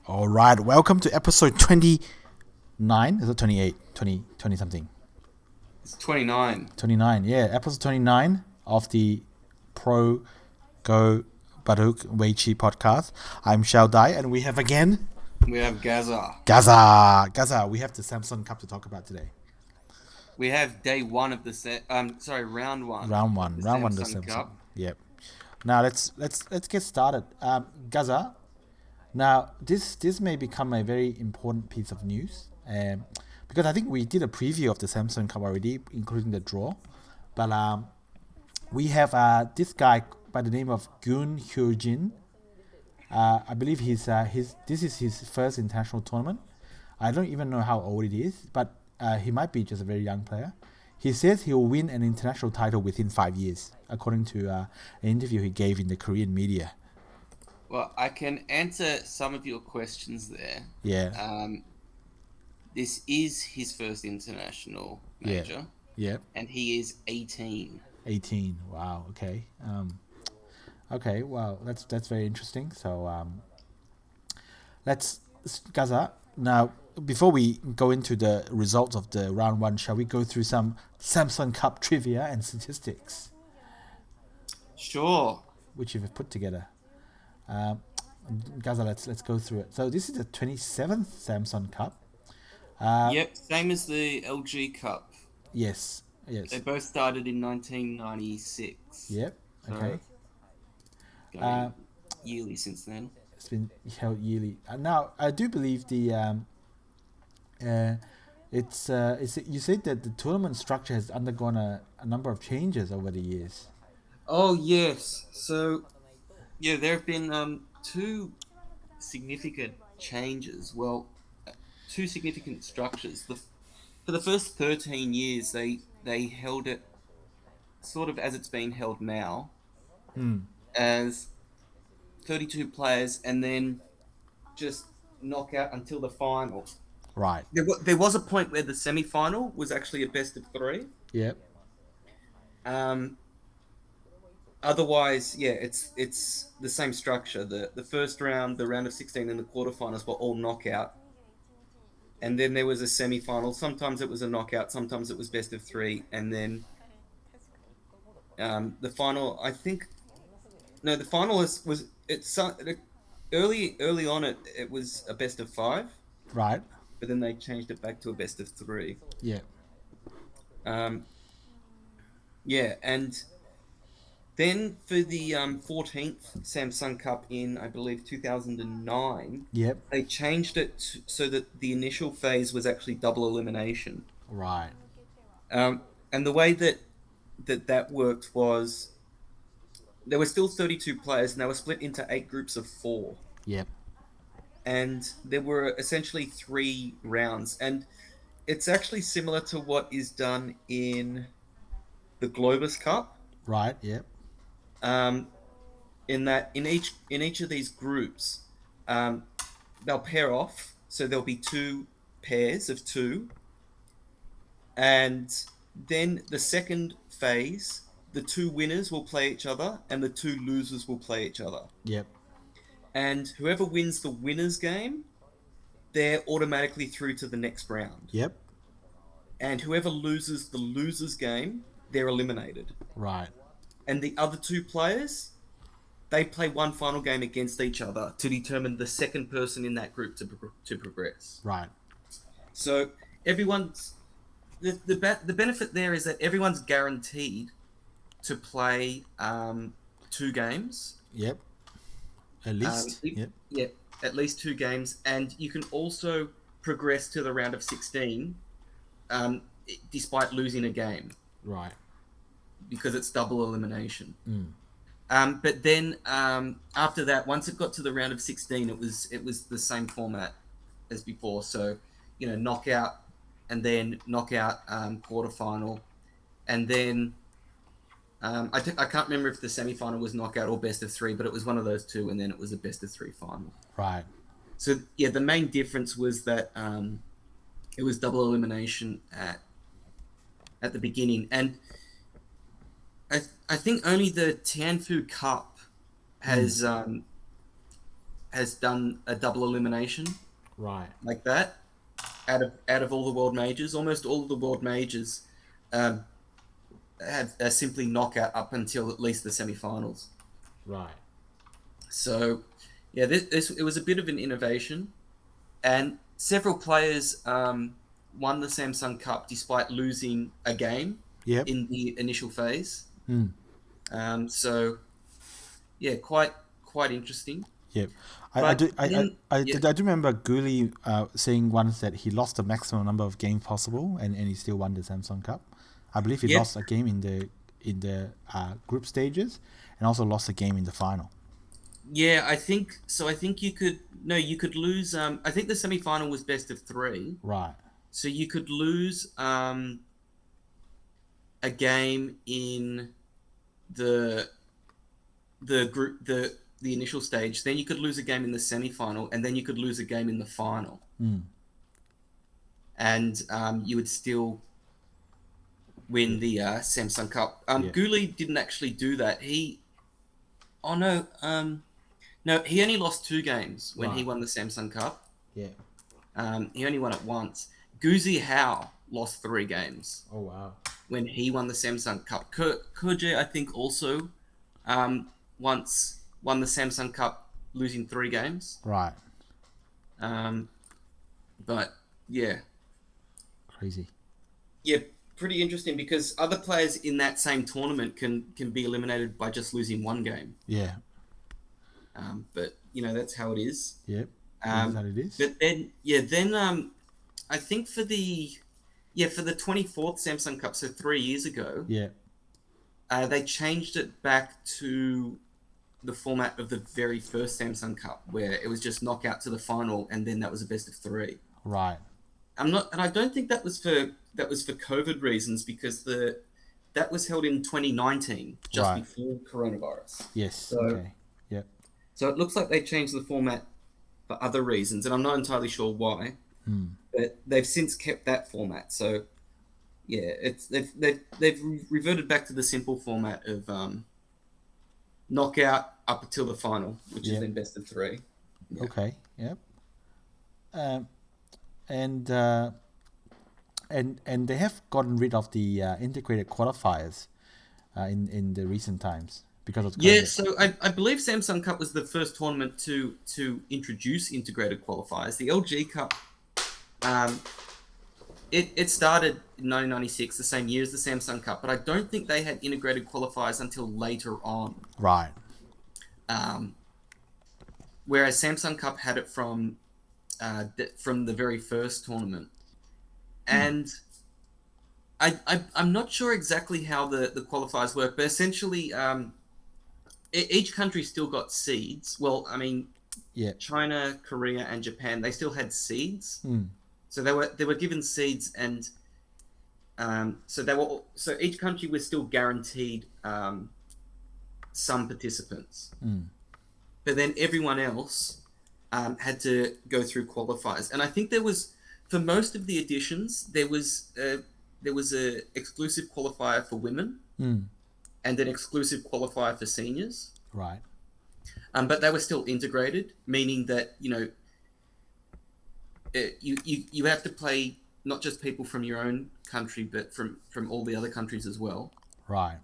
All right, welcome to episode 29. Is it 28? 20 something. It's 29. 29, yeah. Episode 29 of the Pro Go Baduk Weiqi podcast. I'm Xiao Dai, and we have again... We have Gaza. Gaza, we have the Samsung Cup to talk about today. We have day one of the round one. Round one of the Samsung Samsung. Cup. Yep. Now let's get started. Gaza. Now this may become a very important piece of news, because I think we did a preview of the Samsung Cup already, including the draw. But we have this guy by the name of Hyojin. I believe this is his first international tournament. I don't even know how old it is, but he might be just a very young player. He says he will win an international title within 5 years, according to an interview he gave in the Korean media. Well, I can answer some of your questions there. Yeah. This is his first international major. Yeah. And he is 18. 18. Wow. Okay. Okay. Wow. That's very interesting. So let's Gaza. Now, before we go into the results of the round one, shall we go through some Samsung Cup trivia and statistics? Sure. Which you've put together. Gaza, let's go through it. So this is the 27th Samsung Cup. Yep, same as the LG Cup. Yes. They both started in 1996. Yep. Okay. Going yearly since then. It's been held yearly. Now I do believe the you said that the tournament structure has undergone a number of changes over the years. Oh yes. So yeah, there have been two significant changes. Well, two significant structures. For the first 13 years, they held it sort of as it's being held now, as 32 players, and then just knock out until the final. Right. There was a point where the semi-final was actually a best of three. Yep. Otherwise, yeah, it's the same structure. The first round, the round of 16, and the quarterfinals were all knockout. And then there was a semi-final. Sometimes it was a knockout, sometimes it was best of three, and then the final. The final was early on. It was a best of five. Right. But then they changed it back to a best of three. Yeah. Yeah, and then for the 14th Samsung Cup in, I believe, 2009, Yep. they changed it so that the initial phase was actually double elimination. Right. And the way that worked was there were still 32 players, and they were split into 8 groups of 4. Yep. And there were essentially 3 rounds. And it's actually similar to what is done in the Globus Cup. Right, yep. In that in each of these groups, they'll pair off, so there'll be 2 pairs of 2, and then the second phase, the 2 winners will play each other, and the 2 losers will play each other. Yep. And whoever wins the winners game, they're automatically through to the next round. Yep. And whoever loses the losers game, they're eliminated. Right. And the other 2 players, they play one final game against each other to determine the second person in that group to progress. Right. So everyone's the benefit there is that everyone's guaranteed to play 2 games. Yep. At least. Yep. Yeah, at least 2 games, and you can also progress to the round of 16, despite losing a game. Right. Because it's double elimination. But then after that, once it got to the round of 16, it was the same format as before. So, knockout, and then knockout quarterfinal, and then I can't remember if the semi-final was knockout or best of 3, but it was one of those 2, and then it was a best of 3 final. Right. So yeah, the main difference was that it was double elimination at the beginning, and I think only the Tianfu Cup has has done a double elimination Right. like that out of all the world majors. Almost all of the world majors have simply knockout up until at least the semi-finals. Right. So, yeah, this it was a bit of an innovation, and several players won the Samsung Cup despite losing a game Yep. in the initial phase. Hmm. So, yeah, quite interesting. Yep. But then, I yeah, do remember Guli saying once that he lost the maximum number of games possible, and he still won the Samsung Cup. I believe he Yep. lost a game in the group stages, and also lost a game in the final. yeah, I think so. I think you could lose. I think the semi-final was best of 3, Right. so you could lose a game in the group the initial stage. Then you could lose a game in the semi-final, and then you could lose a game in the final, and you would still win the Samsung Cup. Guli didn't actually do that. No, he only lost 2 games when he won the Samsung Cup. Yeah. He only won it once. Guzi Hao lost 3 games Oh wow. when he won the Samsung Cup. Koje, I think, also once won the Samsung Cup, losing 3 games. Right. But yeah, Crazy. yeah, pretty interesting because other players in that same tournament can be eliminated by just losing 1 game. Yeah. But that's how it is. Yep. That's how it is. But then I think for the 24th Samsung Cup, so 3 years ago, Yeah. they changed it back to the format of the very first Samsung Cup, where it was just knockout to the final, and then that was a best of 3. Right. And I don't think that was for COVID reasons, because that was held in 2019, just Right. before coronavirus. Yes. So, Okay. Yep. So it looks like they changed the format for other reasons, and I'm not entirely sure why. But they've since kept that format. So yeah, they've reverted back to the simple format of knockout up until the final, which is then best of 3. Yeah. Okay. Yep. And they have gotten rid of the integrated qualifiers in the recent times because of COVID. Yeah, so I believe Samsung Cup was the first tournament to introduce integrated qualifiers. The LG Cup, it started in 1996, the same year as the Samsung Cup, but I don't think they had integrated qualifiers until later on. Right. Whereas Samsung Cup had it from the very first tournament. And I'm not sure exactly how the qualifiers work, but essentially each country still got seeds. Well, I mean, China, Korea, and Japan, they still had seeds. So they were given seeds, and so each country was still guaranteed some participants. But then everyone else had to go through qualifiers, and I think there was, for most of the editions, there was a exclusive qualifier for women and an exclusive qualifier for seniors. Right. But they were still integrated, meaning that you have to play not just people from your own country, but from all the other countries as well. Right.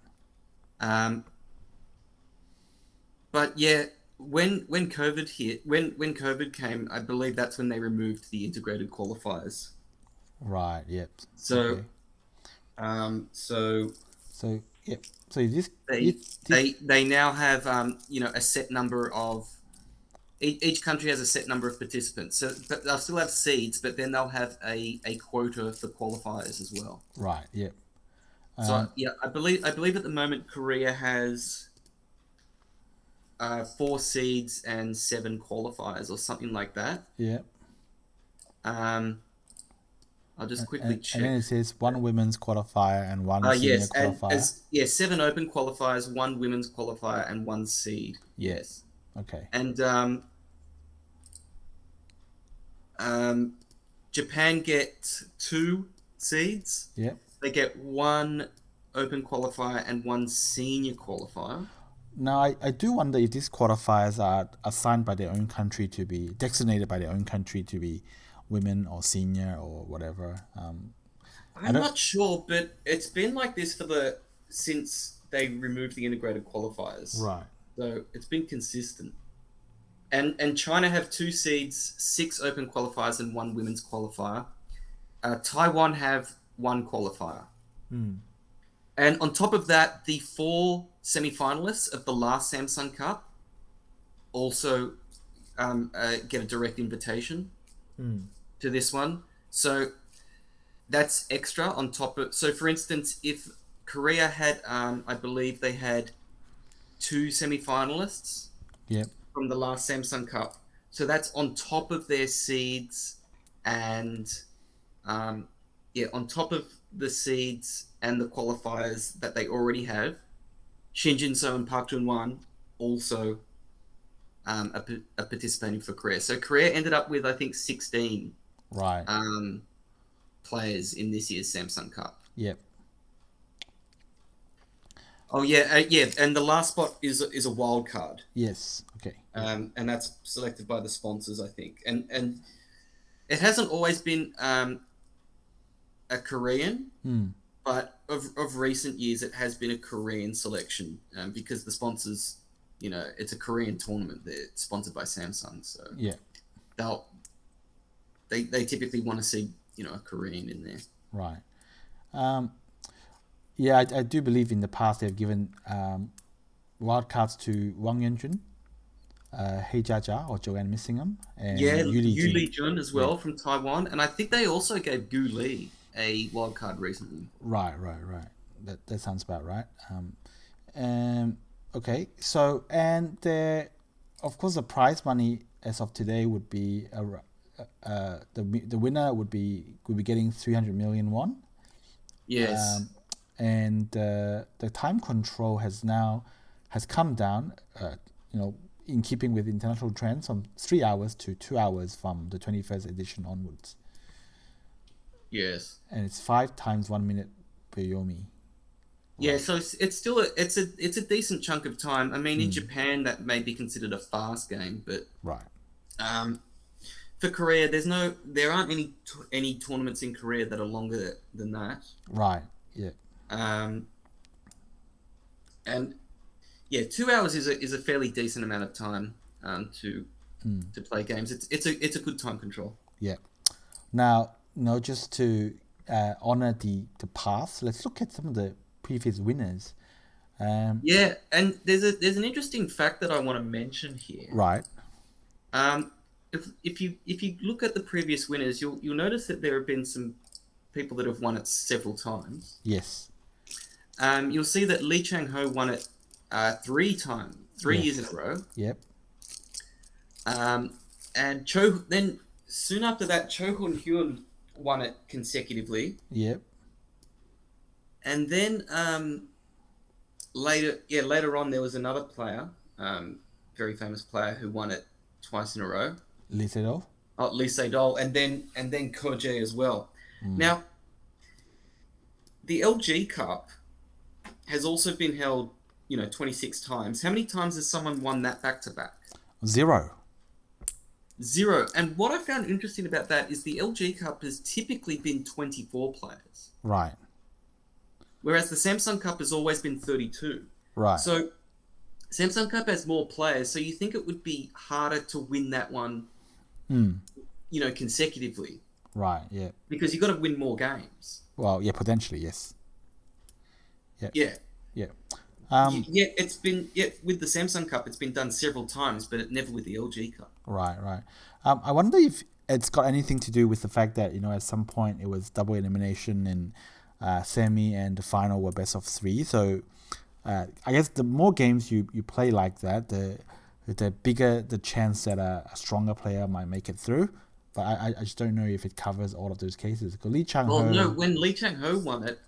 But yeah, when COVID hit, when COVID came, I believe that's when they removed the integrated qualifiers. Right. Yep. So, okay. So yep. So they now have a set number of, each country has a set number of participants. So, but they'll still have seeds, but then they'll have a quota for qualifiers as well. Right. Yep. So yeah, I believe at the moment Korea has 4 seeds and 7 qualifiers or something like that. Yep. I'll just quickly check. And then it says 1 women's qualifier and 1 senior qualifier. 7 open qualifiers, 1 women's qualifier, and 1 seed. Yes. Okay. And Japan get 2 seeds. Yep. They get 1 open qualifier and 1 senior qualifier. Now, I do wonder if these qualifiers are assigned by their own country to be designated by their own country to be women or senior or whatever. I'm not sure, but it's been like this since they removed the integrated qualifiers. Right. So it's been consistent. And China have 2 seeds, 6 open qualifiers, and 1 women's qualifier. Taiwan have 1 qualifier. And on top of that, the 4 semi-finalists of the last Samsung Cup also get a direct invitation to this one. So that's extra on top of... So, for instance, if Korea had, I believe they had 2 semi-finalists from the last Samsung Cup. So that's on top of their seeds and... on top of the seeds and the qualifiers that they already have, Shin, Jinseo and Park Junghwan also are participating for Korea. So Korea ended up with, I think, 16 players in this year's Samsung Cup. Yep. Oh yeah, and the last spot is a wild card. Yes. Okay. And that's selected by the sponsors, I think. And it hasn't always been a Korean, but of recent years it has been a Korean selection because the sponsors, it's a Korean tournament. They're sponsored by Samsung, so they typically want to see a Korean in there. Right. I do believe in the past they've given wildcards to Wang Yuanjun, Hei Jia or Joanne Missingham, and Yu Lee Jun as well from Taiwan, and I think they also gave Gu Lee a wild card recently. Right. That sounds about right. Okay. So, and of course, the prize money as of today would be the winner would be getting 300 million won. Yes. And the time control has come down. In keeping with international trends, from 3 hours to 2 hours from the 21st edition onwards. Yes. And it's 5 times 1 minute per yomi. Yeah, so it's still a decent chunk of time. I mean, in Japan that may be considered a fast game, but for Korea, there aren't any tournaments in Korea that are longer than that. Right. Yeah. And 2 hours is a fairly decent amount of time to play games. It's a good time control. Yeah. Now, just to honor the past, let's look at some of the previous winners. And there's an interesting fact that I want to mention here. Right. If you look at the previous winners, you'll notice that there have been some people that have won it several times. Yes. You'll see that Lee Changho won it 3 years in a row. Yep. And then soon after that, Cho Hyun won it consecutively. Yep. And then later on there was another player, very famous player, who won it twice in a row. Lee Sedol. Oh, Lee Sedol, and then Ko Jae as well. Now, the LG Cup has also been held 26 times. How many times has someone won that back-to-back? 0. And what I found interesting about that is the LG Cup has typically been 24 players. Right. Whereas the Samsung Cup has always been 32. Right. So Samsung Cup has more players, so you think it would be harder to win that one, consecutively. Right, yeah. Because you've got to win more games. Well, yeah, potentially, yes. Yeah. It's been with the Samsung Cup, it's been done several times, but never with the LG Cup. Right. I wonder if it's got anything to do with the fact that at some point it was double elimination and semi and the final were best of 3. So I guess the more games you play like that, the bigger the chance that a stronger player might make it through. But I just don't know if it covers all of those cases. Because Lee Changho... Well, no, when Lee Changho won it,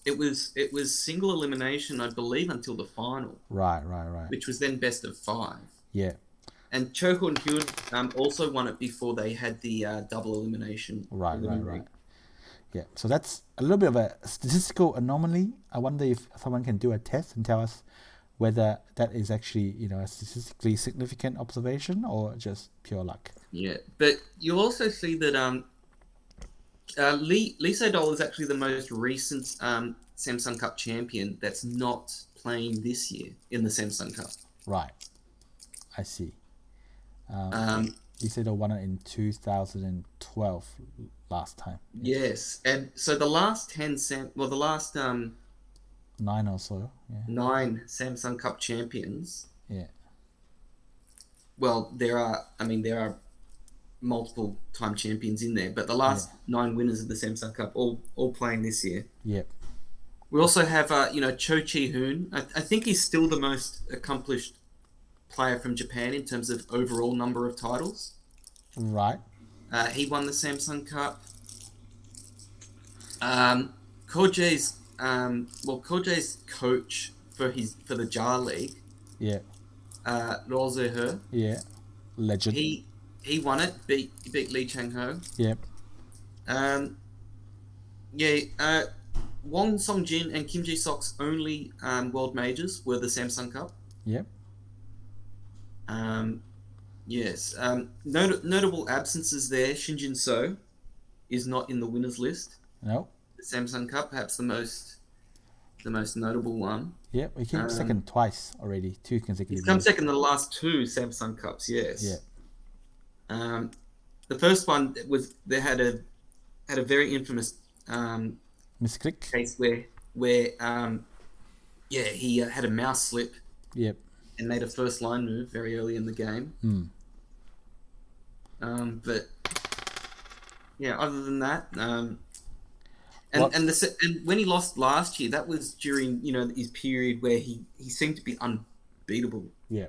it was single elimination, I believe, until the final. Right. Which was then best of 5. Yeah. And Cho Hyun also won it before they had the double elimination. Right. Yeah, so that's a little bit of a statistical anomaly. I wonder if someone can do a test and tell us whether that is actually, a statistically significant observation or just pure luck. Yeah, but you'll also see that Lee Sedol is actually the most recent Samsung Cup champion that's not playing this year in the Samsung Cup. Right. I see. He said he won it in 2012 last time. Yes, and so the last 9 or so. Yeah. 9 Samsung Cup champions. Yeah. Well, there are multiple time champions in there, but the last 9 winners of the Samsung Cup all playing this year. Yep. We also have Hsu Chiayuan. I think he's still the most accomplished player from Japan in terms of overall number of titles. Right. He won the Samsung Cup. Koje's coach for the JAR League. Yeah. Rozehe. Yeah. Legend. He won it. He beat Lee Changho. Yep. Wang Songjin and Kim Jiseok's only world majors were the Samsung Cup. Yep. Yes. Notable absences there. Shin Jinseo is not in the winners list. No. The Samsung Cup, perhaps the most notable one. Yep. He came second twice already, 2 consecutive. He's come years. second in the last 2 Samsung Cups. Yes. Yeah. The first one was they had a very infamous Misclick. case where he had a mouse slip. Yep. And made a first line move very early in the game. But yeah, other than that, and when he lost last year, that was during his period where he seemed to be unbeatable. Yeah.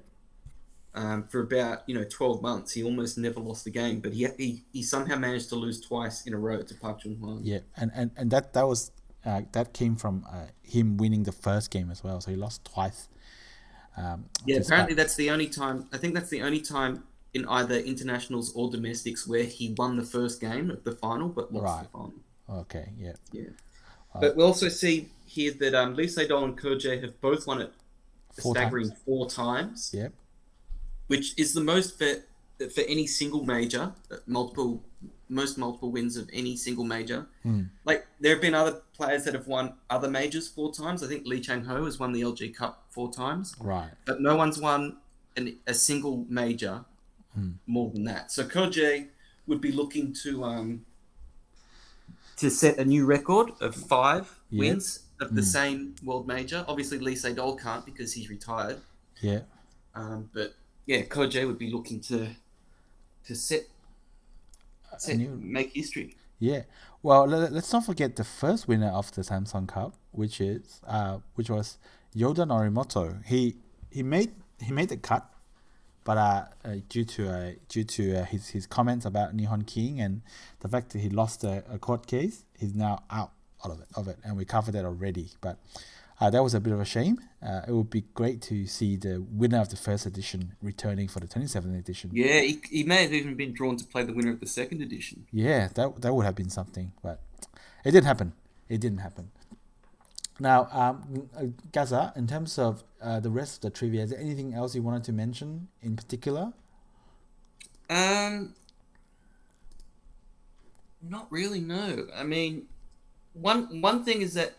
For about 12 months, he almost never lost a game, but he somehow managed to lose twice in a row to Park Junghwan. Yeah, and that was that came from him winning the first game as well. So he lost twice. Apparently that's the only time. I think that's the only time in either internationals or domestics where he won the first game of the final, but lost the final. Okay, yeah. Yeah. But we also see here that Lee Sedol and Koje have both won it a staggering 4 times. Yep. Which is the most for any single major, most multiple wins of any single major. Like, there have been other players that have won other majors 4 times. I think Lee Chang-ho has won the LG Cup 4 times. Right. But no one's won a single major more than that. So Koje would be looking to set a new record of 5 wins of the same world major. Obviously, Lee Sedol can't because he's retired. Yeah. But yeah, Koje would be looking to make history. Yeah. Well, let's not forget the first winner of the Samsung Cup, which was Yoda Norimoto. He made the cut, but due to his comments about Nihon King and the fact that he lost a court case, he's now out of it, and we covered that already. But that was a bit of a shame. It would be great to see the winner of the first edition returning for the 27th edition. Yeah, he may have even been drawn to play the winner of the second edition. Yeah, that would have been something, but it didn't happen. Now, Gaza, in terms of the rest of the trivia, is there anything else you wanted to mention in particular? Not really, no. I mean, one thing is that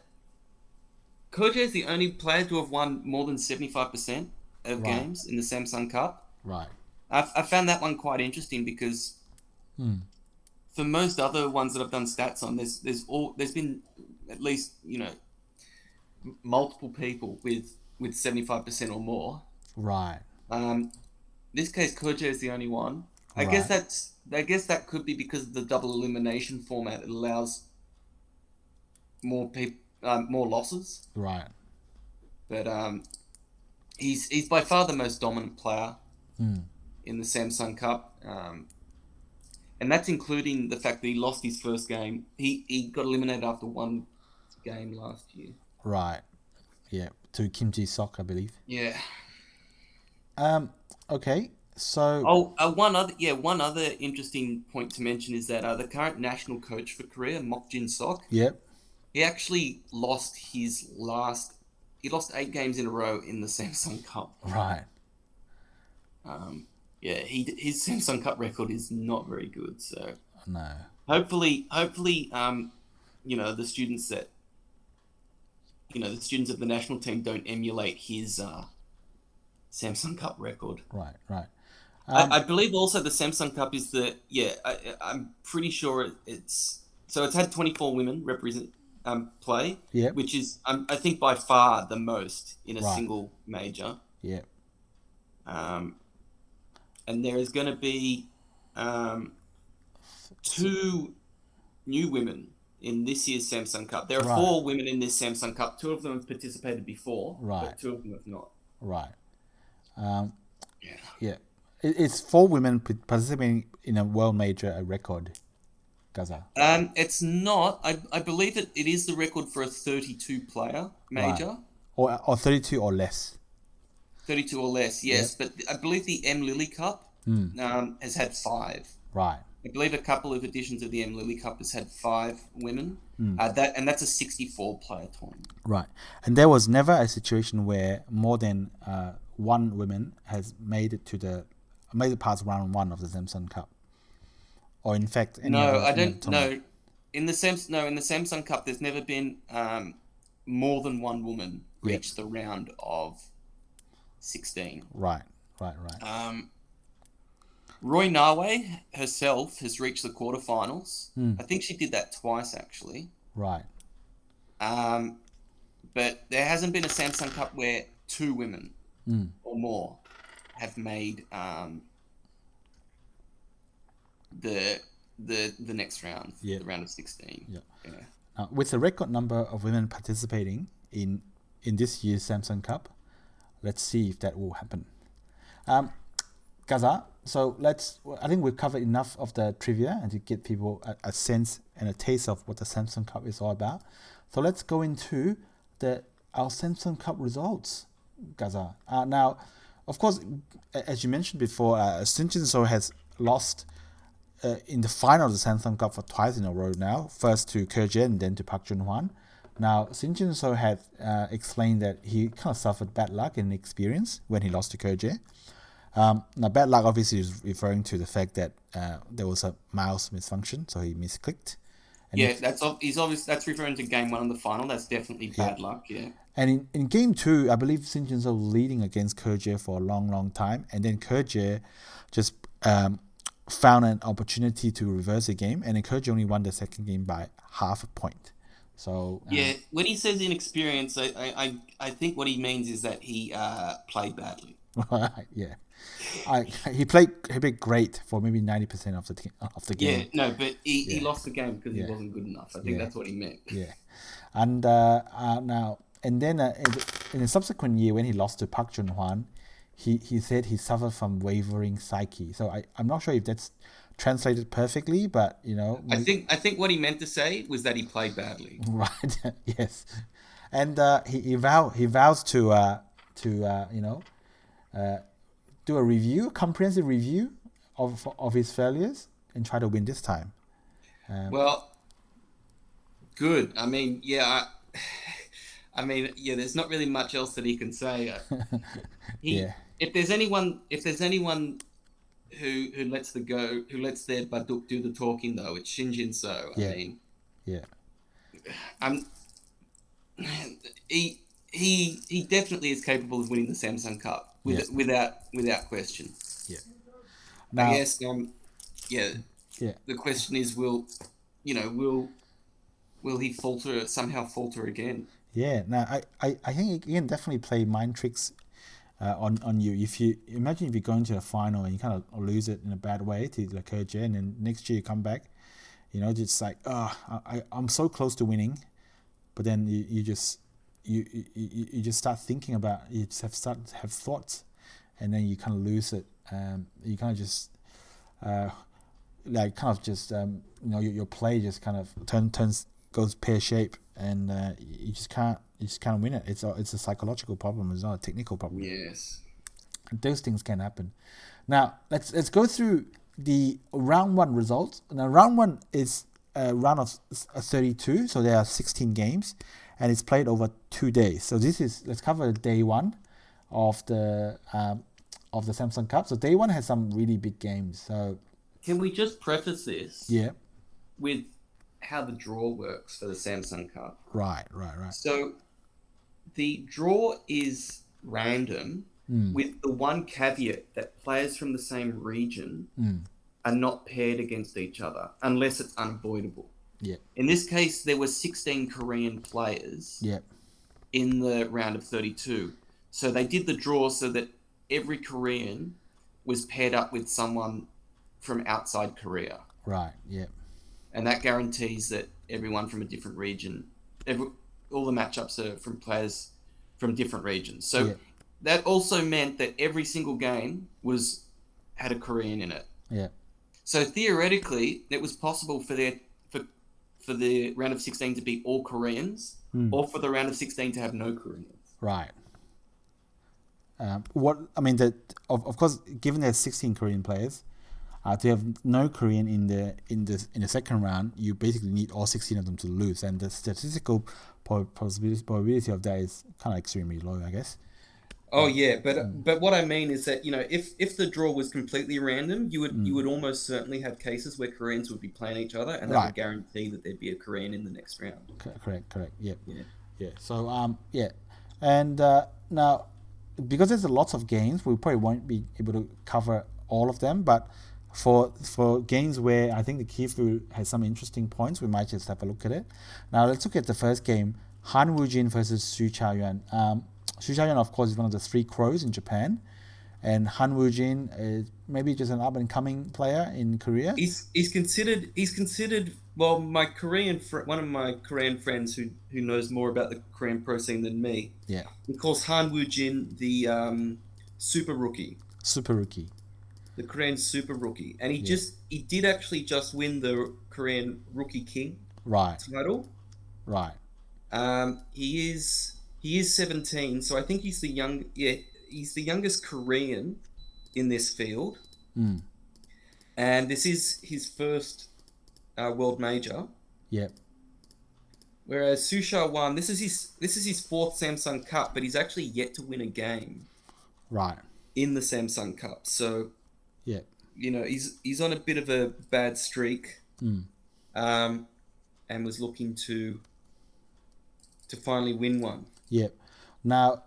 Koje is the only player to have won more than 75% of games in the Samsung Cup. Right. I found that one quite interesting because for most other ones that I've done stats on, there's been at least multiple people with 75% or more. Right. This case, Koje is the only one. I guess that could be because of the double elimination format. It allows more people. More losses, right? But he's by far the most dominant player in the Samsung Cup, and that's including the fact that he lost his first game. He got eliminated after 1 game last year. Right. Yeah, to Kim Jiseok, I believe. Yeah. Okay. So. One other interesting point to mention is that the current national coach for Korea, Mok Jin Sok. Yep. He actually lost his last he lost 8 games in a row in the Samsung Cup. Right. Yeah, his Samsung Cup record is not very good. So No. hopefully, the students of the national team don't emulate his Samsung Cup record. Right. Right. I believe also the Samsung Cup is I'm pretty sure it's had 24 women represent play, Yep. which is I think by far the most in a Right. single major. Yeah. And there is going to be 2 new women in this year's Samsung Cup. There are Right. 4 women in this Samsung Cup. 2 of them have participated before, Right. but 2 of them have not. Right. Yeah. Yeah. It's 4 women participating in a world major record, Gaza. It's not. I believe it is the record for a 32-player major. Right. Or 32 or less. 32 or less, yes. But I believe the M. Lily Cup has had 5. Right. I believe a couple of editions of the M. Lily Cup has had 5 women. That's a 64-player tournament. Right. And there was never a situation where more than 1 woman has made it past round 1 of the Samsung Cup. Or in fact, I don't know. In the Samsung Cup, there's never been more than 1 woman reach the round of 16. Right. Roy Nawe herself has reached the quarterfinals. I think she did that twice, actually. Right. But there hasn't been a Samsung Cup where 2 women or more have made the next round, the round of 16. Yeah. With the record number of women participating in this year's Samsung Cup, let's see if that will happen. Gaza, so I think we've covered enough of the trivia and to give people a sense and a taste of what the Samsung Cup is all about. So let's go into our Samsung Cup results, Gaza. Now, of course, as you mentioned before, Jinseo has lost in the final of the Samsung Cup for twice in a row now, first to Hyojin and then to Park Junghwan. Now, Jinseo had explained that he kind of suffered bad luck in experience when he lost to Hyojin. Now, bad luck obviously is referring to the fact that there was a mouse misfunction, so he misclicked. And that's referring to game 1 of the final. That's definitely bad luck, yeah. And in game 2, I believe Jinseo was leading against Hyojin for a long, long time, and then Hyojin just found an opportunity to reverse the game, and then Hyojin only won the second game by half a point. So when he says inexperience, I think what he means is that he played badly. Yeah. He played great for maybe 90% of the game. Yeah, no, but he lost the game because he wasn't good enough. I think that's what he meant. Yeah, and then in the subsequent year when he lost to Park Junghwan, he said he suffered from wavering psyche. So I'm not sure if that's translated perfectly, but I think what he meant to say was that he played badly. Right. Yes, and he vows to do a comprehensive review of his failures and try to win this time. Well, good. I mean, there's not really much else that he can say. If there's anyone who lets their Baduk do the talking, though, it's Shin Jinseo. He definitely is capable of winning the Samsung Cup without question. Yeah. Now, I guess the question is, will he somehow falter again? Yeah. Now I think he can definitely play mind tricks on you. If you go into a final and you kind of lose it in a bad way to like Hyojin, and then next year you come back, just like I'm so close to winning, but then you just start thinking about you just have thoughts, and then you kind of lose it. You kind of just your play just kind of goes pear shape, and you just can't win it. It's a psychological problem. It's not a technical problem. Yes, those things can happen. Now let's go through the round 1 results. Now round 1 is a round of 32, so there are 16 games, and it's played over 2 days. So let's cover day one of the Samsung Cup. So day one has some really big games. So can we just preface this? Yeah. With how the draw works for the Samsung Cup. Right. So the draw is random with the one caveat that players from the same region are not paired against each other unless it's unavoidable. Yeah. In this case, there were 16 Korean players in the round of 32. So they did the draw so that every Korean was paired up with someone from outside Korea. Right, yeah. And that guarantees that everyone from a different region, all the matchups are from players from different regions. So that also meant that every single game had a Korean in it. Yeah. So theoretically, it was possible for the round of 16 to be all Koreans, or for the round of 16 to have no Koreans. Right. Of course, given there's 16 Korean players, to have no Korean in the second round, you basically need all 16 of them to lose, and the statistical probability of that is kind of extremely low, I guess. Oh yeah, but what I mean is that, if the draw was completely random, you would almost certainly have cases where Koreans would be playing each other, and that would guarantee that there'd be a Korean in the next round. Correct. Yeah. So and now, because there's lots of games, we probably won't be able to cover all of them, but for games where I think the Kifu has some interesting points, we might just have a look at it. Now let's look at the first game, Han Woojin versus Hsu Chiayuan. Hsu Chiayuan, of course, is one of the three crows in Japan, and Han Woojin is maybe just an up-and-coming player in Korea. He's considered. Well, one of my Korean friends who knows more about the Korean pro scene than me. Yeah. He calls Han Woojin the super rookie. Super rookie. The Korean super rookie, and he did actually just win the Korean Rookie King title. Right. He is 17, so I think he's the youngest Korean in this field. And this is his first world major. Yep. Whereas Hsu Chiayuan, this is his fourth Samsung Cup, but he's actually yet to win a game. Right. In the Samsung Cup, so yeah, he's on a bit of a bad streak, and was looking to finally win one. Yep. Now,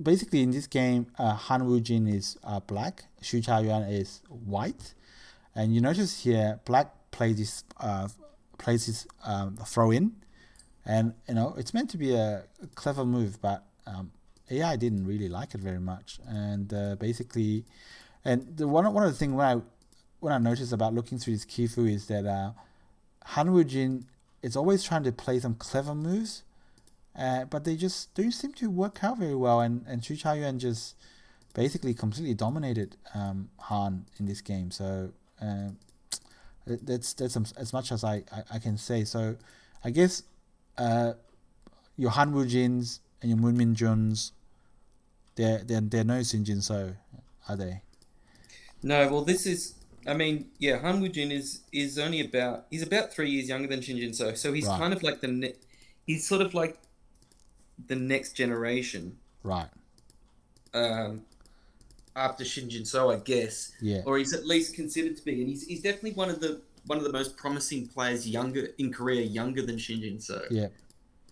basically in this game, Han Woojin is black, Hsu Chiayuan is white, and you notice here black plays his throw in, and it's meant to be a clever move, but AI didn't really like it very much, and basically, one of the things when I noticed about looking through this Kifu is that Han Woojin is always trying to play some clever moves, but they just don't seem to work out very well, and Hsu Chiayuan just basically completely dominated Han in this game. So that's as much as I can say. So I guess your Han Woojins and your Minjuns, they're no Shin Jinseo, are they? No, well, this is. I mean, yeah, Han Woojin is only he's about 3 years younger than Shin Jinseo, so he's kind of like he's sort of like the next generation, right? After Shin Jinseo, I guess, yeah, or he's at least considered to be, and he's definitely one of the most promising players younger than Shin Jinseo. Yeah.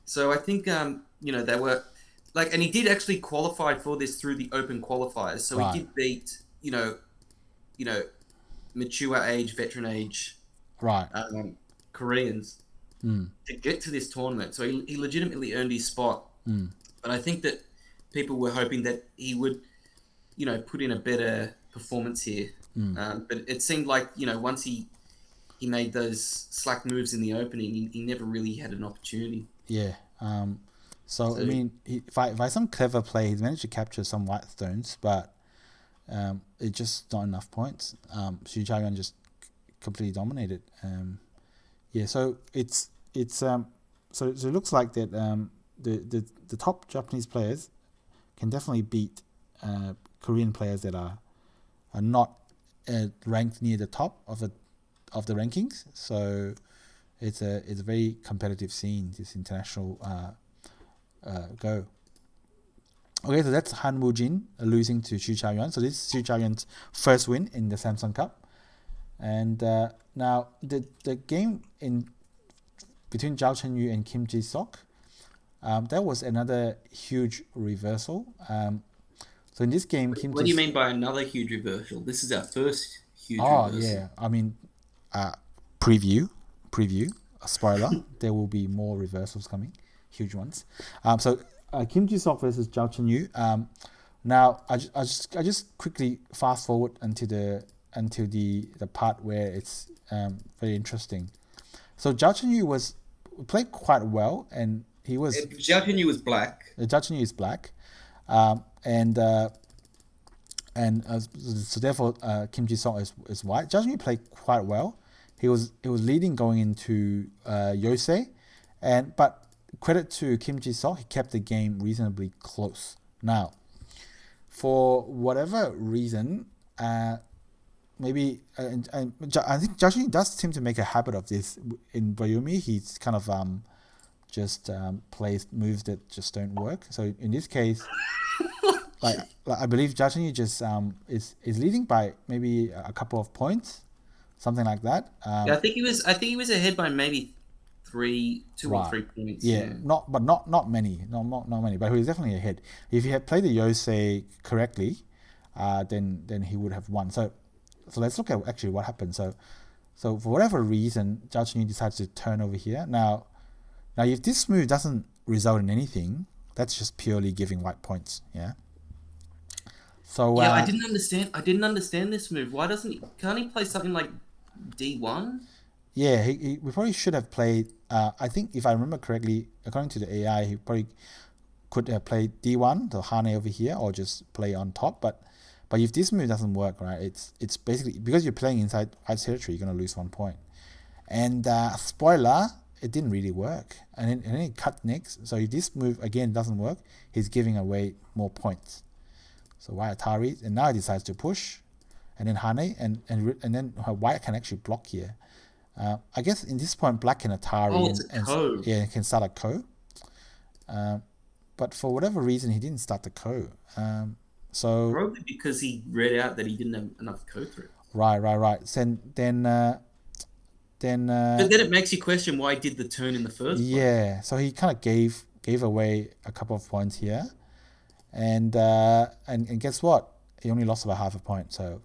So I think they were like, and he did actually qualify for this through the open qualifiers, so he did beat mature age, veteran age, Koreans to get to this tournament. So he legitimately earned his spot. But I think that people were hoping that he would, put in a better performance here. But it seemed like, once he made those slack moves in the opening, he never really had an opportunity. Yeah. So I mean, by some clever play, he's managed to capture some white stones, but it's just not enough points. Hsu Chiayuan just completely dominated. So so it looks like that the top Japanese players can definitely beat Korean players that are not ranked near the top of the rankings. So it's a very competitive scene, this international Go. Okay, so that's Han Woojin losing to Hsu Chiayuan. So this is Hsu Chiayuan's first win in the Samsung Cup. And now the game in between Zhao Chenyu and Kim Jiseok, that was another huge reversal. So in this game, What do you mean by another huge reversal? This is our first huge reversal. Yeah, I mean, preview, a spoiler. There will be more reversals coming, huge ones. So Kim Jiseok versus Zhao Chenyu. Now I just quickly fast forward until the part where it's very interesting. So Zhao Chenyu played quite well, and he was. Zhao Chenyu was black. Zhao Chenyu is black, so therefore Kim Ji-seok is white. Zhao Chenyu played quite well. He was leading going into Yosei, but credit to Kim Ji-seok, he kept the game reasonably close. Now, for whatever reason, maybe I think Zhao Chenyu does seem to make a habit of this. In Bayumi, he's kind of just plays moves that just don't work. So in this case, like I believe Zhao Chenyu just is leading by maybe a couple of points, something like that. Yeah, I think he was ahead by maybe two or 3 points. Yeah, not many, not many, but he was definitely ahead. If he had played the Yosei correctly, then he would have won. So let's look at actually what happened. So for whatever reason, Zhao Chenyu decides to turn over here. Now if this move doesn't result in anything, that's just purely giving white points. Yeah. So I didn't understand this move. Why can't he play something like D1? Yeah, we probably should have played. I think if I remember correctly, according to the AI, he probably could have played D1, the Hane over here, or just play on top. But if this move doesn't work, right, it's basically because you're playing inside white territory, you're gonna lose 1 point. And spoiler, it didn't really work. And then he cut next. So if this move again doesn't work, he's giving away more points. So white Atari, and now he decides to push, and then Hane, and then white can actually block here. I guess in this point, black can Atari and can start a ko. But for whatever reason, he didn't start the ko. So probably because he read out that he didn't have enough ko through. Right. Then but then it makes you question why he did the turn in the first place. Yeah, so he kind of gave away a couple of points here, and guess what? He only lost about half a point. So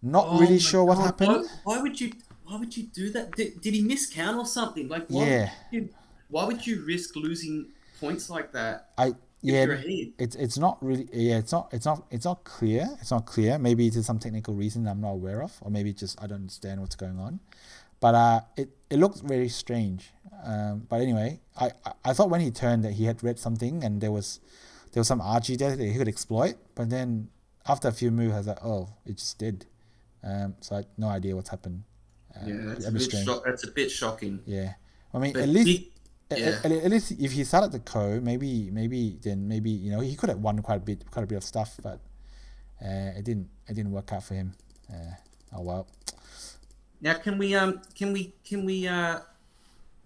not really sure what happened. Why would you do that? Did he miscount or something? Like why would you risk losing points like that? It's not really it's not clear. It's not clear. Maybe it's some technical reason I'm not aware of, or maybe just I don't understand what's going on. But it looked very strange. But anyway, I thought when he turned that he had read something and there was some RG there that he could exploit. But then after a few moves, I was like, oh, it just did. So I had no idea what's happened. That's a bit shocking. Yeah, I mean, at least if he started the ko, maybe he could have won quite a bit of stuff, but it didn't work out for him. Oh well. Now, can we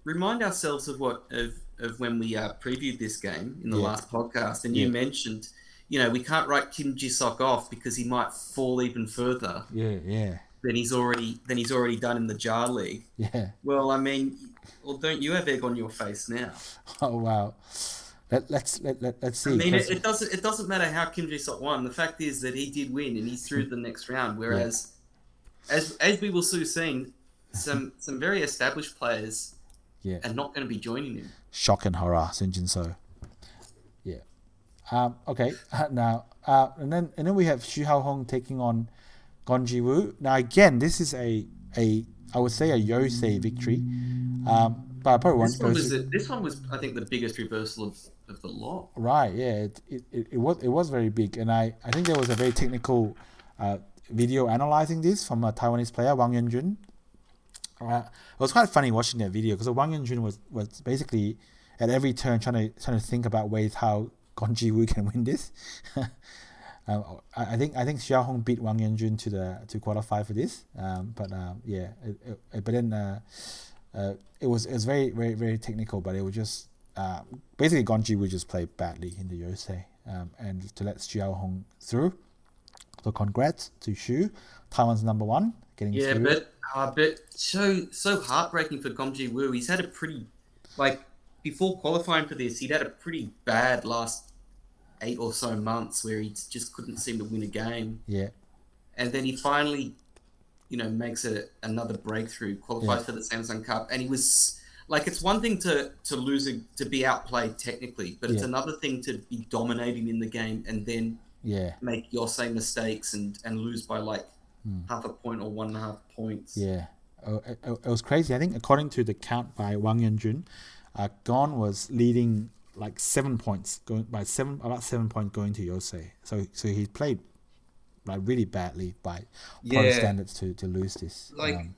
remind ourselves of when we previewed this game in the last podcast, and you mentioned, we can't write Kim Ji-seok off because he might fall even further. Yeah. Than he's already done in the Jar League. Yeah. Well, I mean, don't you have egg on your face now? Oh wow. Let's see. I mean, it doesn't matter how Kim Ji-seok won. The fact is that he did win and he's through the next round. Whereas, as we will soon see, some very established players are not going to be joining him. Shock and horror, Jinseo. Yeah. Okay. Now, and then we have Haohong taking on Jiwoo. Now again, this is I would say a Yosei victory. But I probably this one was I think the biggest reversal of the lot. Right. Yeah. It was very big, and I think there was a very technical video analyzing this from a Taiwanese player, Wang Yunjun. It was quite funny watching that video because Wang Yunjun was basically at every turn trying to think about ways how Jiwoo can win this. I think Xiaohong beat Wang Yunjun to qualify for this. But then it was very very very technical, but it was just basically Gonji would just play badly in the Yosei, and to let Haohong through. So congrats to Hsu, Taiwan's number one, getting through. But so heartbreaking for Gom Ji-woo. He's had a pretty, like, before qualifying for this, he'd had a pretty bad last 8 or so months where he just couldn't seem to win a game. Yeah. And then he finally, makes another breakthrough, qualifies for the Samsung Cup, and he was like, it's one thing to lose to be outplayed technically, but it's another thing to be dominating in the game and then make your same mistakes and lose by like half a point or 1.5 points. Yeah, it was crazy. I think according to the count by Wang Yunjun, Gon was leading like 7 points, about 7 points going to Yosei. So he played like really badly by pro standards to lose this. I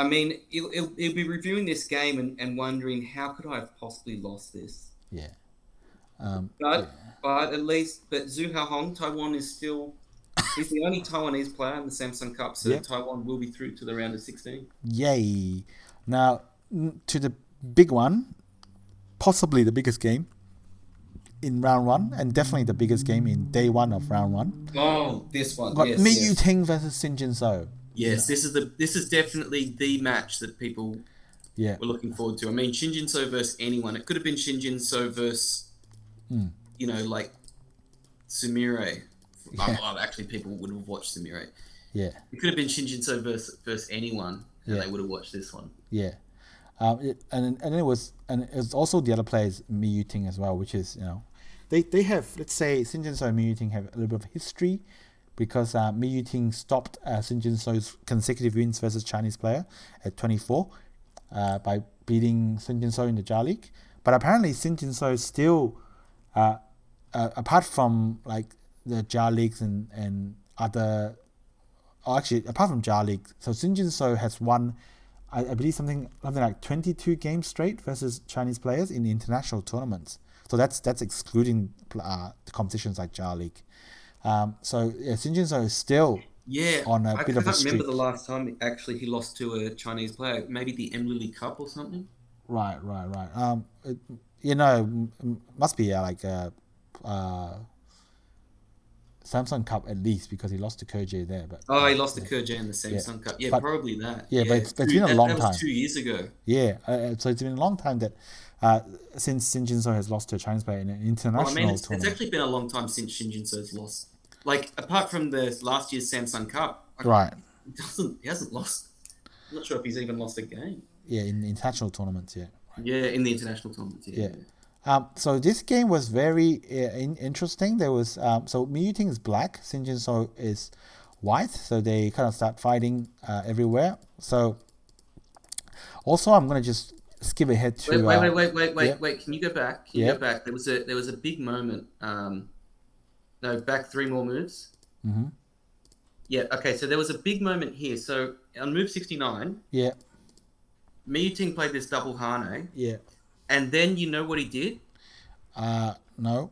mean, he'll be reviewing this game and wondering, how could I have possibly lost this? Yeah. But at least, Zhu Haohong, Taiwan is still, he's the only Taiwanese player in the Samsung Cup, so Taiwan will be through to the round of 16. Yay. Now, to the big one, possibly the biggest game in round one, and definitely the biggest game in day one of round one. Oh, this one. Got Yuting versus Jinseo. Yes, this is definitely the match that people were looking forward to. I mean, Shin Jinseo versus anyone. It could have been Shin Jinseo versus, like Sumire. Actually, people would have watched Sumire. Yeah. It could have been Shin Jinseo versus anyone, and they would have watched this one. Yeah. And it was also the other players, Mi Yuting as well, which is, they have, let's say, Shin Jinseo and Mi Yuting have a little bit of history, because Mi Yuting stopped Shin Jinseo's consecutive wins versus Chinese player at 24 by beating Shin Jinseo in the Jar League. But apparently Shin Jinseo still, apart from like the Jar Leagues and other, apart from Jar League, so Shin Jinseo has won, I believe something like 22 games straight versus Chinese players in the international tournaments. So that's excluding the competitions like Jar League. So Shin Jinseo is still on a bit of a streak. I can't remember the last time actually he lost to a Chinese player. Maybe the Emily Cup or something. Right. Must be like a Samsung Cup at least, because he lost to Kerje there. But he lost to Kerje in the Samsung Cup. Yeah, probably that. Yeah, but it's been a long time. That was 2 years ago. Yeah, so it's been a long time that since Shin Jinseo has lost to a Chinese player in an international tournament. It's actually been a long time since Shin Jinseo's lost. Like, apart from the last year's Samsung Cup, he hasn't lost. I'm not sure if he's even lost a game. Yeah, in the international tournaments, Yeah, in the international tournaments, So this game was very interesting. There was so Mi Yuting is black, Shin Jinseo is white, so they kind of start fighting everywhere. So also, I'm gonna just skip ahead to wait. Can you go back? Go back? There was a big moment. No, back 3 more moves. Mm-hmm. Yeah. Okay. So there was a big moment here. So on move 69. Yeah. Mi Yuting played this double Hane. Yeah. And then you know what he did? No.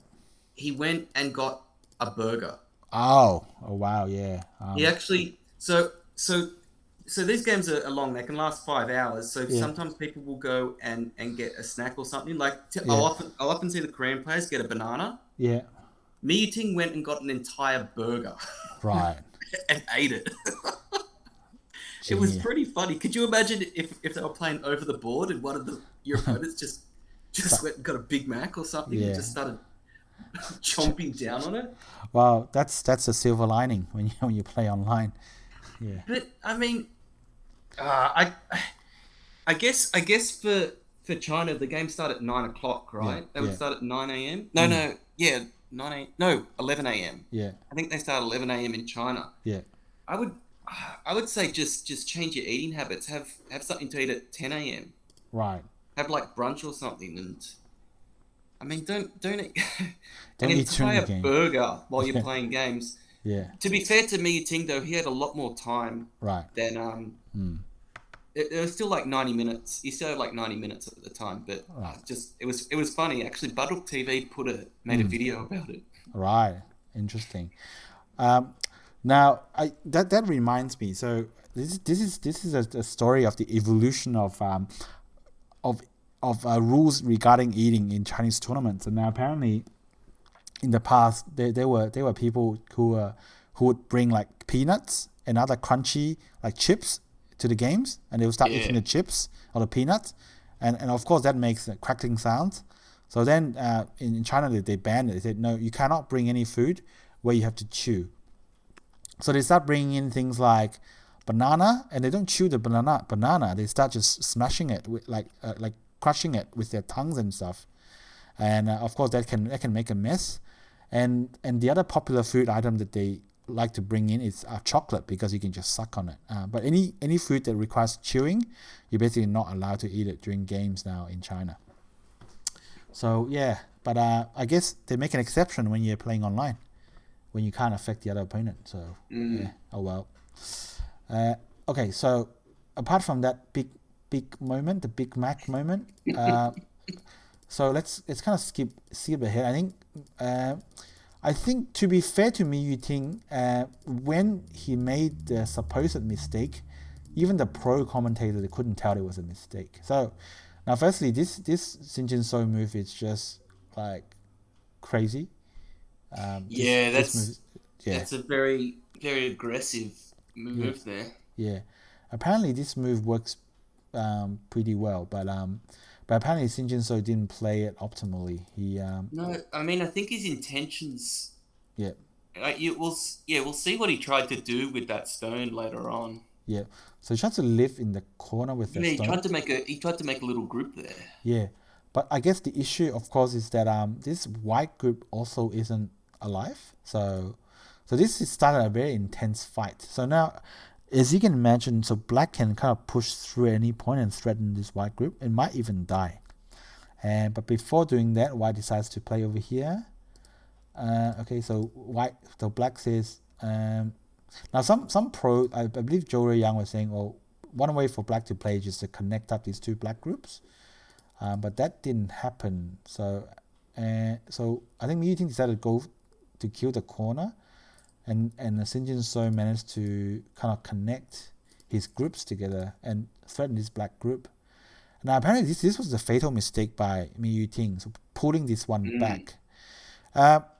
He went and got a burger. Oh wow, yeah. He actually so these games are long. They can last 5 hours. So sometimes people will go and get a snack or something. Like I'll often see the Korean players get a banana. Yeah. Mi Yuting went and got an entire burger. Right. And ate it. It was pretty funny. Could you imagine if they were playing over the board and one of your opponents just went and got a Big Mac or something and just started chomping down on it? Well, that's a silver lining when you play online. Yeah. But I mean, I guess for China the game started at 9 o'clock, right? They would start at 9 a.m. No, 9 a.m. No, 11 a.m. Yeah. I think they start at 11 a.m. in China. Yeah. I would say just change your eating habits. Have something to eat at 10 a.m. Right. Have like brunch or something, and I mean don't eat an entire burger while you're playing games. Yeah. To be fair to Mi Yuting though, he had a lot more time. Right. Than it was still like 90 minutes. He still had like 90 minutes at the time, but it was funny actually. Baduk TV made a video about it. Right. Interesting. Now, that reminds me. So this is a story of the evolution of rules regarding eating in Chinese tournaments. And now apparently, in the past, there were people who would bring like peanuts and other crunchy like chips to the games, and they would start eating the chips or the peanuts, and of course that makes crackling sounds. So then in China they banned it. They said no, you cannot bring any food where you have to chew. So they start bringing in things like banana, and they don't chew the banana. They start just smashing it with like crushing it with their tongues and stuff. And of course that can make a mess. And the other popular food item that they like to bring in is chocolate, because you can just suck on it. But any food that requires chewing, you're basically not allowed to eat it during games now in China. So yeah, but I guess they make an exception when you're playing online, when you can't affect the other opponent. So yeah, oh well. Okay, so apart from that big moment, the Big Mac moment, so let's kind of skip ahead. I think to be fair to Yuting, when he made the supposed mistake, even the pro commentator, they couldn't tell it was a mistake. So now, firstly, this Jinseo move is just like crazy. That's a very, very aggressive move there. Yeah, apparently this move works pretty well, but apparently Jinseo didn't play it optimally. No, I mean, I think his intentions. Yeah. We'll see what he tried to do with that stone later on. Yeah, so he tried to live in the corner with that stone. He tried to make a little group there. Yeah, but I guess the issue, of course, is that this white group also isn't alive. So this is started a very intense fight. So now, as you can imagine, so black can kind of push through at any point and threaten this white group and might even die. But before doing that, white decides to play over here. Okay, so black says. Now, some pro, I believe Joe Young was saying, one way for black to play is just to connect up these two black groups, but that didn't happen. So I think Yuting decided to go to kill the corner, and Jinseo managed to kind of connect his groups together and threaten this black group. Now, apparently this was a fatal mistake by Yuting, so pulling this one back.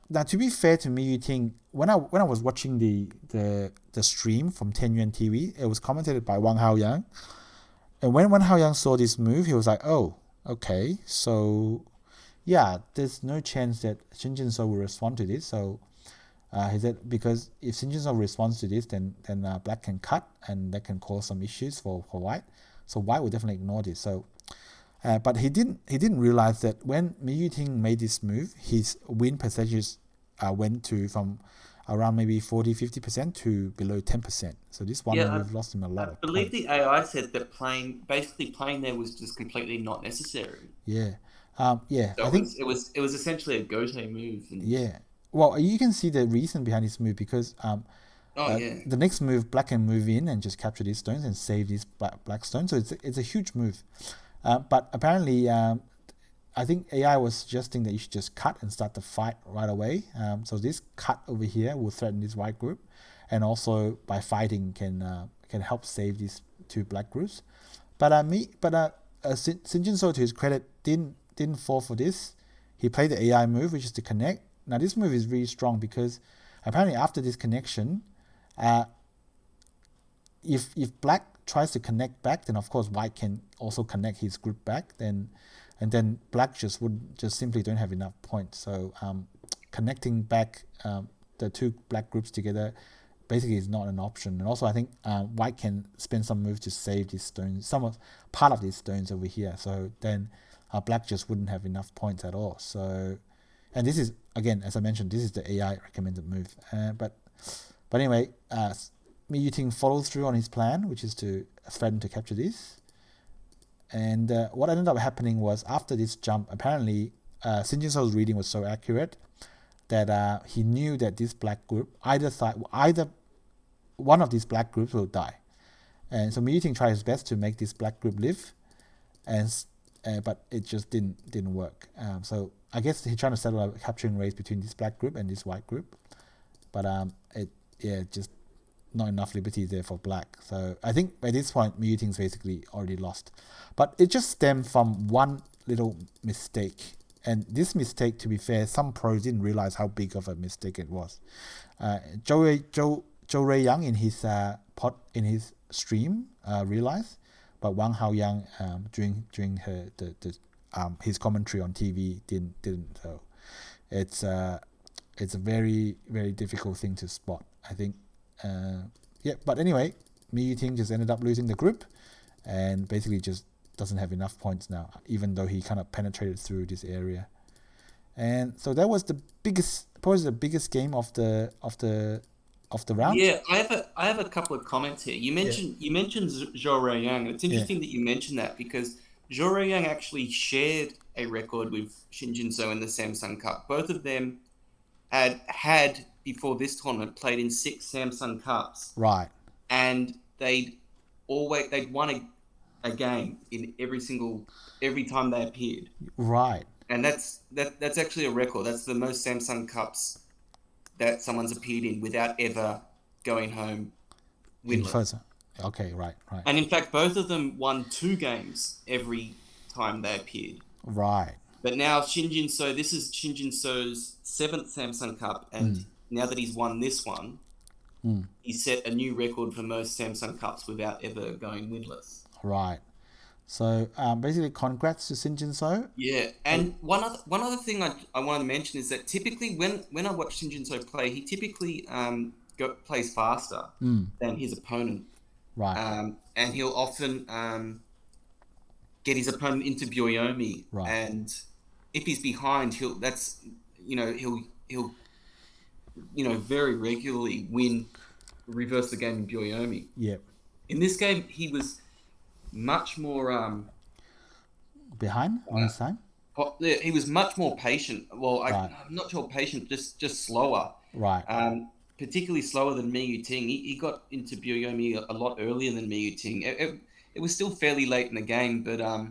Now, to be fair to Yuting, when I was watching the stream from Tenyuan TV, it was commentated by Wang Haoyang. And when Wang Haoyang saw this move, he was like, oh, okay, so yeah, there's no chance that Jinseo will respond to this. So he said, because if Jinseo responds to this, then black can cut, and that can cause some issues for white. So white will definitely ignore this. So but he didn't realize that when Yuting made this move, his win percentages went to from around maybe 40-50% to below 10%. So this one move lost him a lot. I believe the AI said that playing there was just completely not necessary. Yeah, So I think it was essentially a go-to move. Yeah. Well, you can see the reason behind this move, because the next move, black can move in and just capture these stones and save these black stones. So it's a huge move. But apparently, I think AI was suggesting that you should just cut and start the fight right away. So this cut over here will threaten this white group, and also by fighting can help save these two black groups. But Jinseo, to his credit, didn't fall for this. He played the AI move, which is to connect. Now this move is really strong, because apparently after this connection, if black tries to connect back, then of course white can also connect his group back. And then black just simply don't have enough points. So connecting back the two black groups together basically is not an option. And also I think white can spend some moves to save these stones, part of these stones over here. So then black just wouldn't have enough points at all. So, and this is, again, as I mentioned, this is the AI recommended move. But anyway, Yuting follows through on his plan, which is to threaten to capture this. And what ended up happening was, after this jump, apparently Jinseo's reading was so accurate that he knew that this black group, either one of these black groups will die. And so Yuting tried his best to make this black group live, but it just didn't work. So I guess he's trying to settle a capturing race between this black group and this white group, but just not enough liberty there for black. So I think by this point, Yuting's basically already lost. But it just stemmed from one little mistake. And this mistake, to be fair, some pros didn't realize how big of a mistake it was. Zhou Ruiyang in his stream realized, but Wang Haoyang during his commentary on TV didn't. So it's a very, very difficult thing to spot, I think. But anyway, Yuting just ended up losing the group and basically just doesn't have enough points now, even though he kind of penetrated through this area. And so that was probably the biggest game of the round. Yeah, I have a couple of comments here. You mentioned Zhou Ruiyang, and it's interesting that you mentioned that because Zhou Ruiyang actually shared a record with Shin Jinseo in the Samsung Cup. Both of them had before this tournament played in 6 Samsung Cups. Right. And they'd won a game in every time they appeared. Right. And that's actually a record. That's the most Samsung Cups that someone's appeared in without ever going home winless. Okay, right. And in fact, both of them won 2 games every time they appeared. Right. But now this is Shin Jinseo's 7th Samsung Cup, and now that he's won this one, he set a new record for most Samsung Cups without ever going winless. Right. So basically, congrats to Shin Jinseo. Yeah, and one other thing I wanted to mention is that typically when I watch Shin Jinseo play, he typically plays faster than his opponent. Right. And he'll often get his opponent into Byoyomi. Right. And if he's behind, he'll very regularly reverse the game in Byoyomi. Yep. In this game, he was much more behind on his time. He was much more patient. Well, Right. I'm not sure patient, just slower. Right. Particularly slower than Yuting. He got into Byoyomi a lot earlier than Yuting. It was still fairly late in the game, but I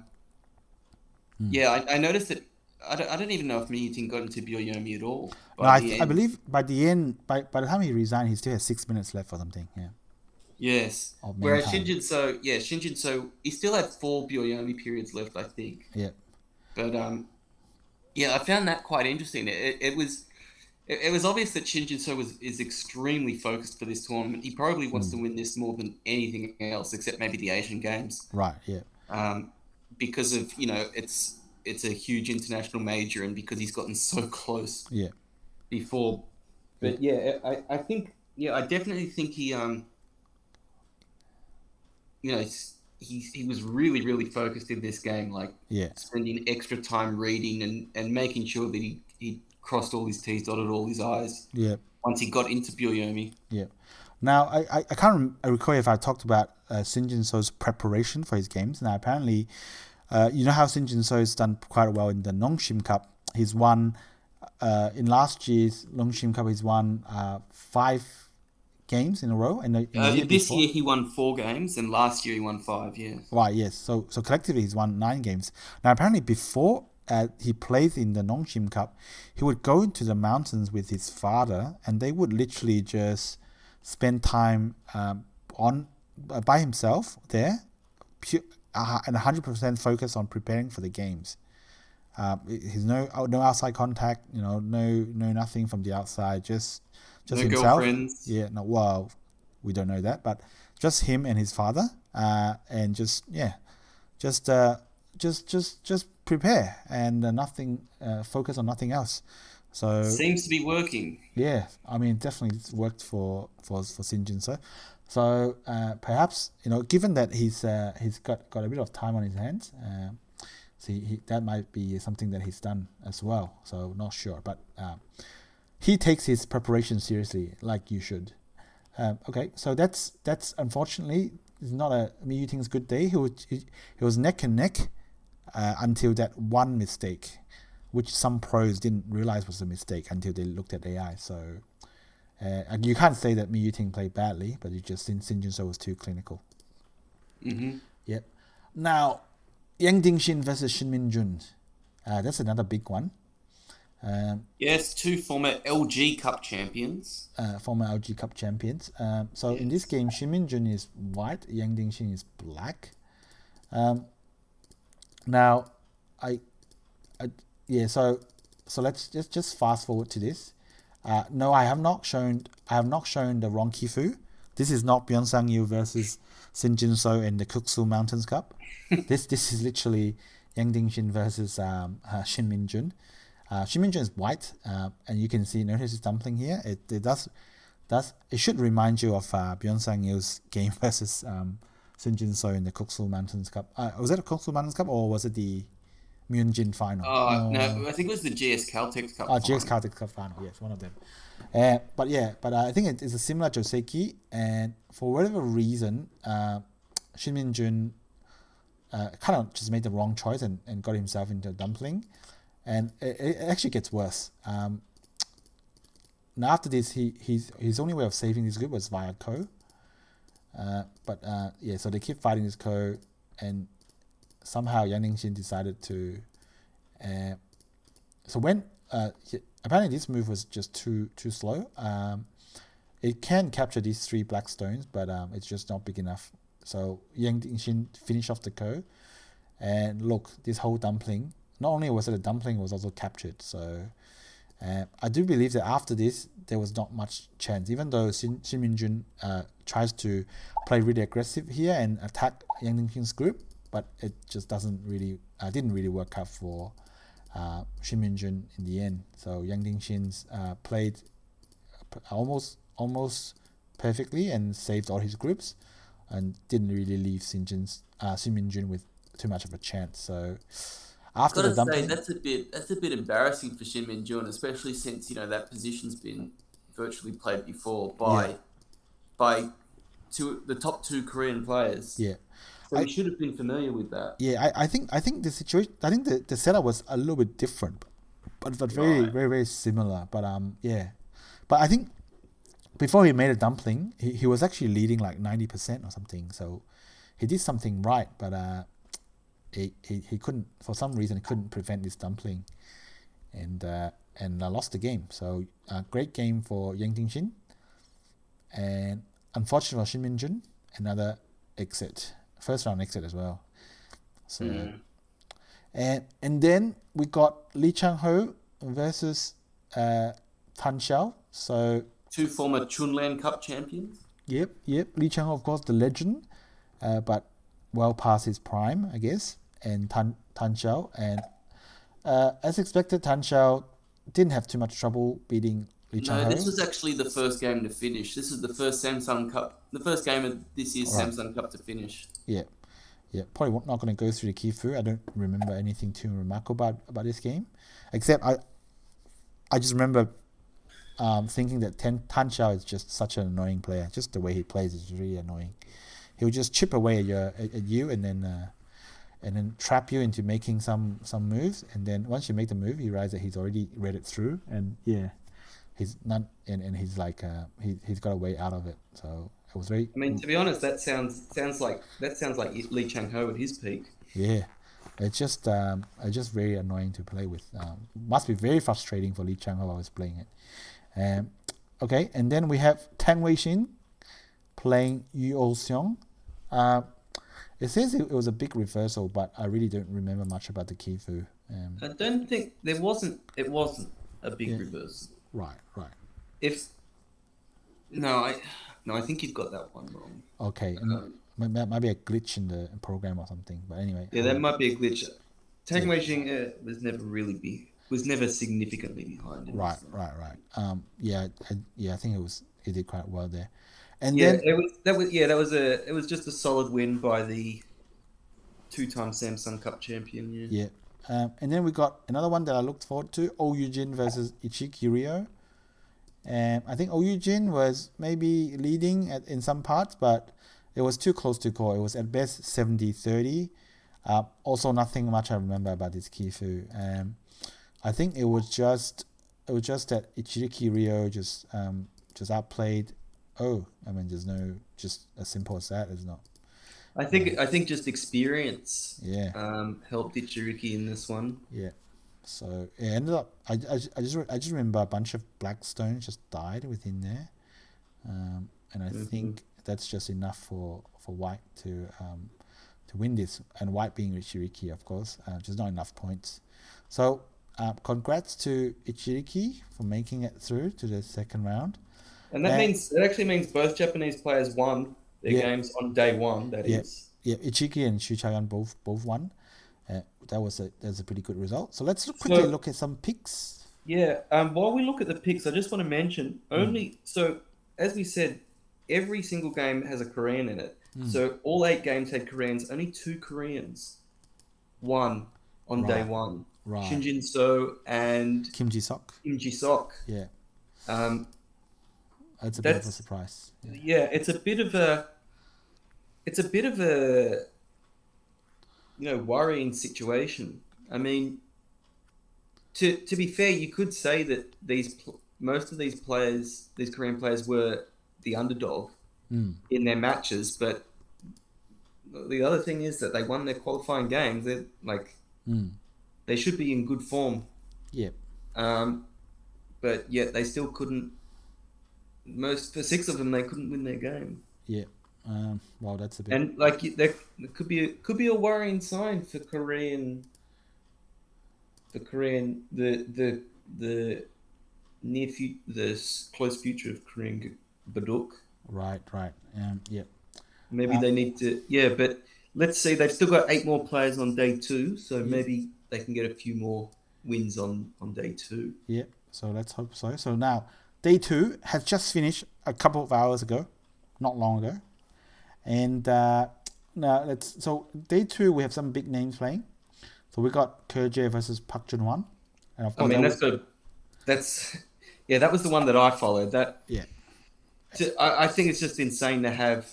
noticed that I don't even know if Yuting got into Byoyomi at all. No, I believe by the end, by the time he resigned, he still had 6 minutes left or something. Yeah. Yes. Of Whereas main Shin Jinseo, he still had 4 Byoyomi periods left, I think. Yeah. But I found that quite interesting. It was obvious that Shin Jinseo is extremely focused for this tournament. He probably wants to win this more than anything else, except maybe the Asian Games. Right. Yeah. Because of it's a huge international major, and because he's gotten so close. Yeah. Before, but I think I definitely think he he was really, really focused in this game, spending extra time reading and making sure that he crossed all his T's, dotted all his I's. Yeah. Once he got into Byoyomi. Yeah. Now, I can't recall if I talked about Shin Jinseo's preparation for his games. Now, apparently, you know how Shin Jinseo has done quite well in the Nongshim Cup. He's won, in last year's Nongshim Cup, he's won 5 games in a row. And this year he won 4 games, and last year he won 5. Yeah. Right. Yes. So collectively he's won 9 games. Now apparently before he plays in the Nongshim Cup, he would go into the mountains with his father, and they would literally just spend time by himself there, and 100% focus on preparing for the games. He's no outside contact. No nothing from the outside. Just no himself. Girlfriends. Yeah, no. Well, we don't know that, but just him and his father, and just prepare and nothing. Focus on nothing else. So seems to be working. Yeah, I mean, definitely it's worked for Shin Jinseo. So perhaps given that he's got a bit of time on his hands, that might be something that he's done as well. So not sure, but. He takes his preparation seriously, like you should. Okay, so that's unfortunately is not a Yuting's good day. He was neck and neck until that one mistake, which some pros didn't realize was a mistake until they looked at AI. So you can't say that Yuting played badly, but it just Shin Jinseo was too clinical. Mm-hmm. Yep. Now, Yang Dingxin versus Shin Minjun. That's another big one. Yes, two former LG Cup champions. Former LG Cup champions. So in this game, Shin Minjun is white, Yang Dingxin is black. Now, so let's just fast forward to this. No, I have not shown the wrong Kifu. This is not Pyeongchang versus Jinseo in the Kuksu Mountains Cup. This is literally Yang Dingxin versus Shin Minjun. Shin Minjun is white, and you can notice his dumpling here. It should remind you of Pyeongchang game versus Shin Jinseo in the Kuksu Mountains Cup. Was it a Kuksu Mountains Cup or was it the Minjun final? No, I think it was the GS Caltex Cup. GS Caltex Cup final, yes, one of them. But I think it's a similar Joseki, and for whatever reason, Shin Minjun kind of just made the wrong choice and got himself into a dumpling, and it actually gets worse. Now after this, his only way of saving this group was via Ko. So they keep fighting this Ko, and somehow Yang Dingxin decided to. Apparently this move was just too slow. It can capture these 3 black stones, but it's just not big enough. So Yang Dingxin finished off the Ko, and look, this whole dumpling. Not only was it a dumpling, it was also captured. So I do believe that after this, there was not much chance. Even though Shin Minjun tries to play really aggressive here and attack Yang Dingxin's group, but it just didn't really work out for Shin Minjun in the end. So Yang Dingxin's played almost perfectly and saved all his groups, and didn't really leave Shin Minjun with too much of a chance. So after the dumpling, that's a bit embarrassing for Shin Minjun, especially since that position's been virtually played before by the top 2 Korean players. Yeah. So we should have been familiar with that. Yeah, I think the situation. I think the setup was a little bit different, but very very very similar. But but I think before he made a dumpling, he was actually leading like 90% or something. So he did something right, but he couldn't, for some reason, couldn't prevent this dumpling, and lost the game. So great game for Yang Dingxin, and unfortunately for Shin Minjun, another exit. First round exit as well. So and then we got Lee Changho versus Tan Xiao. So 2 former Chunlan Cup champions. Yep. Lee Changho, of course, the legend, but well past his prime, I guess. And Tan Xiao, and as expected, Tan Xiao didn't have too much trouble beating Lee Changho. No, this was actually the first game to finish. This is the first Samsung Cup, the first game of this year's Samsung Cup to finish. Yeah. Probably not going to go through the Kifu. I don't remember anything too remarkable about this game, except I just remember thinking that Tan Xiao is just such an annoying player. Just the way he plays is really annoying. He'll just chip away at you and then trap you into making some moves, and then once you make the move, he realizes that he's already read it through, and he's not, and he's like he's got a way out of it. So it was very. I mean, to be honest, that sounds like Lee Chang-ho at his peak. Yeah, it's just very annoying to play with. Must be very frustrating for Lee Chang-ho while I was playing it. Okay, and then we have Tang Weixing playing Ohseong. It says it was a big reversal, but I really don't remember much about the Kifu. I don't think it wasn't a big reversal. Right. I think you've got that one wrong. Okay, might be a glitch in the program or something. But anyway, yeah, that might be a glitch. Tang Weixing was never significantly behind. Right. I think he did quite well there. And yeah, then it was just a solid win by the 2-time Samsung Cup champion. Yeah. And then we got another one that I looked forward to: Yujin versus Ichiriki Ryo. I think Yujin was maybe leading in some parts, but it was too close to call. It was at best 70-30. Also, nothing much I remember about this Kifu. I think it was just that Ichiriki Ryo just outplayed. There's no, just as simple as that. It's not. I think just experience. Yeah. Helped Ichiriki in this one. Yeah. So it ended up. I just remember a bunch of black stones just died within there, and I think that's just enough for white to win this. And white being Ichiriki, of course, just not enough points. So congrats to Ichiriki for making it through to the second round. And that actually means both Japanese players won their games on day one. That is. Yeah, Ichiriki and Hsu Chiayuan both won. That was a pretty good result. So let's quickly look at some picks. Yeah. While we look at the picks, I just want to mention so as we said, every single game has a Korean in it. So all 8 games had Koreans. Only 2 Koreans won on day one. Right. Shin Jinseo and Kim Jiseok. Yeah. That's a bit of a surprise. Yeah, it's a bit of a worrying situation. I mean, to be fair, you could say that most of these Korean players were the underdog in their matches, but the other thing is that they won their qualifying games. They're they should be in good form. Yeah. But yet they still couldn't. For 6 of them, they couldn't win their game. Yeah. Well, that's a bit. And that could be a worrying sign for Korean. The near future, the close future of Korean Baduk. Right. Yeah. Maybe they need to. Yeah, but let's see. They've still got 8 more players on day 2, so maybe they can get a few more wins on day 2. Yeah. So let's hope so. So now day 2 has just finished a couple of hours ago, not long ago, and now so day 2 we have some big names playing. So we got Kyoje versus Park Junghwan, and of course that was the one that I followed. Yeah. I think it's just insane to have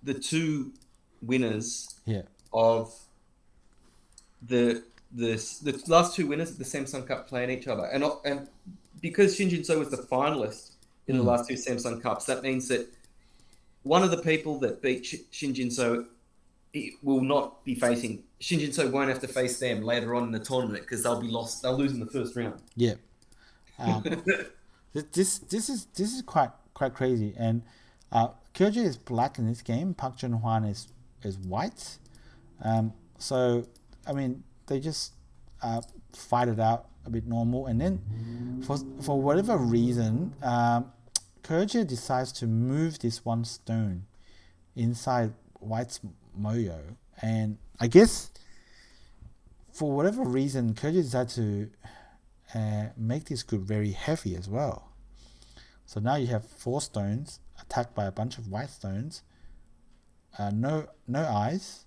the 2 winners of the last 2 winners of the Samsung Cup playing each other, and because Shin Jinseo was the finalist in the last 2 Samsung Cups, that means that one of the people that beat Shin Jinseo will not be facing. Shin Jinseo won't have to face them later on in the tournament because they'll lose in the first round. Yeah. This is quite crazy, and Kyoje is black in this game. Park Junghwan is white. So I mean they just fight it out a bit normal, and then for whatever reason, Kyoje decides to move this 1 stone inside white's moyo, and I guess for whatever reason Kyoje decided to make this group very heavy as well. So now you have 4 stones attacked by a bunch of white stones, no eyes,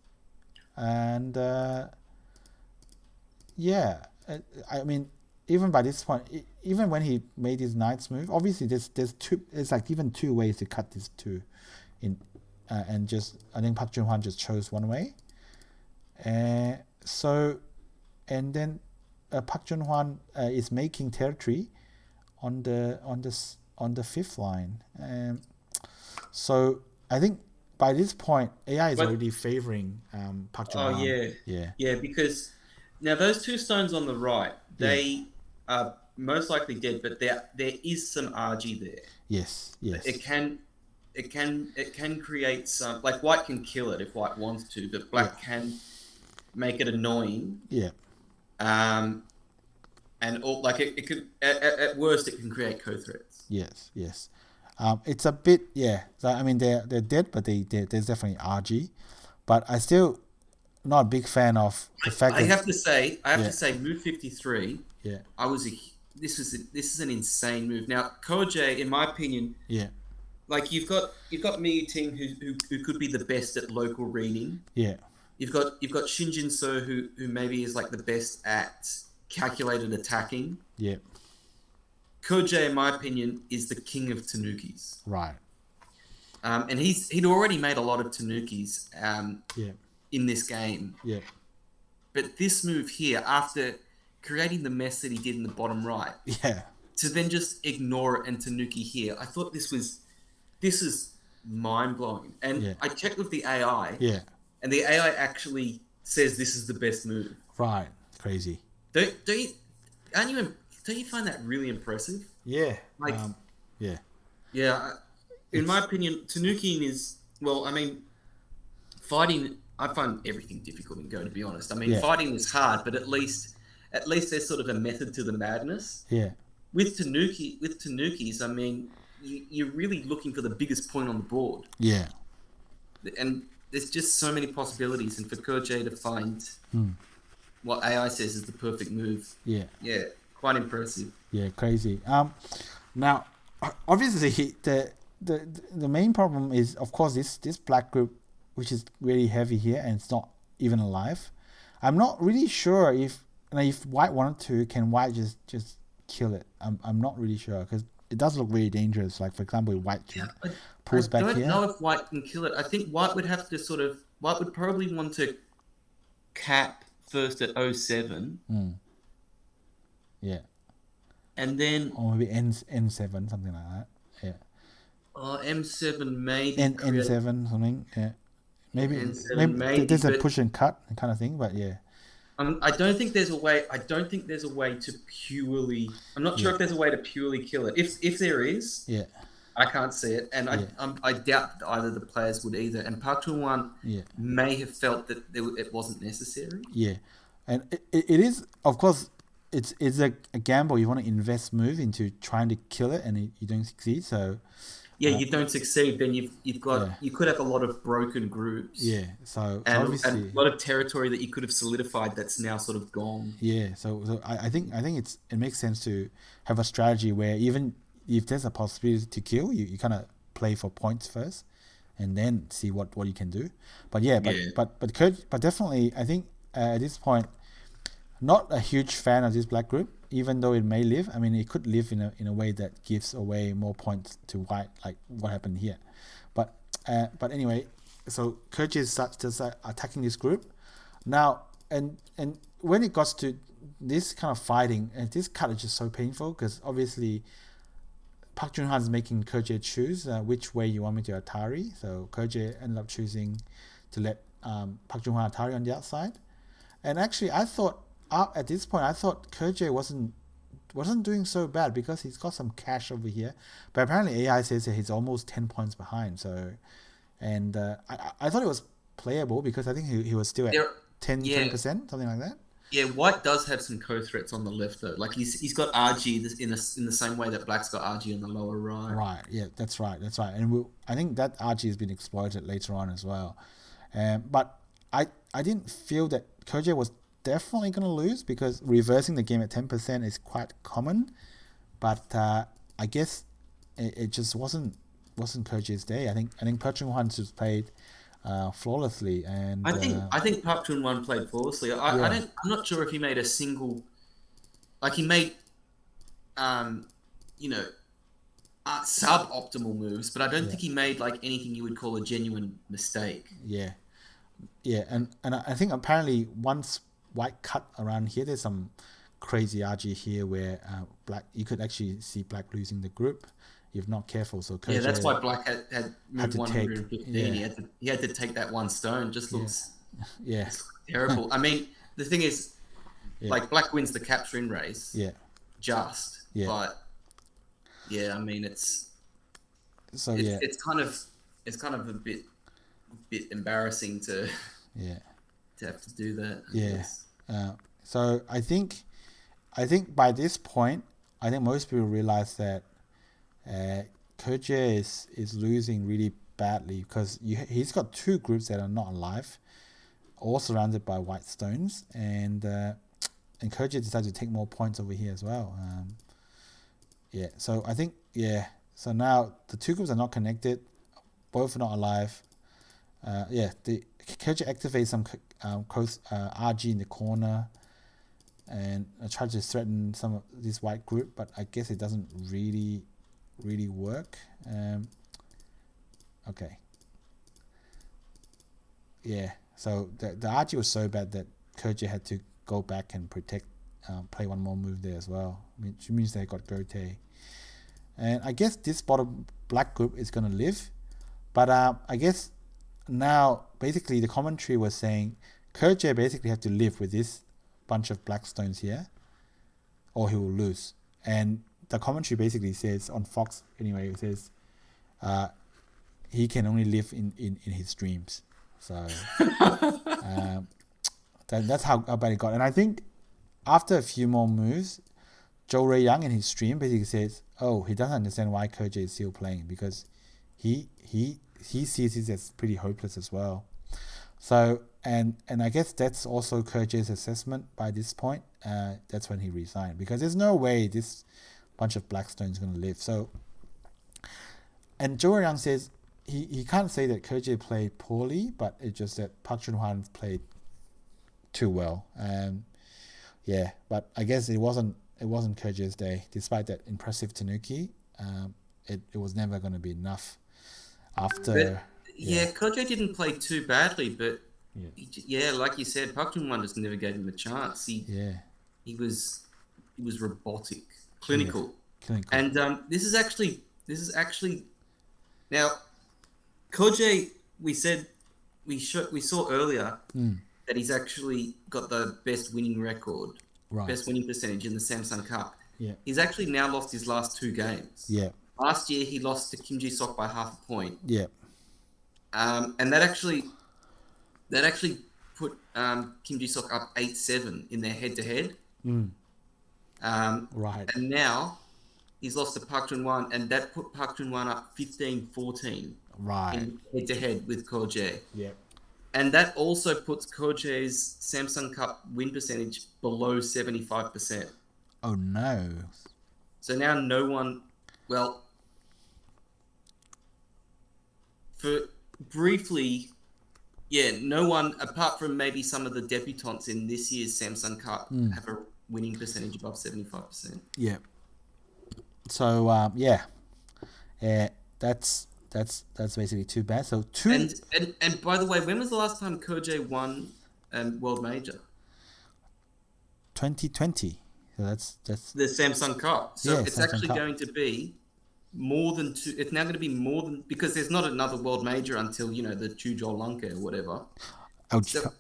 and I mean, even by this point, even when he made his knight's move, obviously there's like even 2 ways to cut this 2 in, and just I think Park Junghwan just chose one way, and then Park Junghwan is making territory on the 5th line, so I think by this point AI is already favoring Park Junghwan. Yeah, because now those 2 stones on the right, they are most likely dead, but there is some RG there. Yes. It can create some, like white can kill it if white wants to, but black can make it annoying. Yeah. And all, like it could at worst it can create co-threats. Yes. It's a bit So I mean they're dead, but there's definitely RG, but I still not a big fan of the fact. I have to say, move 53. Yeah. This is an insane move. Now Kyoje, in my opinion, like you've got Yuting who could be the best at local reading. Yeah. You've got Shin Jinseo who maybe is like the best at calculated attacking. Yeah. Kyoje, in my opinion, is the king of tanukis. Right. And he'd already made a lot of tanukis in this game. Yeah. But this move here, after creating the mess that he did in the bottom right, to then just ignore it and tanuki here, I thought this is mind blowing. And I checked with the AI. Yeah. And the AI actually says this is the best move. Right. Crazy. Don't you, aren't you, don't you find that really impressive? Yeah. Like, Yeah. yeah, in my opinion, Tanuki is, well, I mean, fighting, I find everything difficult in Go, to be honest. I mean, Yeah. fighting is hard, but at least there's sort of a method to the madness. Yeah. With Tanukis, I mean, you're really looking for the biggest point on the board. Yeah. And there's just so many possibilities, and for Koje to find what AI says is the perfect move, Yeah. quite impressive. Yeah, crazy. Now, obviously, the main problem is, of course, this black group, which is really heavy here, and it's not even alive. I'm not really sure if White wanted to, can White just kill it? I'm not really sure, because it does look really dangerous. Like, for example, White pulls back here. I don't know if White can kill it. I think White would have to White would probably want to cap first at 07. Yeah. And then... Or maybe N7, something like that. Yeah. M7 maybe... N7, something, yeah. Maybe there's a push and cut kind of thing, but yeah. I don't think there's a way. I don't think there's a way to purely. I'm not sure if there's a way to purely kill it. If there is, I can't see it, and I doubt that either the players would either. And Park Junghwan may have felt that it wasn't necessary. Yeah, and it is, of course, it's a gamble. You want to invest move into trying to kill it, and you don't succeed. So you don't succeed, then you've got you could have a lot of broken groups. Yeah, so and obviously a lot of territory that you could have solidified that's now sort of gone. Yeah, so I think it makes sense to have a strategy where even if there's a possibility to kill, you kind of play for points first, and then see what you can do. But but definitely I think at this point, not a huge fan of this black group. Even though it may live, I mean, it could live in a way that gives away more points to White, like what happened here. But anyway, so Koje starts just attacking this group now, and when it got to this kind of fighting, and this cut is just so painful because obviously Park Junghwan is making Koje choose which way you want me to Atari. So Koje ended up choosing to let Park Junghwan Atari on the outside, and actually I thought. At this point, I thought Koje wasn't doing so bad because he's got some cash over here, but apparently AI says that he's almost 10 points behind. So, and I thought it was playable because I think he was still at 10%, something like that. Yeah, White does have some co-threats on the left though. Like he's got RG in the same way that Black's got RG on the lower right. Right. Yeah, that's right. And I think that RG has been exploited later on as well. But I didn't feel that Koje was definitely going to lose because reversing the game at 10% is quite common, but I guess it just wasn't Koje's day. I think Park Junghwan just played flawlessly, and I think Park Junghwan played flawlessly. I'm not sure if he made a single, like he made suboptimal moves, but I don't think he made like anything you would call a genuine mistake. Yeah, and I think apparently once White cut around here, there's some crazy RG here where Black, you could actually see Black losing the group if not careful. So Koje, that's why Black had moved 115. He had to take that one stone. Just looks terrible. I mean, the thing is, like Black wins the capturing race. But I mean it's kind of a bit embarrassing to have to do that. So I think by this point, I think most people realize that Koje is losing really badly because he's got two groups that are not alive, all surrounded by white stones, and Koje decided to take more points over here as well. So I think so now the two groups are not connected, both are not alive. The Koje activates some RG in the corner and try to threaten some of this white group, but I guess it doesn't really work. So the RG was so bad that Koje had to go back and protect, play one more move there as well, which means they got Gote. And I guess this bottom black group is going to live, but I guess now basically the commentary was saying Koje basically had to live with this bunch of black stones here, or he will lose. And the commentary basically says, on Fox anyway, it says he can only live in his dreams. So that's how bad it got. And I think after a few more moves, Zhou Ruiyang in his stream basically says, he doesn't understand why Ke is still playing, because he sees it as pretty hopeless as well. So and I guess that's also Ke's assessment by this point. That's when he resigned, because there's no way this bunch of Blackstone is going to live. So, and Zhou Ruiyang says he can't say that Ke played poorly, but it's just that Park Junghwan played too well. But I guess it wasn't Ke's day. Despite that impressive Tanuki, it was never going to be enough. Ke didn't play too badly, but like you said, Park Junghwan just never gave him a chance. He was robotic, clinical. And this is actually now Ke, we saw earlier that he's actually got the best winning record, best winning percentage in the Samsung Cup. He's actually now lost his last 2 games. Last year he lost to Kim Jiseok by half a point. And that actually put Kim Jiseok up 8-7 in their head-to-head. And now he's lost to Park Junghwan, and that put Park Junghwan up 15-14 in head-to-head with Ke. And that also puts Ke's Samsung Cup win percentage below 75%. Oh no! So now no one, no one apart from maybe some of the debutants in this year's Samsung Cup have a winning percentage above 75%. So that's basically too bad. So and by the way, when was the last time Ke won World Major? 2020. So that's the Samsung Cup. So it's Samsung actually Cup. going to be more than 2. It's now going to be more than, because there's not another World Major until the Chuzhou Lanka or whatever. The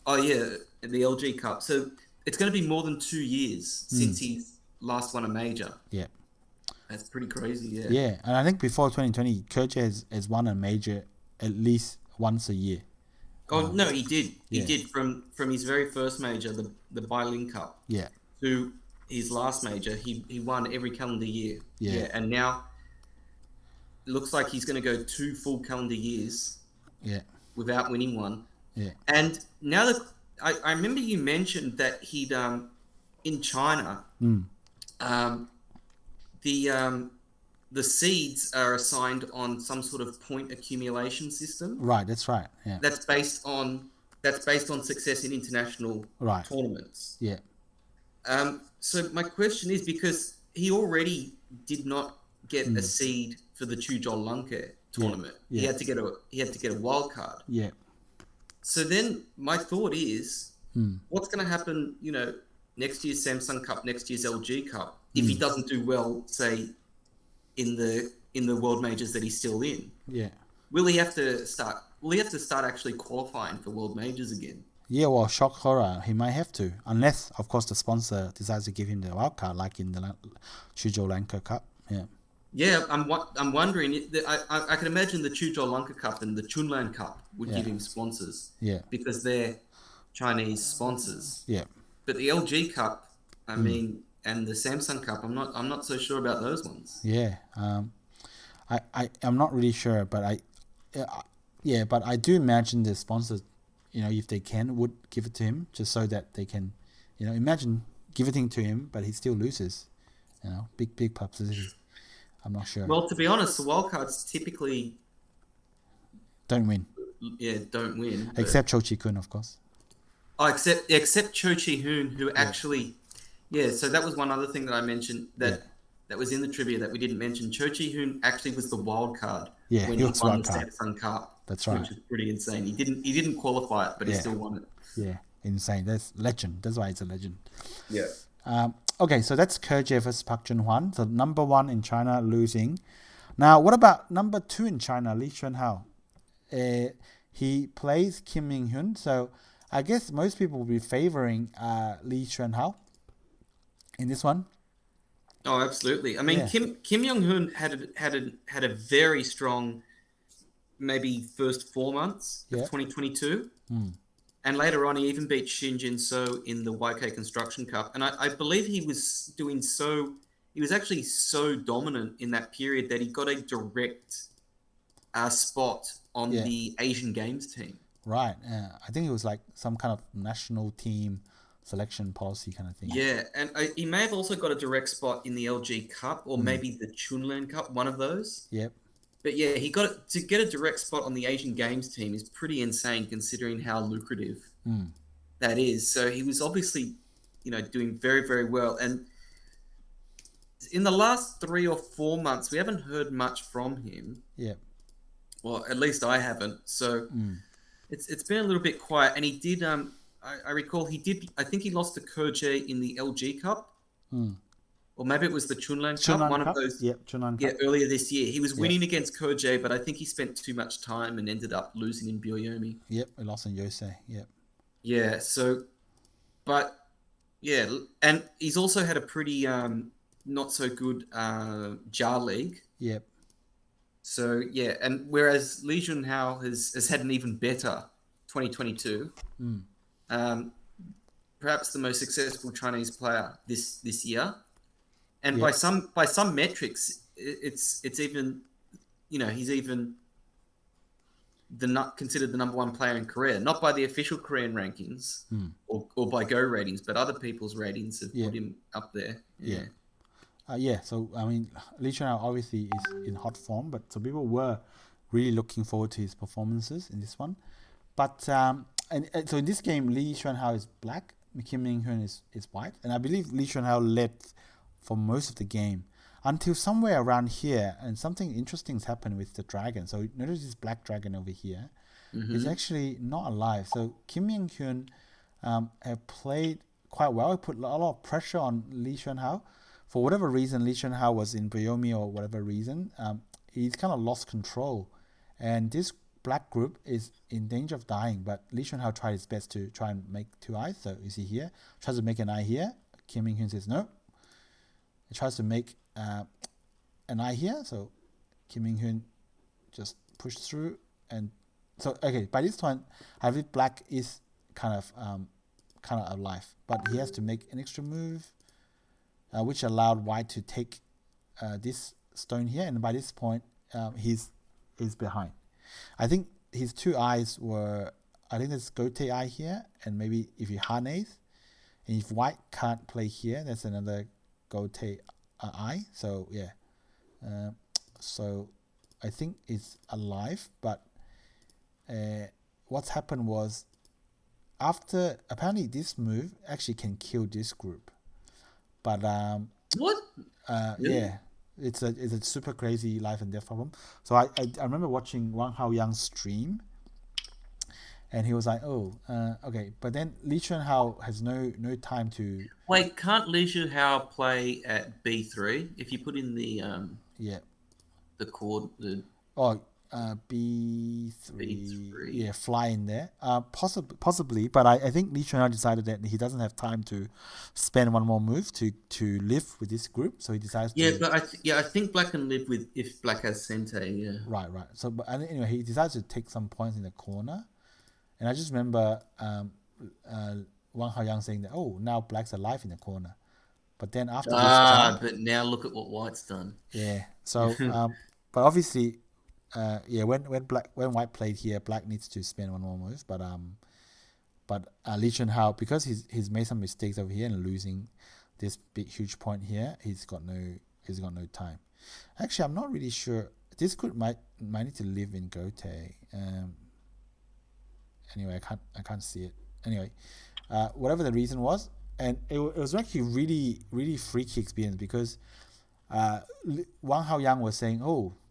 LG Cup. So it's going to be more than 2 years since he's last won a major. That's pretty crazy. And I think before 2020, Ke has won a major at least once a year. No, he did. He did from his very first major, the Bailing Cup. To his last major, he won every calendar year. And now it looks like he's going to go 2 full calendar years. Without winning one. And now that I remember you mentioned that he'd in China, the seeds are assigned on some sort of point accumulation system. Right, that's right. That's based on success in international tournaments. So my question is, because he already did not get a seed for the Chuzhou Lanka tournament. He had to get a wild card. So then my thought is, what's going to happen, next year's Samsung Cup, next year's LG Cup, if he doesn't do well, say, in the world majors that he's still in? Will he have to start actually qualifying for world majors again? Shock horror, he might have to, unless of course the sponsor decides to give him the wild card, like in the Chuzhou Lanka Cup. I'm wondering. I can imagine the Chuzhou Lanka Cup and the Chunlan Cup would give him sponsors. Because they're Chinese sponsors. But the LG Cup, and the Samsung Cup, I'm not so sure about those ones. I'm not really sure, but I do imagine the sponsors, if they can, would give it to him, just so that they can, imagine giving to him, but he still loses. Big publicity. I'm not sure. Well, to be honest, the wildcards typically don't win. Don't win. Except Cho Chi-kun, of course. Except Cho Chi-hoon, who actually... so that was one other thing that I mentioned that was in the trivia that we didn't mention. Cho Chi-hoon actually was the wild card when he won the Samsung Cup. That's right. Which is pretty insane. He didn't qualify it, but he still won it. Insane. That's legend. That's why it's a legend. Okay, so that's Ke versus Park Junghwan. So number 1 in China losing. Now, what about number 2 in China, Lee Xuanhao? He plays Kim Myounghoon. So I guess most people will be favoring Lee Xuanhao in this one. Oh, absolutely. I mean, Yeah. Kim Myounghoon had a very strong maybe first 4 months of Yep. 2022. Mm. And later on, he even beat Shin Jinseo in the Weiqi Construction Cup. And I believe he was he was actually so dominant in that period that he got a direct spot on Yeah. the Asian Games team. Right. I think it was like some kind of national team selection policy kind of thing. Yeah, and he may have also got a direct spot in the LG Cup or maybe the Chunlan Cup, one of those. Yep. But yeah, to get a direct spot on the Asian Games team is pretty insane considering how lucrative that is. So he was obviously, doing very, very well. And in the last 3 or 4 months, we haven't heard much from him. Yep. Well, at least I haven't. So it's been a little bit quiet. And he did. I recall he did. I think he lost to Koje in the LG Cup. Or maybe it was the Chunlan Cup, one Cup? of those. Yep, Chunlan Yeah, Cup. earlier this year. He was winning against Koje, but I think he spent too much time and ended up losing in Byoyomi. Yep, we lost in Yosei. Yep. Yeah, and he's also had a pretty not so good JAR league. Yep. So, yeah, and whereas Lee Junhao has had an even better 2022, perhaps the most successful Chinese player this year. And by some metrics, it's even, he's even considered the number one player in Korea, not by the official Korean rankings or by Go ratings, but other people's ratings have put him up there. Yeah. So I mean, Lee Chuan obviously is in hot form, but so people were really looking forward to his performances in this one. But and so in this game, Lee Xuanhao is black, Kim Myounghoon is white, and I believe Lee Xuanhao led for most of the game until somewhere around here, and something interesting has happened with the dragon. So notice this black dragon over here is actually not alive. So Kim Myounghoon have played quite well. He put a lot of pressure on Lee Xuanhao. For whatever reason, Lee Xuanhao was in Byoyomi or whatever reason, he's kind of lost control. And this black group is in danger of dying, but Lee Xuanhao tried his best to try and make 2 eyes. So you see here, tries to make an eye here. Kim Myounghoon says no. He tries to make an eye here. So Kim Myounghoon just pushed through. And so, okay, by this time, I believe black is kind of alive. But he has to make an extra move, which allowed white to take this stone here. And by this point, he's behind. I think his 2 eyes were, I think there's Gote eye here. And maybe if you harness, and if white can't play here, there's another Gote eye. So yeah. So I think it's alive. But what's happened was, after, apparently this move actually can kill this group. But what? Yeah, it's a super crazy life and death problem. So I remember watching Wang Haoyang's stream, and he was like, okay. But then Lee Chuanhao has no time to. Wait, can't Lee Junhao play at B3 if you put in the the chord B3. B3. Yeah, fly in there. Possibly, but I think Lee Chuanhao decided that he doesn't have time to spend one more move to live with this group, so he decides to. But I think black can live with if black has Sente, yeah. Right. So, but anyway, he decides to take some points in the corner, and I just remember Wang Haoyang saying that, now black's alive in the corner, but then after this jump, but now look at what white's done. Yeah. So, but obviously. When white played here, black needs to spend one more move. But Lee Chuanhao, because he's made some mistakes over here and losing this big huge point here, he's got no time. Actually, I'm not really sure. This group might need to live in Gote. Anyway, I can't see it. Anyway, whatever the reason was, and it was actually really really freaky experience because. Wang Haoyang was saying,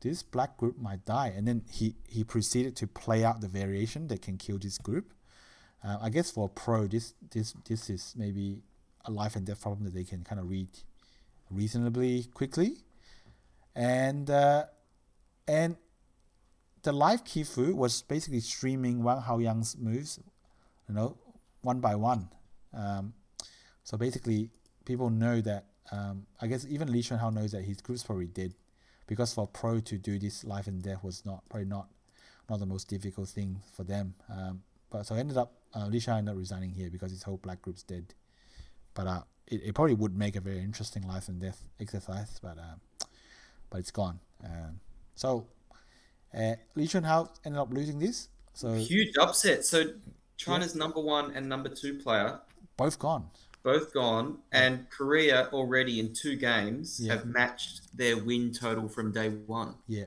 this black group might die, and then he proceeded to play out the variation that can kill this group. I guess for a pro, this is maybe a life and death problem that they can kind of read reasonably quickly, and the live Kifu was basically streaming Wang Haoyang's moves, one by one. So basically, people know that. I guess even Lee Xuanhao knows that his group's probably dead, because for Pro to do this life and death was probably not the most difficult thing for them. But so ended up Lee Xuanhao ended up resigning here because his whole black group's dead. But it probably would make a very interesting life and death exercise. But it's gone. So Lee Xuanhao ended up losing this. So huge upset. So China's number 1 and number 2 player both gone. And Korea already in 2 games have matched their win total from day 1. Yeah,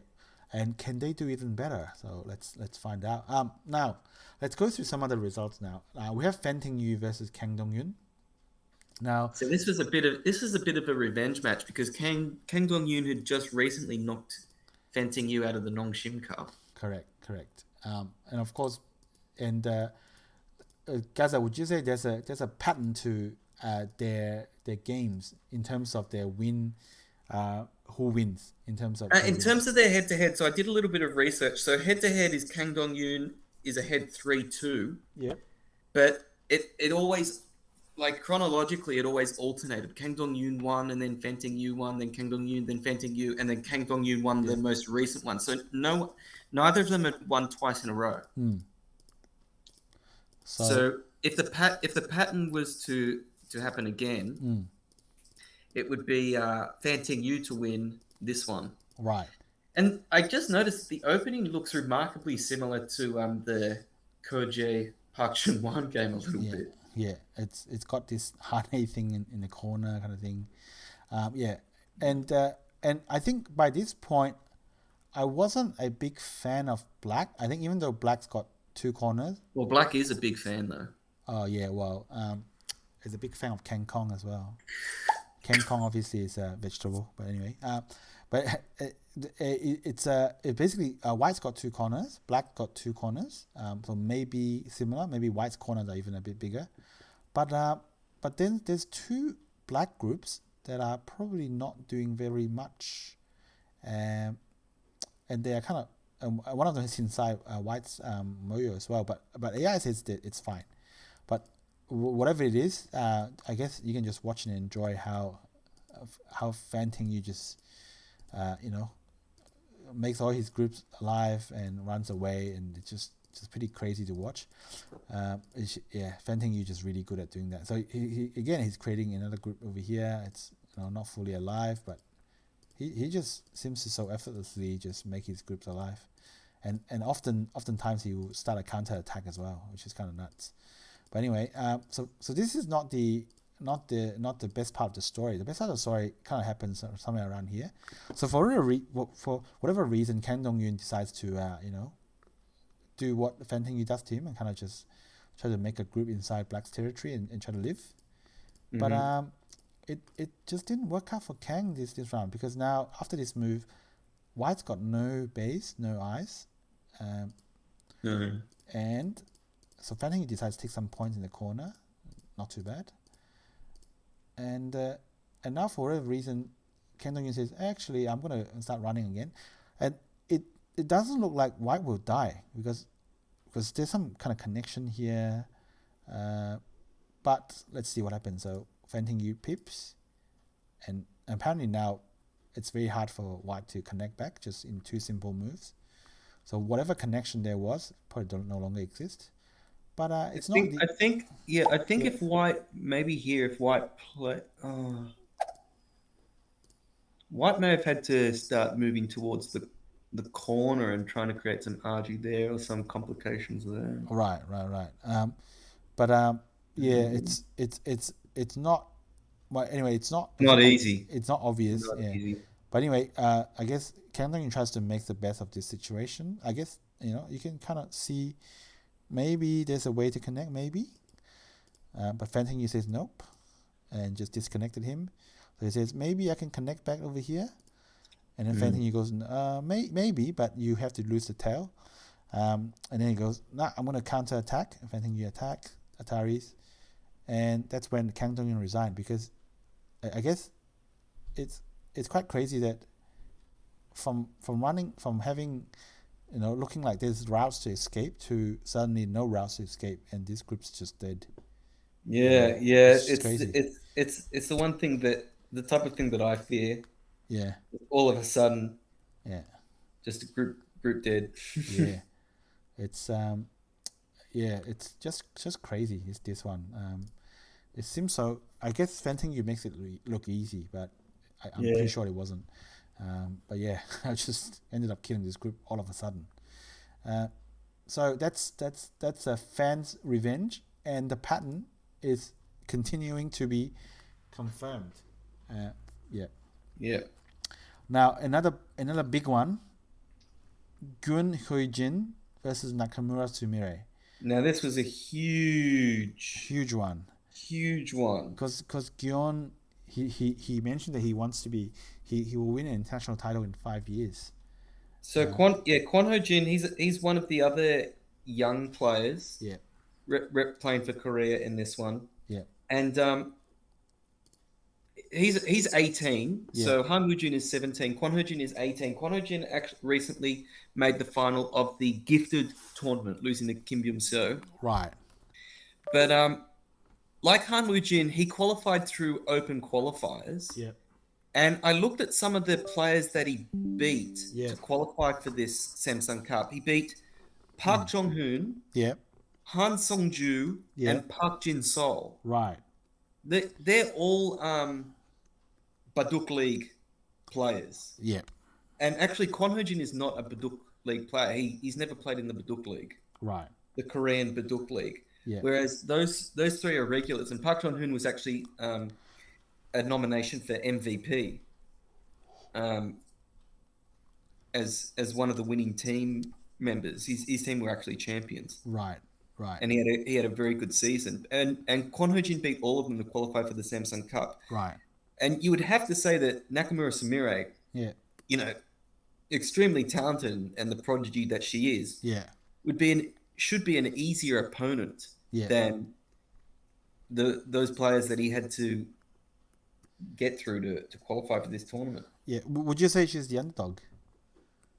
and can they do even better? So let's find out. Now let's go through some of the results. Now we have Fan Tingyu versus Kang Dongyun. Now, so this was a bit of a revenge match because Kang Dongyun had just recently knocked Fan Tingyu out of the Nongshim Cup. Correct. And of course, Gaza, would you say there's a pattern to their games in terms of their win, who wins in terms of their head-to-head? So I did a little bit of research. So head-to-head is Kang Dongyun is ahead 3-2. Yeah. But it always, like chronologically, it always alternated. Kang Dongyun won, and then Fan Tingyu won, then Kang Dongyun, then Fan Tingyu, and then Kang Dongyun won the most recent one. So neither of them had won twice in a row. So if the pattern was to happen again, it would be Fan Tingyu to win this one. Right. And I just noticed the opening looks remarkably similar to the Koje Park Junghwan game a little bit. Yeah, it's got this Hane thing in the corner kind of thing. And I think by this point, I wasn't a big fan of Black. I think even though Black's got 2 corners. Well, Black is a big fan though. Oh yeah, well, is a big fan of Kang Kong as well. Kang Kong obviously is a vegetable, but anyway. It's basically White's got 2 corners, Black got 2 corners. So maybe similar. Maybe White's corners are even a bit bigger. But then there's 2 Black groups that are probably not doing very much, and they are kind of one of them is inside White's Moyo as well. But AI says that it's fine. But whatever it is, I guess you can just watch and enjoy how Fan Tingyu just makes all his groups alive and runs away, and it's just pretty crazy to watch. Fan Tingyu just really good at doing that. So he's creating another group over here. It's not fully alive, but he just seems to so effortlessly just make his groups alive, and oftentimes he will start a counter attack as well, which is kind of nuts. But anyway, so this is not the best part of the story. The best part of the story kind of happens somewhere around here. So for whatever reason, Kang Dongyun decides to do what Fan Tingyu does to him and kind of just try to make a group inside Black's territory and try to live. Mm-hmm. But it just didn't work out for Kang this round, because now after this move, White's got no base, no eyes, and so Fan Tingyu decides to take some points in the corner. Not too bad. And now for whatever reason, Kang Dongyun says, actually, I'm going to start running again. And it doesn't look like White will die, because there's some kind of connection here. But let's see what happens. So Fan Tingyu pips, and apparently now it's very hard for White to connect back just in 2 simple moves. So whatever connection there was probably no longer exists. But I think if White White may have had to start moving towards the corner and trying to create some RG there or some complications there. Right. It's not. Well, anyway, it's not easy. It's not obvious. Easy. But anyway, I guess Kang Dongyun tries to make the best of this situation. I guess you can kind of see. Maybe there's a way to connect, maybe. But Fan Tingyu says nope, and just disconnected him. So he says, maybe I can connect back over here. And then Fan Tingyu goes, maybe, but you have to lose the tail. And then he goes, nah, I'm going to counter attack. And Fan Tingyu attack Ataris. And that's when Kang Dongyun resigned, because I guess it's quite crazy that from having looking like there's routes to escape to suddenly no routes to escape, and this group's just dead. Yeah, yeah. It's just crazy. It's the one thing that the type of thing that I fear. Yeah, All of a sudden, yeah, just a group dead. yeah. It's yeah, it's just crazy. It's this one. It seems so. I guess Fenting you makes it look easy, but I'm pretty Yeah, sure it wasn't. But yeah, I just ended up killing this group all of a sudden. Uh, so that's a fan's revenge, and the pattern is continuing to be confirmed. Uh, yeah. yeah. Now another big one: Gun Hyojin versus Nakamura Sumire. Now this was a Huge one. huge one. Because Gion, he mentioned that he wants to be he will win an international title in 5 years. So Kwon Ho-jin, he's one of the other young players Yeah, playing for Korea in this one, yeah, and he's 18. yeah. So Han Woojin is 17. Kwon Ho-jin is 18. Kwon Ho-jin actually recently made the final of the gifted tournament, losing to Kim Myounghoon. Right. But like Han Woojin, he qualified through open qualifiers. Yeah, And I looked at some of the players that he beat yeah, to qualify for this Samsung Cup. He beat Park Junghwan, yeah, Han Song-ju, yeah. and Park Jinseo. Right. They're all Baduk League players. Yeah. And actually, Kwon Ho-jin is not a Baduk League player. He's never played in the Baduk League, Right. the Korean Baduk League. Yeah. Whereas those three are regulars. And Park Jong-hoon was actually a nomination for MVP as one of the winning team members. His team were actually champions. Right. Right. And he had a very good season. And Kwon Ho-jin beat all of them to qualify for the Samsung Cup. Right. And you would have to say that Nakamura Sumire, Yeah. you know, extremely talented and the prodigy that she is, Yeah. should be an easier opponent Yeah. than those players that he had to get through to qualify for this tournament. Yeah. Would you say she's the underdog?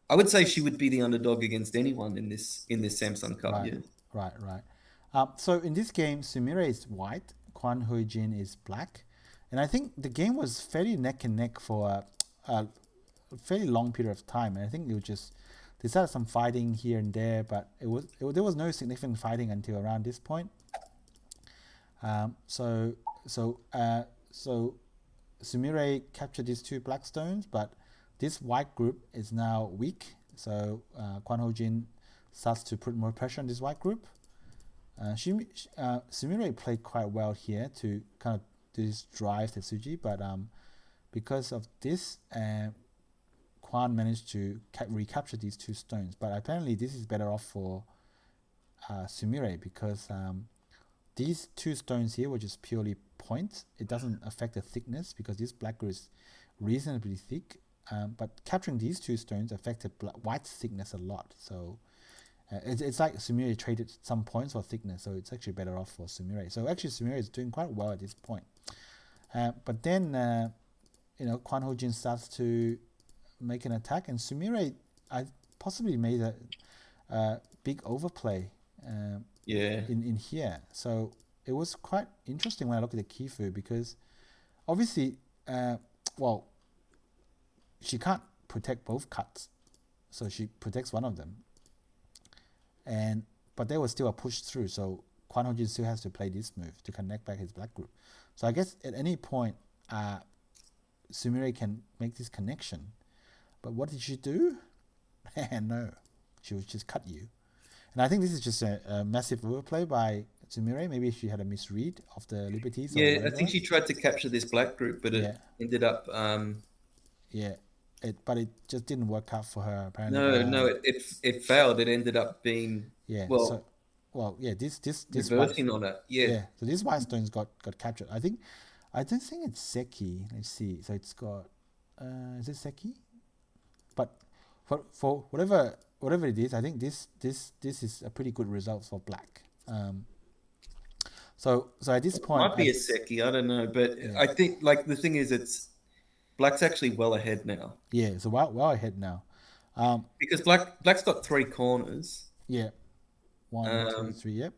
I would say she would be the underdog against anyone in this Samsung Cup. Right. Yeah. Right. Right. So in this game, Sumire is white, Kwon Ho-jin is black, and I think the game was fairly neck and neck for a fairly long period of time. And I think it was just they started some fighting here and there, but there was no significant fighting until around this point. So Sumire captured these two black stones, but this white group is now weak. So Kwon Ho-jin starts to put more pressure on this white group. Sumire played quite well here to kind of do this drive Tetsuji, but because of this, Kwon managed to recapture these two stones. But apparently this is better off for Sumire because these two stones here were just purely points. It doesn't affect the thickness because this black group is reasonably thick. But capturing these two stones affected white's thickness a lot. So it's like Sumire traded some points for thickness, so it's actually better off for Sumire. So actually Sumire is doing quite well at this point. But then, Kwon Ho-jin starts to make an attack, and Sumire possibly made a big overplay in here. So it was quite interesting when I look at the Kifu because obviously, she can't protect both cuts, so she protects one of them. But there was still a push through, so Kwon Ho-jin still has to play this move to connect back his black group. So I guess at any point, Sumire can make this connection. But what did she do? No, she would just cut you. And I think this is just a massive overplay by Sumire. Maybe she had a misread of the liberties. Yeah, I think she tried to capture this black group, but it ended up. But it just didn't work out for her apparently. No, it failed. It ended up being this reversing on it. Yeah. So these white stones got captured. I don't think it's Seki. Let's see. So it's got is it Seki? But for whatever it is, I think this is a pretty good result for black. So at this point, might be a Seki. I don't know, but I think the thing is, it's black's actually well ahead now. Yeah, so well ahead now. Because black's got three corners. Yeah, 1, 2, 3. Yep.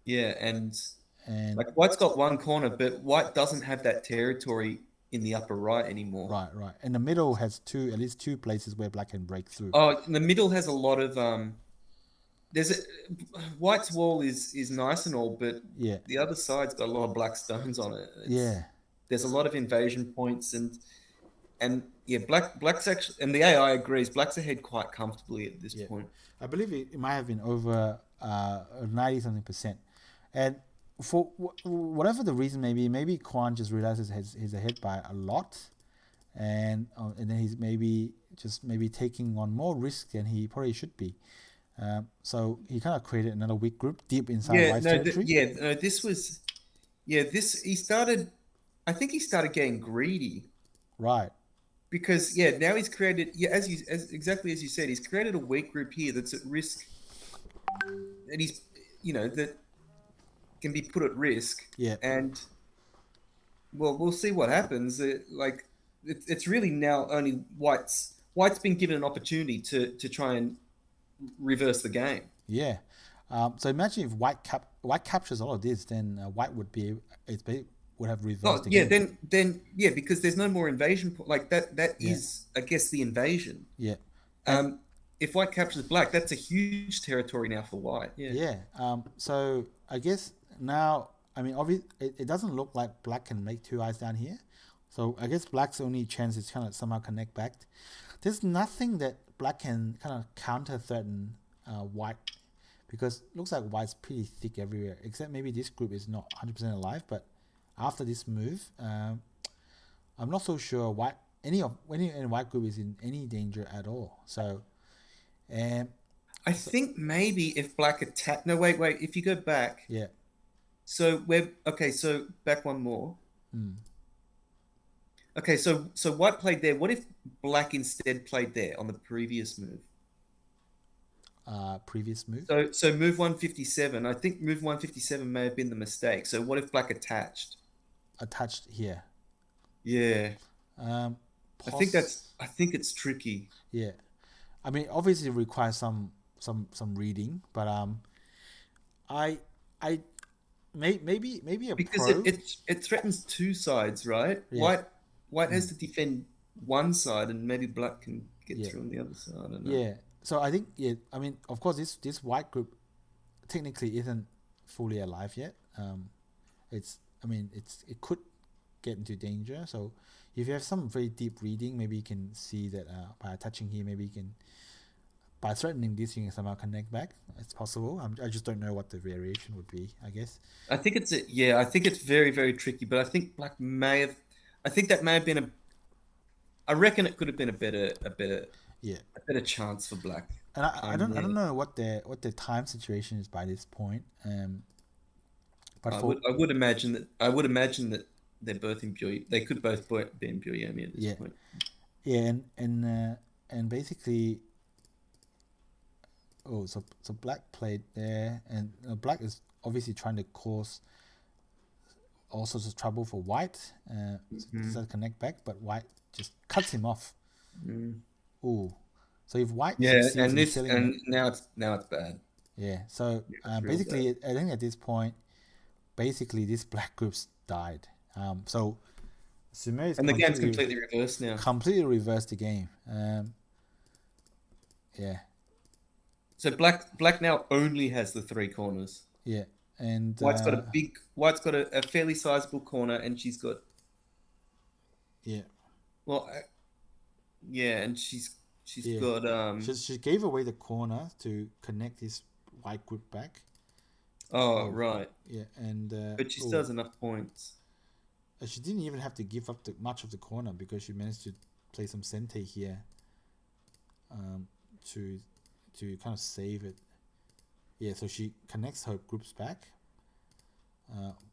Yeah, and And Like white's got one corner, but white doesn't have that territory in the upper right anymore. right. And the middle has at least two places where black can break through. Oh, the middle has a lot of white's wall is nice and all, but Yeah, the other side's got a lot of black stones on it. yeah, There's a lot of invasion points and yeah, black's actually, and the AI agrees, black's ahead quite comfortably at this yeah. point. I believe it might have been over 90 something percent. And for whatever the reason may be, maybe Kwon just realizes he's ahead by a lot, and then he's maybe taking on more risk than he probably should be. So he kind of created another weak group deep inside White's territory. He started. I think he started getting greedy. Right. Because now he's created exactly as you said, he's created a weak group here that's at risk, and he's that can be put at risk. Yeah. And well, we'll see what happens. It's really now only White's been given an opportunity to try and reverse the game. Yeah. So imagine if White captures all of this, then White would have reversed the game. Then because there's no more invasion. Like that is, I guess, the invasion. Yeah. If White captures black, that's a huge territory now for White. Yeah. Yeah. So I guess now, I mean, obviously, it doesn't look like black can make two eyes down here. So I guess black's only chance is kind of somehow connect back. There's nothing that black can kind of counter threaten White, because it looks like White's pretty thick everywhere, except maybe this group is not 100% alive. But after this move, I'm not so sure any White group is in any danger at all. So, I think maybe if black attack. No, wait. If you go back. Yeah. So So back one more. Okay, so White played there. What if black instead played there on the previous move? Previous move. So move 157. I think move 157 may have been the mistake. So what if black attached? Attached here. Yeah. I think it's tricky. Yeah. I mean, obviously it requires some reading, but maybe a because pro. it threatens two sides, right? Yeah. White has to defend one side, and maybe black can get through on the other side. I don't know. Yeah. So I think I mean, of course, this White group technically isn't fully alive yet. It could get into danger. So if you have some very deep reading, maybe you can see that by attaching here, maybe you can, by threatening this, you can somehow connect back. It's possible. I just don't know what the variation would be, I guess. I think it's very, very tricky, but I think black that may have been I reckon it could have been a better chance for black. And I don't know what the time situation is by this point. But I would imagine that they're both in they could both be in Byoyomi at this point. Yeah, and basically, so black played there, and black is obviously trying to cause all sorts of trouble for White. To connect back, but White just cuts him off. Ooh, so if White now it's bad. Yeah, so basically, I think at this point, basically this black group's died. So Sumer is and the game's completely reversed now. Completely reversed the game. Yeah. So black now only has the three corners. Yeah, and White's got a fairly sizable corner, and she's got. Yeah. Well, and she's got She gave away the corner to connect this White group back. Oh right. Yeah, and but she still has enough points. She didn't even have to give up much of the corner, because she managed to play some sente here. To kind of save it. Yeah, so she connects her groups back.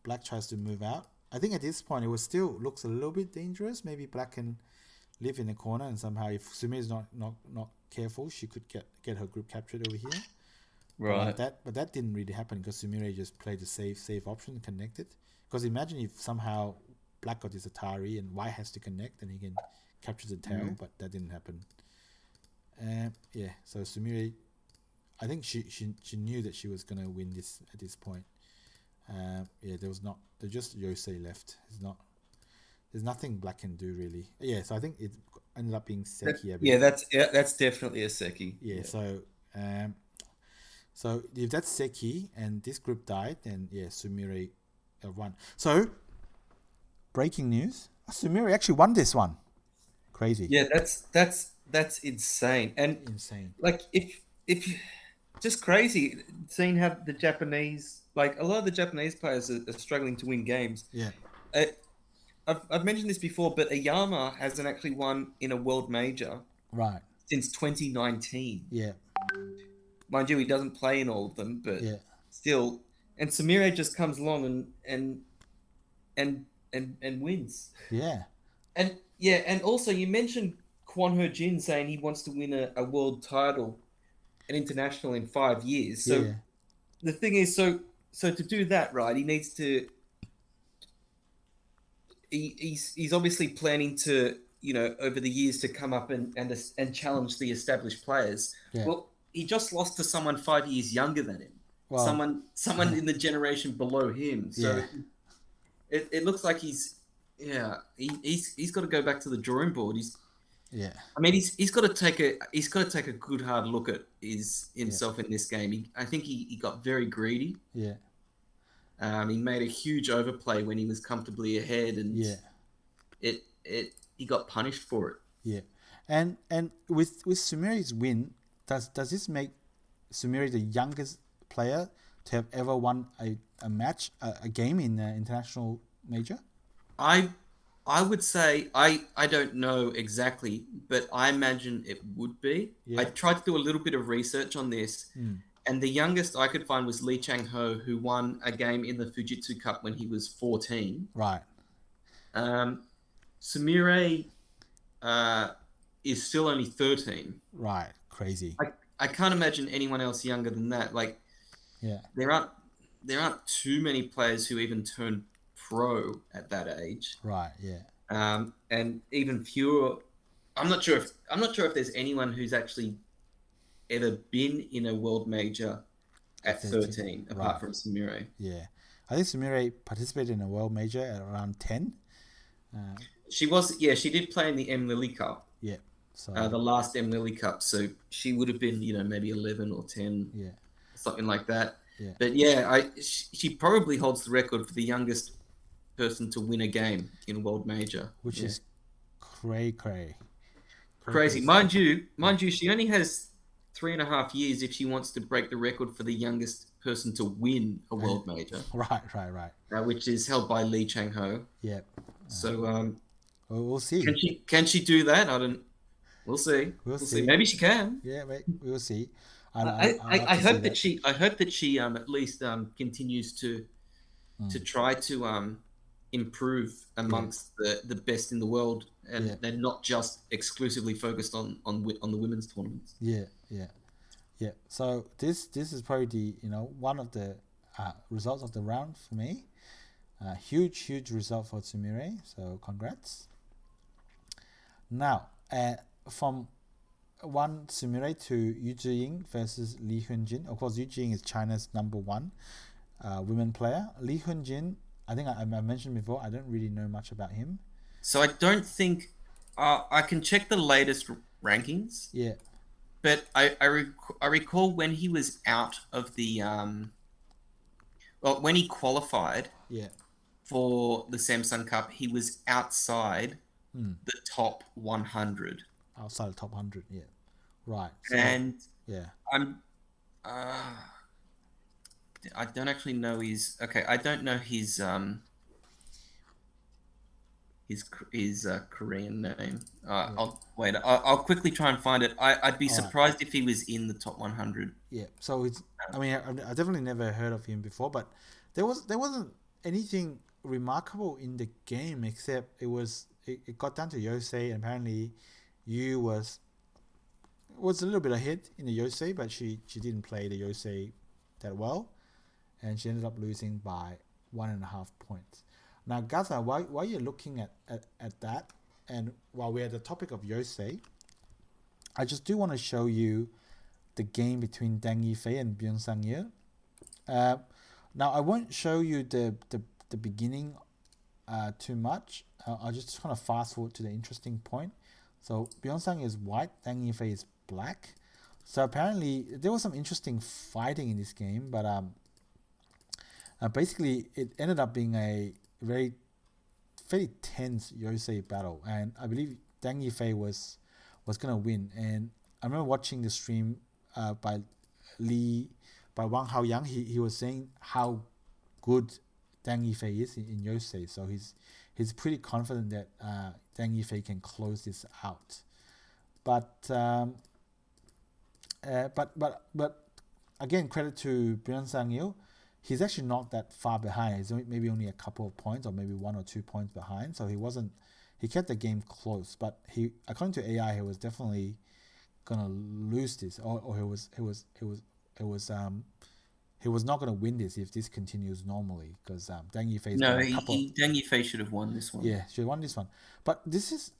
Black tries to move out. I think at this point it still looks a little bit dangerous. Maybe black can live in the corner, and somehow if Sume is not careful, she could get her group captured over here. Right. But that didn't really happen, because Sumire just played the safe option, connected. Because imagine if somehow black got his Atari and White has to connect, and he can capture the tail, but that didn't happen. So Sumire, I think she knew that she was gonna win this at this point. Yeah, there was not. There's just Yosei left. It's not. There's nothing Black can do really. Yeah, so I think it ended up being Seki a bit. That's definitely a Seki. Yeah, um, so if that's Seki and this group died, then yeah, Sumire won. So breaking news: Sumire actually won this one. Crazy. Yeah, that's insane. And Insane. like if you, just crazy seeing how the Japanese, like a lot of the Japanese players are struggling to win games. Yeah. Uh, I've mentioned this before, but Ayama hasn't actually won in a world major Right. since 2019. Yeah. Mind you, he doesn't play in all of them, but Yeah. still. And Sumire just comes along and wins. Yeah. And yeah, and also you mentioned Kwon Hyojin saying he wants to win a world title, an international in 5 years. So Yeah. the thing is, so to do that, right, he needs to. He's obviously planning to, over the years to come up and challenge the established players. Yeah. Well, he just lost to someone 5 years younger than him. Well, Someone in the generation below him. So Yeah. it looks like he's got to go back to the drawing board. Yeah. I mean, he's got to take a good hard look at himself in this game. I think he got very greedy. Yeah. He made a huge overplay when he was comfortably ahead, and Yeah. he got punished for it. Yeah. And with Sumire's win, does this make Sumire the youngest player to have ever won a match, a game in an international major? I would say I don't know exactly, but I imagine it would be. Yeah. I tried to do a little bit of research on this, and the youngest I could find was Lee Changho, who won a game in the Fujitsu Cup when he was 14. Right. Sumire is still only 13. Right. Crazy. I can't imagine anyone else younger than that. Like, Yeah. there aren't too many players who even turn pro at that age. Right. Yeah. And even fewer. I'm not sure if there's anyone who's actually ever been in a world major at 13 apart Right. from Sumire. Yeah. I think Sumire participated in a world major at around 10. She did play in the M Lily Cup, Yeah. So the last M Lily Cup. So she would have been, maybe 11 or 10, yeah. something like that. Yeah. But yeah, she probably holds the record for the youngest person to win a game in a world major, Which is crazy. Mind you, she only has 3.5 years if she wants to break the record for the youngest person to win a world major, Right. which is held by Lee Changho. Yeah. So We'll see. Can she do that? We'll see. We'll see. Maybe she can. Yeah, mate. We'll see. I hope that she at least continues to try to improve amongst the best in the world, and they're not just exclusively focused on the women's tournaments. Yeah. So this is probably the one of the results of the round for me. Huge result for Sumire. So congrats. Now, from one Sumire to Yujin versus Lee Hyungjin. Of course, Yujin is China's #1 women player. Lee Hyungjin, I think I mentioned before, I don't really know much about him. So I don't think I can check the latest rankings. Yeah. But I recall when he was out of the when he qualified for the Samsung Cup, he was outside the top 100. Outside the top 100, yeah. Right. So, and yeah. I don't actually know I don't know his Korean name. I'll quickly try and find it. I'd be surprised if he was in the top 100. Yeah. So I definitely never heard of him before, but there wasn't anything remarkable in the game except it got down to Yosei, and apparently Yu was a little bit ahead in the Yosei, but she didn't play the Yosei that well, and she ended up losing by 1.5 points. Now, Gaza, while you're looking at that, and while we're at the topic of Yosei, I just do want to show you the game between Deng Yifei and Byung Sang Ye. Now I won't show you the beginning too much. I'll just kind of fast forward to the interesting point. So Byeonsang is white, Tang Yifei is black. So apparently there was some interesting fighting in this game, but basically it ended up being a very fairly tense Yosei battle, and I believe Tang Yifei was gonna win. And I remember watching the stream by Wang Haoyang. He was saying how good Tang Yifei is in Yosei, so he's pretty confident that Tang Yifei can close this out. But again, credit to Byeonsang. He's actually not that far behind. He's maybe only a couple of points, or maybe 1 or 2 points behind. So he kept the game close. But according to AI, he was definitely gonna lose this, or he was not gonna win this if this continues normally, because Deng Yifei's No, got a couple. Deng Yifei should have won this one. Yeah, should have won this one. But this is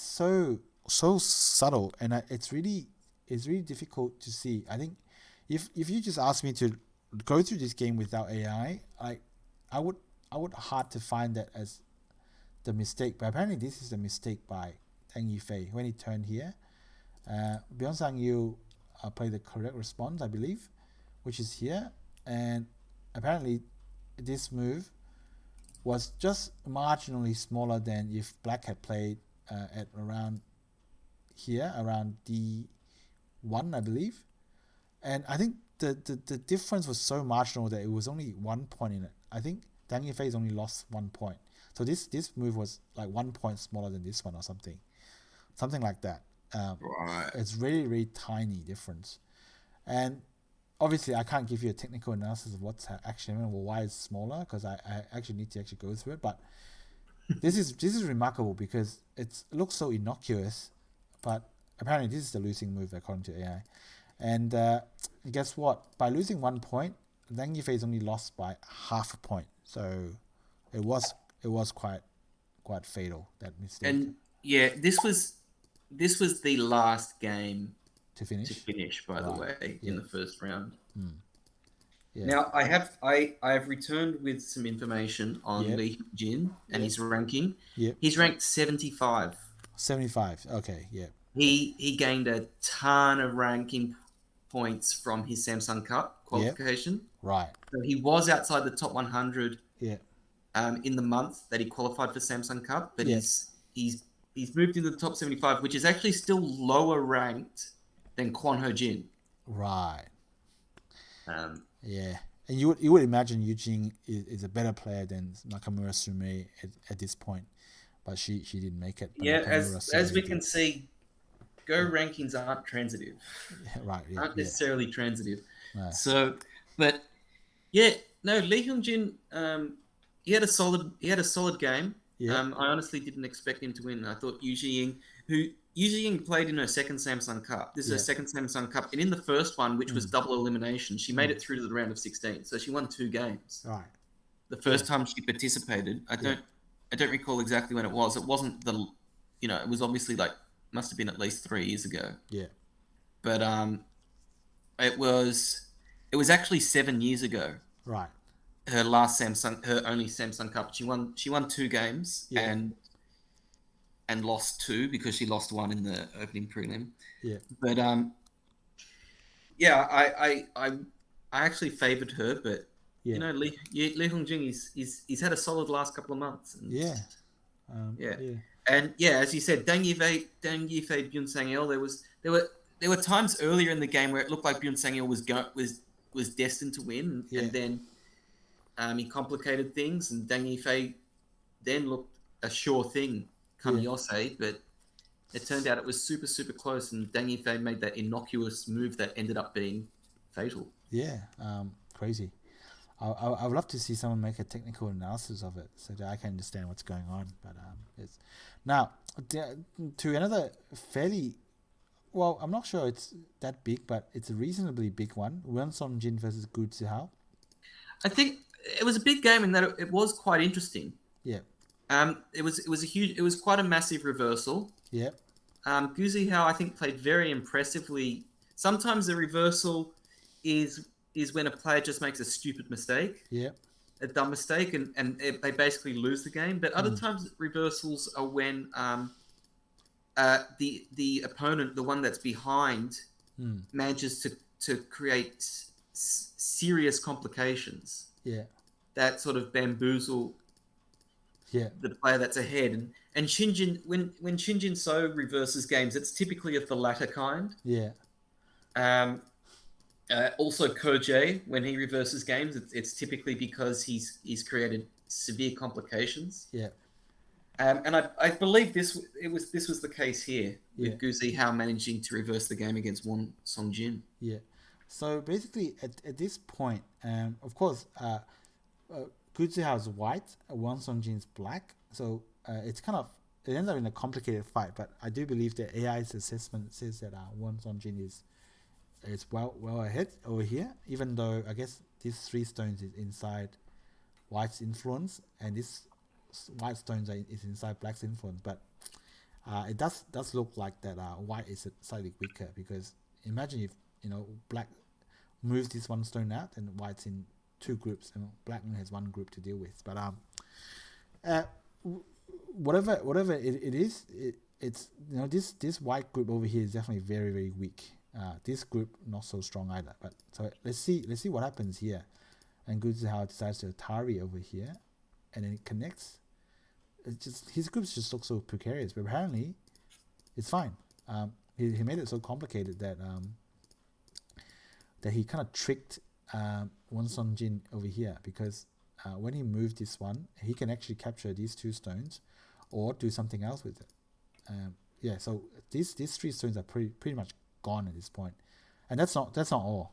so subtle, and it's really difficult to see. I think if you just ask me to go through this game without AI, I would hard to find that as the mistake. But apparently this is the mistake by Tang Yifei when he turned here. Byeonsang Yu played the correct response, I believe, which is here, and apparently this move was just marginally smaller than if Black had played at around here, around D1, I believe. And I think the difference was so marginal that it was only 1 point in it. I think Tang Yifei's only lost 1 point. So this move was like 1 point smaller than this one, or something like that. Right. It's really, really tiny difference. And obviously I can't give you a technical analysis of what's actually why it's smaller, because I actually need to actually go through it. But this is remarkable because it looks so innocuous, but apparently this is the losing move according to AI. And guess what? By losing 1 point, Tang Yifei's only lost by half a point. So it was quite fatal, that mistake. And yeah, this was the last game to finish, by the way, in the first round. Yeah. Now I have returned with some information on Lee Hyungjin and his ranking. Yeah. He's ranked 75. 75. Okay. Yeah. He gained a ton of ranking points from his Samsung Cup qualification. Right. So he was outside the top 100. Yeah. In the month that he qualified for Samsung Cup, but he's moved into the top 75, which is actually still lower ranked than Kwon Ho-jin. Right. Yeah. And you would imagine Yujin is a better player than Nakamura Sume at this point, but she didn't make it. Yeah, as we can see, Go rankings aren't transitive. Yeah, right. Yeah, aren't necessarily transitive. No. So, but yeah, no, Lee Hyungjin, he had a solid game. Yeah. I honestly didn't expect him to win. I thought Yujin played in her second Samsung Cup. This is her second Samsung Cup, and in the first one, which was double elimination, she made it through to the round of 16. So she won 2 games. Right. The first time she participated, I don't recall exactly when it was. It wasn't it was obviously must have been at least 3 years ago. Yeah. But it was actually 7 years ago. Right. Her only Samsung Cup. She won 2 games and lost 2 because she lost 1 in the opening prelim. Yeah. But I actually favoured her, but Lee Hyungjin he's had a solid last couple of months. And, And as you said, Tang Yifei, Byeonsang-il. There were times earlier in the game where it looked like Byeonsang-il was destined to win, and then he complicated things, and Tang Yifei then looked a sure thing come Yosei, but it turned out it was super, super close, and Tang Yifei made that innocuous move that ended up being fatal. Yeah, crazy. I would love to see someone make a technical analysis of it so that I can understand what's going on. But it's now to another fairly, well, I'm not sure it's that big, but it's a reasonably big one. Won Jin versus Gu Zihao. I think it was a big game in that it was quite interesting. Yeah. It was quite a massive reversal. Yeah. Gu Zihao, I think, played very impressively. Sometimes the reversal is is when a player just makes a stupid mistake, Yeah. a dumb mistake, and they basically lose the game. But other times reversals are when the opponent, the one that's behind, manages to create serious complications. Yeah. That sort of bamboozle the player that's ahead. And Shinjin, when Shinjin So reverses games, it's typically of the latter kind. Yeah. Also, Koje, when he reverses games, it's typically because he's created severe complications. Yeah. And I believe this was the case here with Gu Zihao managing to reverse the game against Won Songjin. Yeah. So basically, at this point, of course, Gu Zihao is white, Won Songjin is black. So it ends up in a complicated fight. But I do believe the AI's assessment says that Won Songjin is well ahead over here. Even though I guess these 3 stones is inside white's influence, and this white stones is inside black's influence. But it does look like that white is slightly weaker, because imagine if black moves this 1 stone out and white's in 2 groups, and black has 1 group to deal with. But whatever it is, it's this white group over here is definitely very, very weak. This group not so strong either. But so let's see what happens here. And Gu Zihao decides to Atari over here, and then it connects. It's just his groups just look so precarious, but apparently it's fine. He made it so complicated that he kind of tricked Won Songjin over here, because when he moved this one, he can actually capture these 2 stones or do something else with it. So these 3 stones are pretty much gone at this point, and that's not all.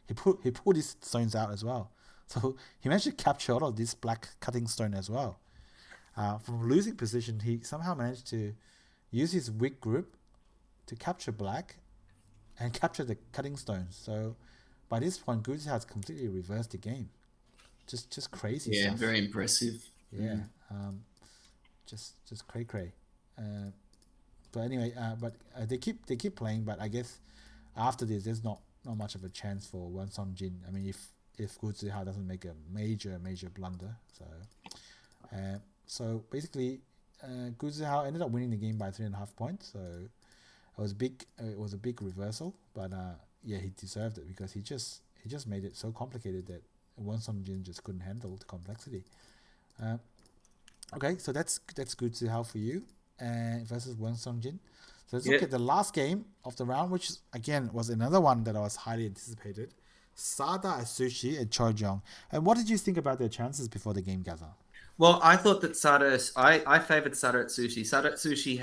He pulled these stones out as well, so he managed to capture all of this black cutting stone as well. From losing position, he somehow managed to use his weak group to capture black and capture the cutting stones. So by this point, Gu Zihao has completely reversed the game. Just crazy stuff. Yeah, very impressive. Yeah, just cray. But anyway, they keep playing. But I guess after this, there's not much of a chance for Won Songjin. I mean, if Gu Zihao doesn't make a major blunder, so basically, Gu Zihao ended up winning the game by 3.5 points. So it was big. It was a big reversal, but he deserved it, because he just made it so complicated that Won Songjin just couldn't handle the complexity. Okay, so that's Gu Zihao for you, versus Won Songjin. So let's look at the last game of the round, which again was another one that I was highly anticipated. Sada Asushi and Choi Jong. And what did you think about their chances before the game, Gaza? Well, I thought that I favoured Sada Atsushi. Sada Atsushi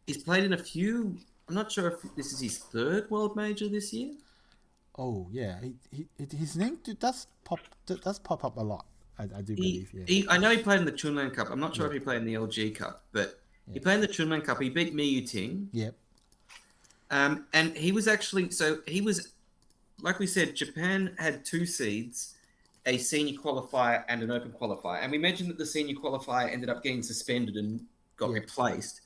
he's played in a few. I'm not sure if this is his 3rd World Major this year. Oh yeah, his name does pop up a lot. I do believe. Yeah. I know he played in the Chunlan Cup. I'm not sure if he played in the LG Cup, but he played in the Chunlan Cup. He beat Yuting. Yep. And he was like we said, Japan had 2 seeds, a senior qualifier and an open qualifier. And we mentioned that the senior qualifier ended up getting suspended and got replaced.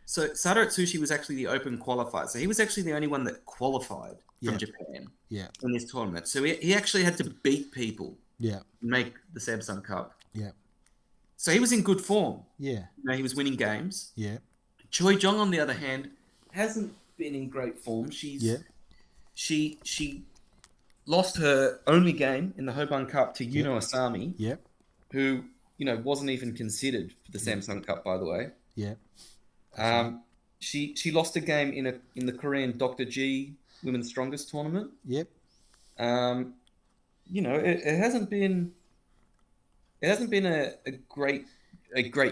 So Sada Atsushi was actually the open qualifier. So he was actually the only one that qualified from Japan in this tournament. So he actually had to beat people to make the Samsung Cup. Yeah. So he was in good form. Yeah. He was winning games. Yeah. Choi Jong, on the other hand, hasn't been in great form. She lost her only game in the Hobon Cup to Yuno Asami. Yep. Who, wasn't even considered for the Samsung Cup, by the way. Yep. She lost a game in the Korean Dr. G Women's Strongest tournament. Yep. It hasn't been a great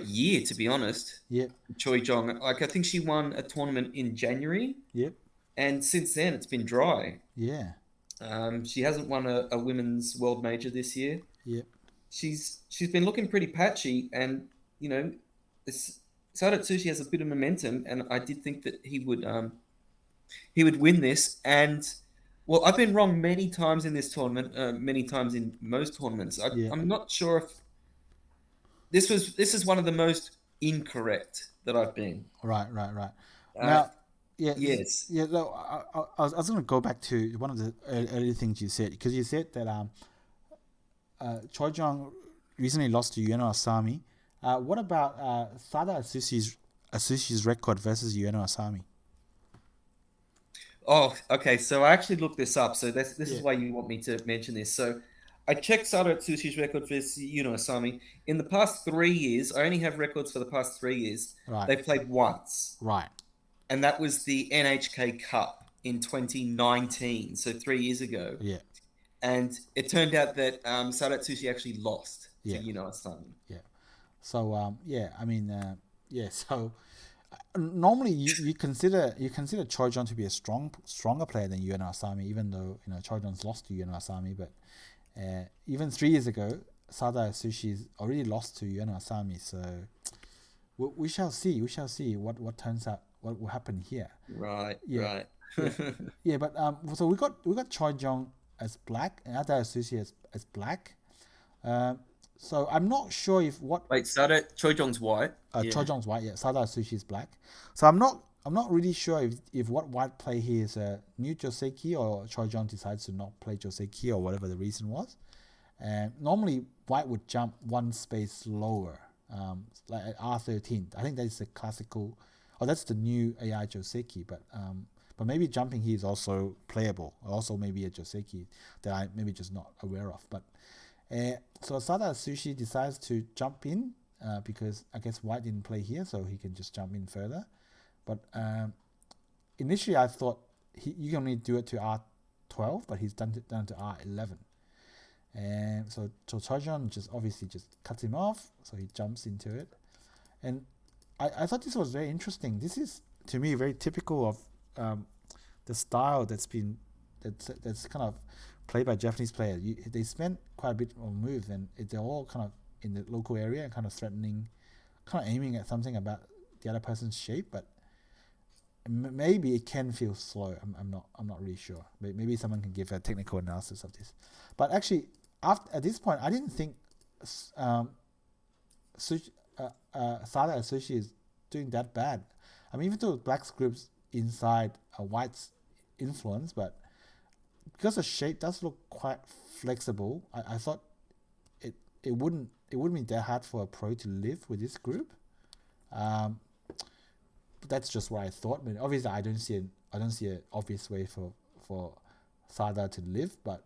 year, to be honest. Yep. Choi Jong, I think she won a tournament in January. Yep. And since then, it's been dry. Yeah. She hasn't won a women's world major this year. Yep. She's been looking pretty patchy, and Sada Tsushi has a bit of momentum, and I did think that he would win this. And well, I've been wrong many times in this tournament, many times in most tournaments. I'm not sure if this is one of the most incorrect that I've been. Right. Now, Yeah, Yes. yeah. No, I was going to go back to one of the early things you said, because you said that Choi Jong recently lost to Ueno Asami. What about Sada Atsushi's record versus Ueno Asami? Oh, okay. So I actually looked this up. So this is Yeah. why you want me to mention this. So I checked Sado Atsushi's record for Asami. In the past 3 years, I only have records for the past 3 years. Right. They've played once, Right. and that was the NHK Cup in 2019, so 3 years ago. Yeah. And it turned out that Sado Atsushi actually lost to Yeah. Asami. Yeah. So yeah, I mean yeah. So normally you consider Choi Jong to be a stronger player than Ueno Asami, even though Choi Jong's lost to Ueno Asami, but even 3 years ago, Sada Atsushi's already lost to Ueno Asami. So we shall see. We shall see what turns out. What will happen here? Right. Yeah. Right. Yeah, but so we got Choi Jong as black and Sada Atsushi as black. So I'm not sure if what Wait, Sado Choi Jong's white. Choi Jong's white, yeah. Sada Atsushi is black. So I'm not really sure if what white play here is a new Joseki, or Choi Jong decides to not play Joseki, or whatever the reason was. And normally white would jump one space lower, like at R13. I think that's the classical, or that's the new AI Joseki. But maybe jumping here is also playable. Also maybe a Joseki that I maybe just not aware of. But so Sada Atsushi decides to jump in because I guess white didn't play here, so he can just jump in further. But initially I thought you can only do it to R12, but he's done it down to R11. And so Choi Jong just obviously just cuts him off, so he jumps into it. And I thought this was very interesting. This is, to me, very typical of the style that's kind of played by Japanese players. They spend quite a bit of moves, and they're all kind of in the local area and kind of threatening, kind of aiming at something about the other person's shape, but maybe it can feel slow. I'm not really sure. Maybe someone can give a technical analysis of this. But actually, at this point, I didn't think Sada Atsushi is doing that bad. I mean, even though black's groups inside a white's influence, but because the shape does look quite flexible, I thought it wouldn't be that hard for a pro to live with this group. But that's just what I thought. I mean, obviously, I don't see an obvious way for Sada to live, but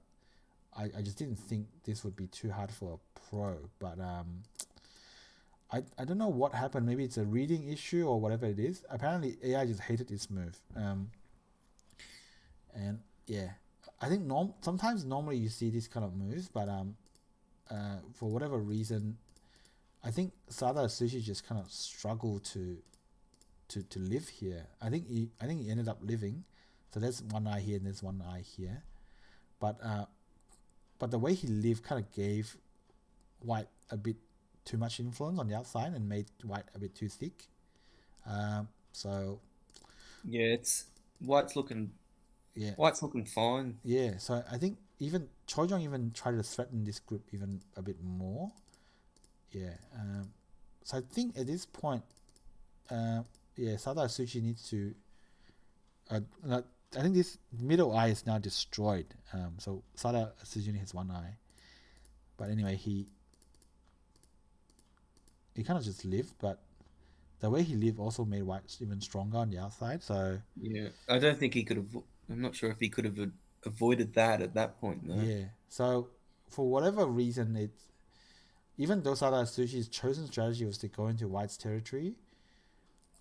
I just didn't think this would be too hard for a pro. But I don't know what happened. Maybe it's a reading issue or whatever it is. Apparently, AI just hated this move. And yeah, I think sometimes normally you see these kind of moves, but for whatever reason, I think Sada Atsushi just kind of struggled to live here. I think he ended up living. So there's one eye here and there's one eye here, but the way he lived kind of gave white a bit too much influence on the outside and made white a bit too thick. So Yeah, white's looking fine. Yeah, so I think even Choi Jong even tried to threaten this group even a bit more. Yeah. So I think at this point, Sada Atsushi needs to. I think this middle eye is now destroyed. So Sada Atsushi has one eye, but anyway, he kind of just lived, but the way he lived also made white even stronger on the outside. So Yeah, I don't think he could have. I'm not sure if he could have avoided that at that point, though. yeah. So for whatever reason, even though Sada Atsushi's chosen strategy was to go into white's territory,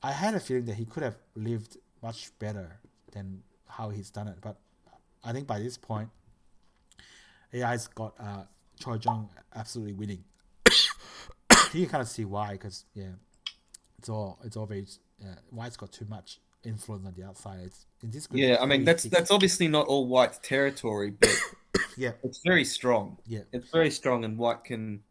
I had a feeling that he could have lived much better than how he's done it. But I think by this point, AI's got Choi Jong absolutely winning. You can kind of see why, because it's all very white's got too much influence on the outside. It's in this group. Yeah, I mean that's obviously not all white's territory, but yeah, it's very strong. Yeah, it's very strong, and white can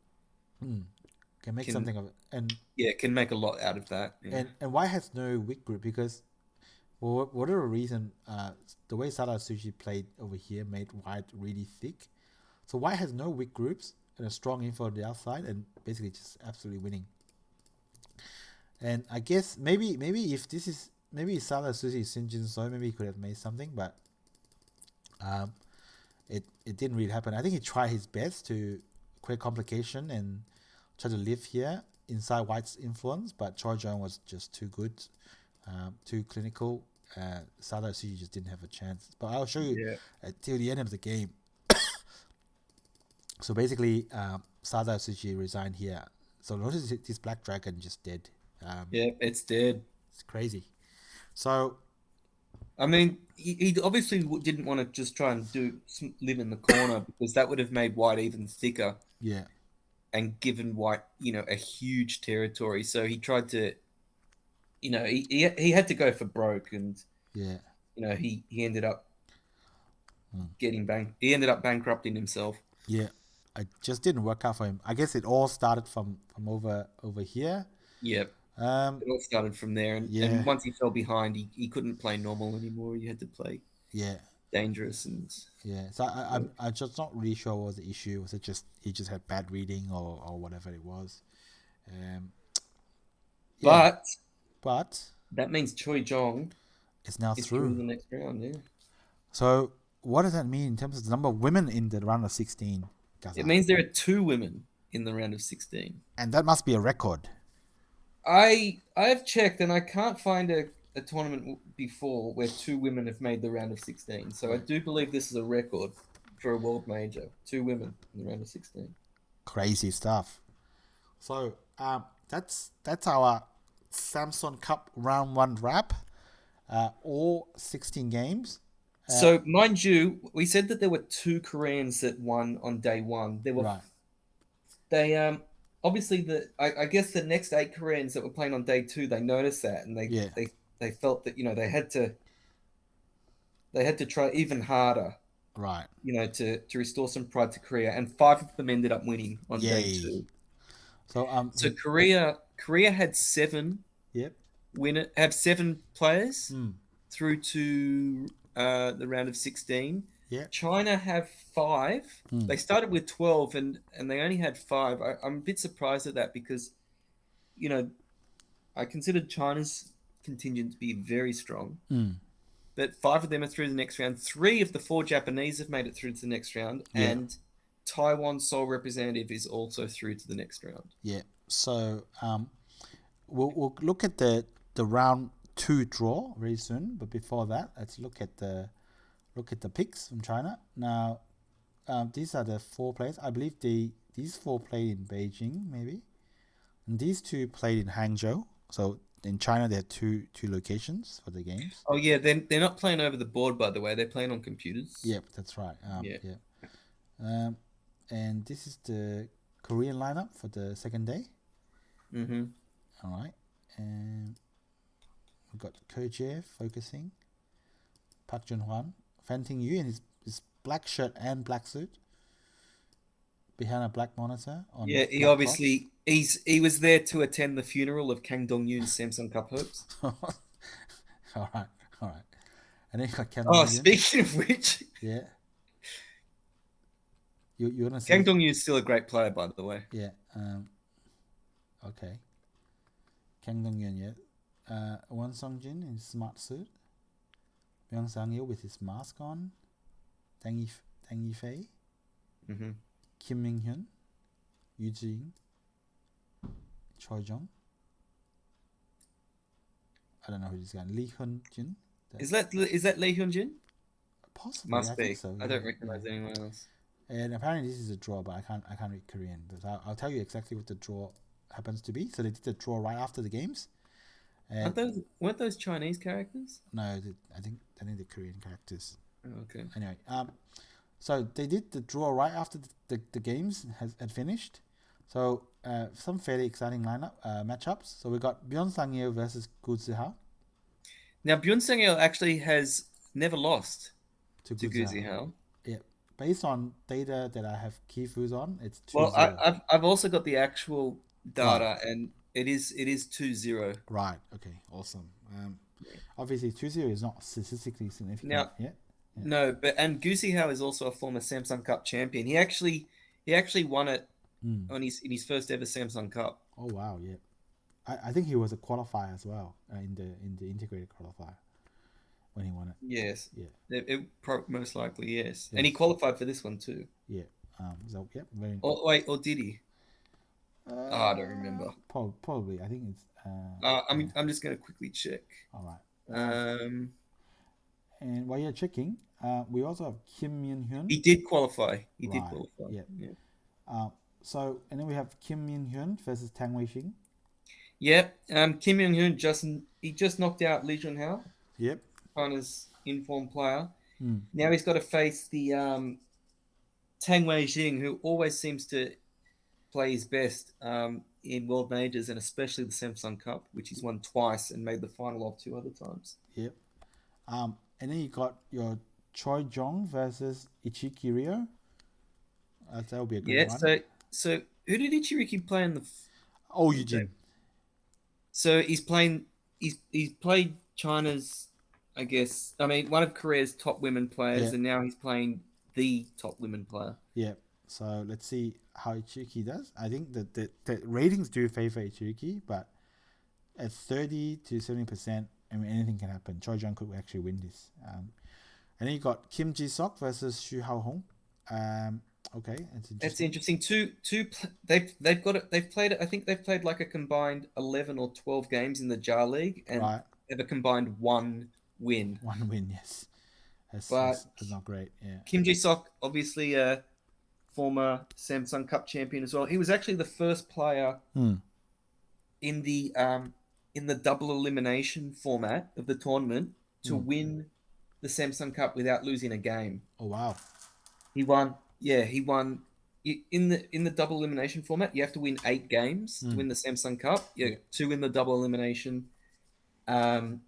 make something of it, and can make a lot out of that. Yeah. And white has no weak group because for whatever reason, the way Sada Atsushi played over here made white really thick. So white has no weak groups and a strong info on the outside, and basically just absolutely winning. And I guess maybe if this is maybe Sada Sushi Shin Jinseo, maybe he could have made something, but it didn't really happen. I think he tried his best to create complication and try to live here inside White's influence, but Hyojin was just too good, too clinical. Sada Sushi just didn't have a chance. But I'll show you till the end of the game. So basically, Sada Sushi resigned here. So notice this black dragon just dead. It's dead. It's crazy. So, I mean, he obviously didn't want to just try and live in the corner because that would have made White even thicker. Yeah. And given White, a huge territory. So he tried to, he had to go for broke, and he ended up getting He ended up bankrupting himself. Yeah, it just didn't work out for him. I guess it all started from over here. Yep. It all started from there, and once he fell behind, he couldn't play normal anymore. He had to play dangerous and So I'm just not really sure what was the issue. Was it just he just had bad reading or whatever it was? But that means Choi Jong is now through the next round. Yeah. So what does that mean in terms of the number of women in the round of 16? It means there are 2 women in the round of 16, and that must be a record. I have checked, and I can't find a tournament before where 2 women have made the round of 16. So I do believe this is a record for a world major. 2 women in the round of 16. Crazy stuff. So that's our Samsung Cup round 1 wrap. All 16 games. So mind you, we said that there were 2 Koreans that won on day 1. There were they obviously I guess the next 8 Koreans that were playing on day 2, they noticed that, and they felt that they had to try even harder, right? To restore some pride to Korea, and 5 of them ended up winning on day 2. So Korea had 7. Have 7 players through to the round of 16. China have 5. They started with 12 and they only had 5. I'm a bit surprised at that because, I considered China's contingent to be very strong. But 5 of them are through the next round. 3 of the 4 Japanese have made it through to the next round, and Taiwan's sole representative is also through to the next round. So we'll look at the round 2 draw very soon, but before that, let's look at the picks from China. Now, these are the 4 players. I believe these 4 played in Beijing, maybe, and these 2 played in Hangzhou. So in China, there are two locations for the games. Oh yeah, they're not playing over the board, by the way. They're playing on computers. Yep, that's right. And this is the Korean lineup for the second day. All right, and we've got Koje focusing, Park Junghwan, Fan Tingyu in his black shirt and black suit behind a black monitor. He obviously he was there to attend the funeral of Kang Dongyun's Samsung Cup hopes. All right. And then you got Kang Dongyun. Speaking of which, you wanna say Kang Dongyun is still a great player, by the way. Okay. Kang Dongyun, Won Sung-jin in his smart suit. Byung Sang-il with his mask on. Tang Yifei. Kim Myounghoon. Yujin. Choi Jong. I don't know who this guy is. Lee Hyungjin. Is that Lee Hyungjin? Possibly. Must be. Think so. I don't recognize anyone else. And apparently this is a draw, but I can't read Korean. But I'll tell you exactly what the draw happens to be. So they did the draw right after the games. Weren't those Chinese characters? No, I think the Korean characters. Oh, okay. Anyway, so they did the draw right after the games had finished. So some fairly exciting lineup matchups. So we got Byung Sang-il versus Gu Zihao. Now Byung Sang-il actually has never lost to Gu Zihao. Yeah, based on data that I have Kifu's on, it's 2-0. Well, I've also got the actual data, and it is 2-0. Right. Okay. Awesome. Obviously 2-0 is not statistically significant. Now, no, but Gu Zihao is also a former Samsung Cup champion. He actually won it in his first ever Samsung Cup. Oh wow! Yeah. I think he was a qualifier as well in the integrated qualifier when he won it. Yes. Yeah. Most likely, yes. And he Yes. qualified for this one too. Yeah. So yeah, very. Or wait, or did he? Oh, I don't remember. Probably. I think it's. I'm I'm just gonna quickly check. All right. And while you're checking, we also have Kim Myounghoon. He did qualify. He did Right. qualify. Yeah. Yeah. So and then we have Kim Myounghoon versus Tang Weixing. Yep. Kim Myounghoon just knocked out Lee Junhao, Yep. China's informed player. Mm. Now he's got to face the Tang Weixing, who always seems to play his best in world majors and especially the Samsung Cup, which he's won twice and made the final of 2 other times. Yep. And then you got your Choi Jong versus Ichiriki Ryo. That will be a good one. So who did Ichiriki play in the? Yujin. So he's playing. He's played China's, I guess. I mean, one of Korea's top women players, and now he's playing the top women player. Yeah. So let's see how Ichiriki does. I think that the ratings do favor Ichiriki, but at 30 to 70%, I mean anything can happen. Choi Jong could actually win this. And then you got Kim Jiseok versus Haohong. Okay, that's interesting. They've got it. They've played it. I think they've played like a combined 11 or 12 games in the JAR League, and have a combined 1 win. 1 win, yes. That's not great. Yeah. Kim Jiseok, obviously a former Samsung Cup champion as well. He was actually the first player in the double elimination format of the tournament to win the Samsung Cup without losing a game. Oh wow! He won. Yeah, he won in the double elimination format. You have to win 8 games to win the Samsung Cup. Yeah, 2 in the double elimination, then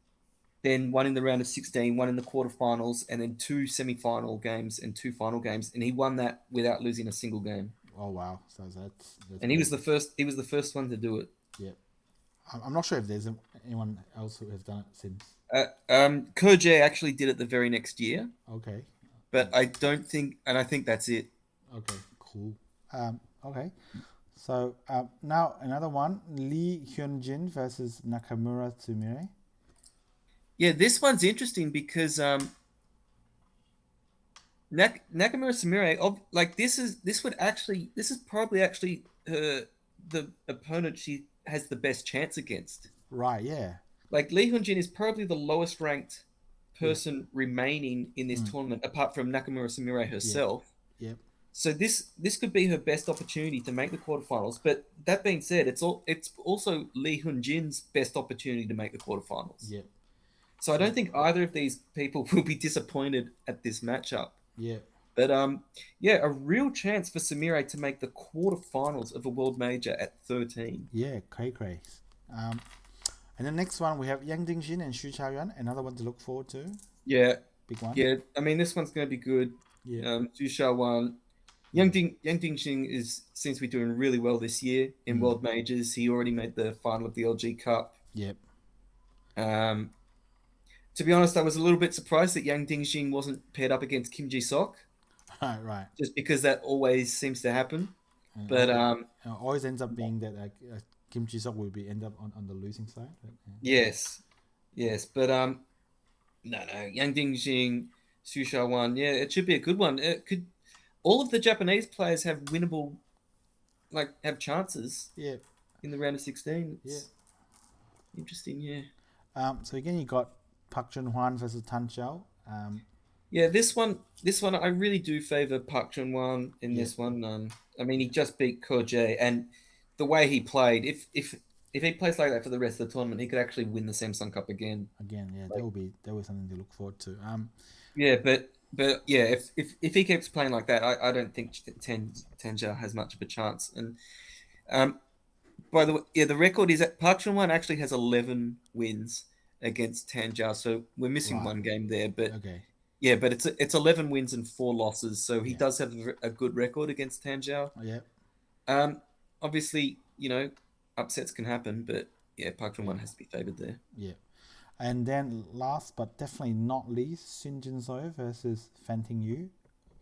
1 in the round of 16, 1 in the quarterfinals, and then 2 semi-final games and 2 final games. And he won that without losing a single game. Oh wow! So that's and he was the first. He was the first one to do it. Yeah, I'm not sure if there's anyone else who has done it since. Koje actually did it the very next year. Okay. But I don't think, and I think that's it. Okay, cool. Okay. So now another one, Lee Hyungjin versus Nakamura Sumire. Yeah, this one's interesting because Nakamura Sumire, like this is probably actually the opponent she has the best chance against. Right. Yeah. Like Lee Hyungjin is probably the lowest ranked person remaining in this tournament, apart from Nakamura Sumire herself. Yep. So this could be her best opportunity to make the quarterfinals. But that being said, it's also Lee Hyunjin's best opportunity to make the quarterfinals. Yep. So I don't think either of these people will be disappointed at this matchup. Yeah. But a real chance for Sumire to make the quarterfinals of a world major at 13. Yeah, cray. And the next one, we have Yang Dingxin and Hsu Chiayuan, another one to look forward to. Yeah. Big one. Yeah, I mean, this one's going to be good. Yeah. Hsu Chiayuan. Yang Dingxin seems to be doing really well this year in world majors. He already made the final of the LG Cup. Yep. To be honest, I was a little bit surprised that Yang Dingxin wasn't paired up against Kim Jiseok. Right. Just because that always seems to happen. But always ends up being that Kim Jiseok will end up on the losing side. Yes, but no, Yang Dingxin, Hsu Chiayuan, yeah, it should be a good one. It could. All of the Japanese players have winnable, have chances. Yeah. In the round of 16. It's interesting. Yeah. So again, you got Park Junghwan versus Tan Xiao. Yeah, this one, I really do favor Park Junghwan in this one. I mean, he just beat Koje, and the way he played, if he plays like that for the rest of the tournament, he could actually win the Samsung Cup again. Yeah, that will be something to look forward to. Yeah, but yeah, if he keeps playing like that, I don't think Tan Xiao has much of a chance. And by the way, the record is that Park Junghwan actually has 11 wins against Tan Xiao, so we're missing one game there. But yeah, but it's 11 wins and 4 losses, so he does have a good record against Tan Xiao. Yeah. Obviously, upsets can happen, but yeah, Park Junghwan has to be favored there. Yeah. And then last but definitely not least, Jinseo versus Tingyu,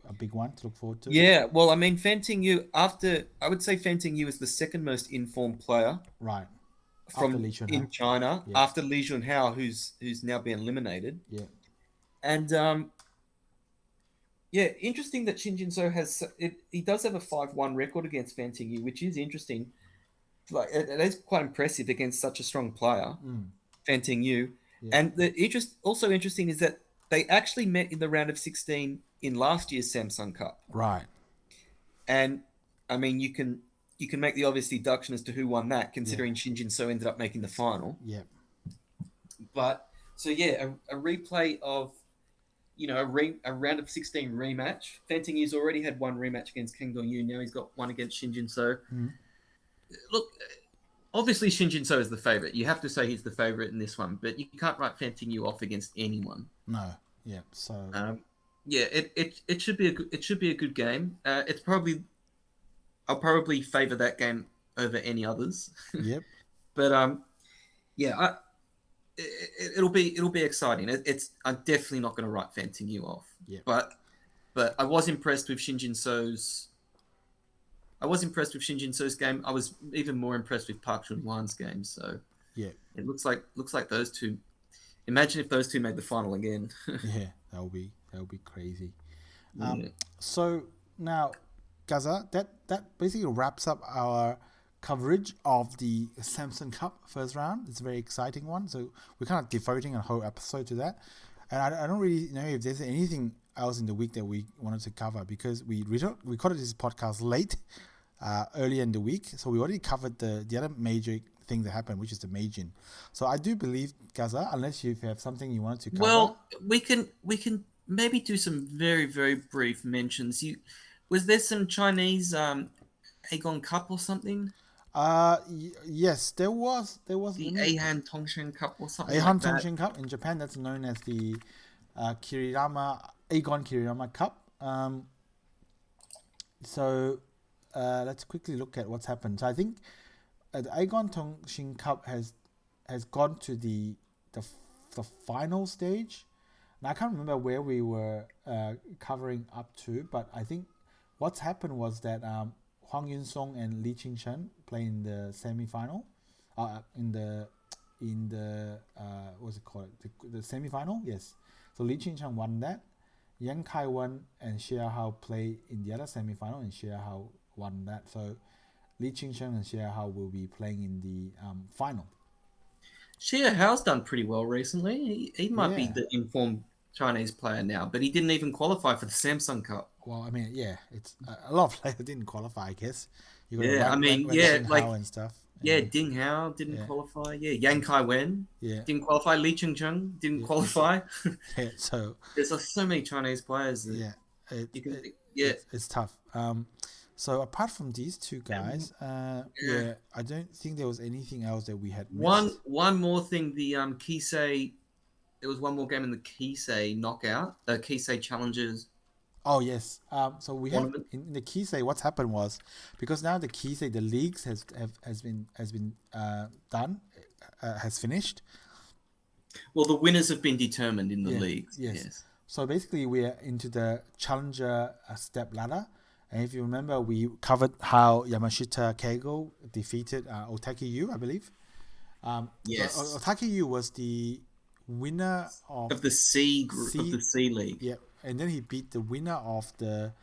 a big one to look forward to. Yeah, well, I mean, Tingyu, I would say Tingyu is the second most informed player. Right. from Lee Hyungjin. in China Yeah. after Lee Junhao, who's now been eliminated. Yeah. And yeah, interesting that Shin Jinseo has he does have a 5-1 record against Fan Tingyu, which is interesting. Like it is quite impressive against such a strong player, Fan Tingyu. Yeah. And the also interesting is that they actually met in the round of 16 in last year's Samsung Cup. Right. And I mean, you can make the obvious deduction as to who won that, considering Shin Jinseo ended up making the final. Yeah. But so yeah, a replay of a round of 16 rematch. Fan Tingyu's already had one rematch against Kang Dongyun. Now he's got one against Shin Jinseo. Look, obviously Shin Jinseo is the favorite. You have to say he's the favorite in this one, but you can't write Fan Tingyu off against anyone. No. Yeah. So. Yeah, it should be a good game. I'll probably favor that game over any others. Yep. But yeah, it'll be exciting. I'm definitely not going to write Fan Tingyu off. Yeah. But I was impressed with Shin Jinseo's. I was impressed with Shin Jinseo's game. I was even more impressed with Park Junghwan's game. So yeah, it looks like those two. Imagine if those two made the final again. Yeah, that would be crazy. Yeah. So now, Gaza, that basically wraps up our coverage of the Samsung Cup first round. It's a very exciting one. So we're kind of devoting a whole episode to that. And I don't really know if there's anything else in the week that we wanted to cover, because we recorded this podcast late, earlier in the week. So we already covered the other major thing that happened, which is the Minjun. So I do believe, Gaza, unless you have something you wanted to cover. Well, we can maybe do some very, very brief mentions. Was there some Chinese Aegon Cup or something? Yes, there was the Ahan Tongshan Cup or something. Ahan like that. Tongshan Cup in Japan. That's known as the Aegon Kiriyama Cup. So let's quickly look at what's happened. So I think the Aegon Tongshan Cup has gone to the final stage. Now I can't remember where we were covering up to, but I think what's happened was that Hwang Yun-song and Lee Ching-chen play in the semi-final. In the what's it called? The semi-final, yes. So Lee Ching-chen won that. Yang Kai-wan and Xuanhao play in the other semi-final, and Xuanhao won that. So Lee Ching-chen and Xuanhao will be playing in the final. Xuanhao's done pretty well recently. He might be the informed Chinese player now, but he didn't even qualify for the Samsung Cup. Well, I mean, yeah, it's a lot of players didn't qualify, I guess. You got like and stuff. Yeah, Ding Hao didn't qualify. Yeah, Yang Kai-wen didn't qualify. Lee Chung-chung didn't qualify. Yeah, so there's so many Chinese players. That it's tough. So apart from these two guys, I don't think there was anything else that we had missed. One more thing, the Kisei. There was one more game in the Kisei knockout, the Kisei Challengers. Oh yes. So we have in the Kisei. What's happened was, because now the Kisei, the leagues has been done, has finished. Well, the winners have been determined in the leagues. Yes. So basically, we are into the challenger step ladder, and if you remember, we covered how Yamashita Keigo defeated Otaki Yu, I believe. Yes. So Otaki Yu was the winner of the C group of the C League. Yeah. And then he beat the winner of the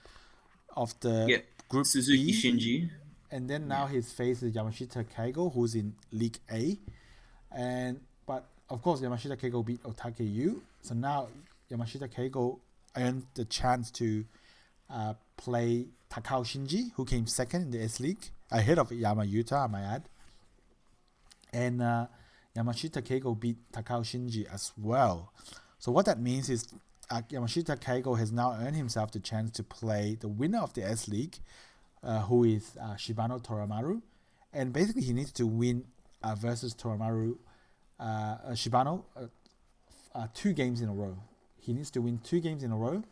group Suzuki B. Shinji. And then now he's faced Yamashita Keigo, who's in League A. But of course Yamashita Keigo beat Otake Yu. So now Yamashita Keigo earned the chance to play Takao Shinji, who came second in the S League, ahead of Yama Yuta, I might add. And Yamashita Keigo beat Takao Shinji as well. So what that means is Yamashita Keigo has now earned himself the chance to play the winner of the S League, who is Shibano Toramaru. And basically he needs to win versus Toramaru, Shibano, 2 games in a row. He needs to win 2 games in a row,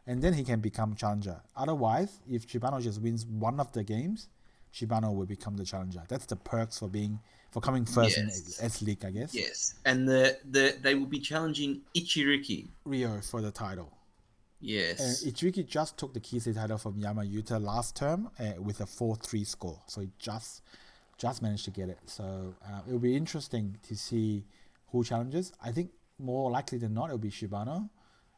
and then he can become challenger. Otherwise, if Shibano just wins one of the games, Shibano will become the challenger. That's the perks for coming first in S League, I guess. Yes, and they will be challenging Ichiriki Ryo for the title. Yes, and Ichiriki just took the Kisei title from Yama Yuta last term with a 4-3 score. So he just just managed to get it. So it'll be interesting to see who challenges. I think more likely than not, it'll be Shibano.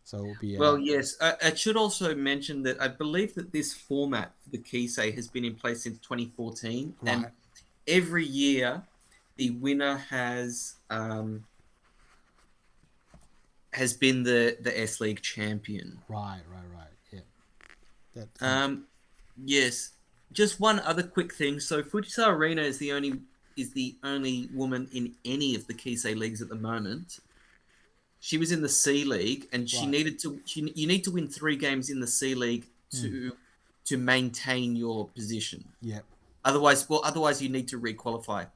So it'll be. Well, yes. I should also mention that I believe that this format for the Kisei has been in place since 2014, and every year the winner has been the S League champion. Right. Yeah. Yes. Just one other quick thing. So Fujisawa Arena is the only woman in any of the Kisei leagues at the moment. She was in the C League, and she needed to. You need to win 3 games in the C League to maintain your position. Yeah. Otherwise you need to requalify.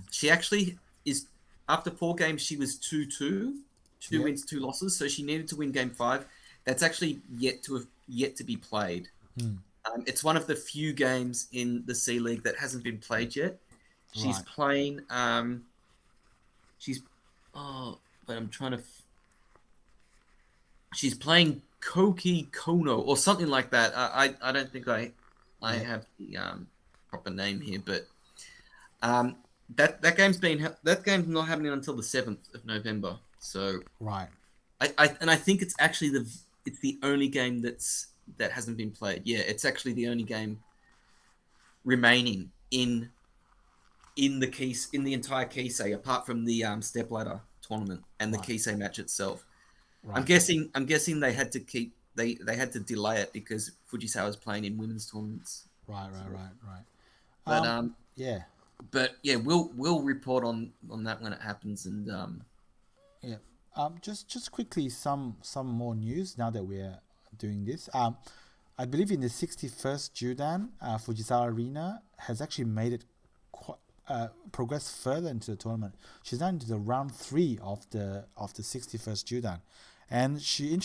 She actually is. After 4 games, she was 2-2, 2 wins, 2 losses. So she needed to win game 5. That's actually yet to be played. It's one of the few games in the C League that hasn't been played yet. She's playing. She's playing Koki Kono or something like that. I don't think I have the proper name here, but that game's not happening until the 7th of November. So I think it's actually the only game that hasn't been played. Yeah, it's actually the only game remaining in the entire Kisei, apart from the stepladder tournament and the Kisei match itself. I'm guessing they had to delay it because Fujisawa is playing in women's tournaments. Right. But we'll report on that when it happens. And just quickly some more news now that we're doing this. I believe in the 61st Judan, Fujisawa Arena has actually made it progress further into the tournament. She's now into the round 3 of the 61st Judan, and she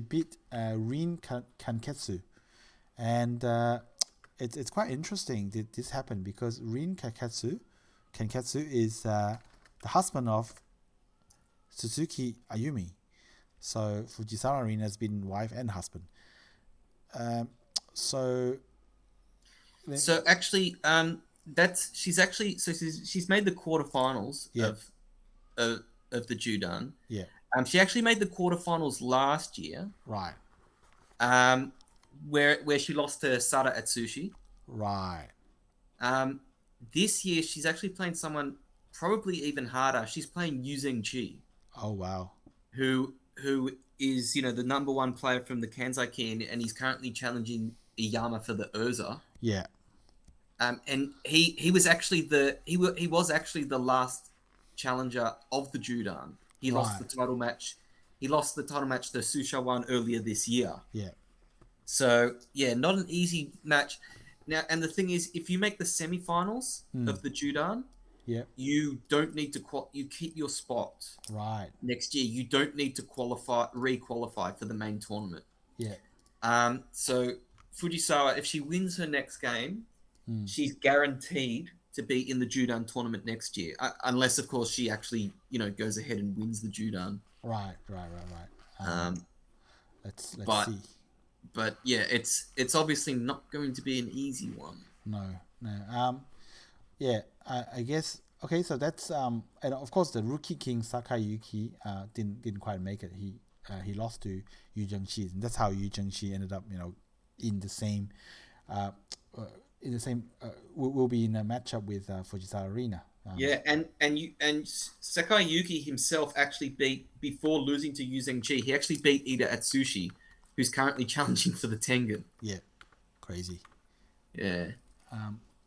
beat Rin Kanketsu, and it's quite interesting that this happened because Rin Kanketsu is the husband of Suzuki Ayumi, so Fujisawa Arena has been wife and husband. So actually, she's made the quarterfinals of the Judan. Yeah. She actually made the quarterfinals last year. Right. Where she lost to Sara Atsushi. Right. This year she's actually playing someone probably even harder. She's playing Yuzeng. Oh wow. Who is the number 1 player from the Kansai-kin, and he's currently challenging Iyama for the Urza. Yeah. And he was actually the last challenger of the Judan. He lost the title match. He lost the title match to Hsu Chiayuan earlier this year. Yeah. So not an easy match. Now, and the thing is, if you make the semifinals of the Judan, you don't need to you keep your spot. Right. Next year, you don't need to re-qualify for the main tournament. Yeah. So Fujisawa, if she wins her next game, she's guaranteed to be in the Judan tournament next year, unless of course she actually goes ahead and wins the Judan. Right. Let's see. But yeah, it's obviously not going to be an easy one. No. Yeah, I guess. Okay, so that's and of course the rookie king Sakayuki didn't quite make it. He lost to Yu Zhengxi, and that's how Yu Zhengxi ended up in the same will be in a matchup with Fujisawa Arena. And Sakayuki himself actually before losing to Yu Zhengxi, he actually beat Ida Atsushi, who's currently challenging for the Tengen. Yeah, crazy. Yeah.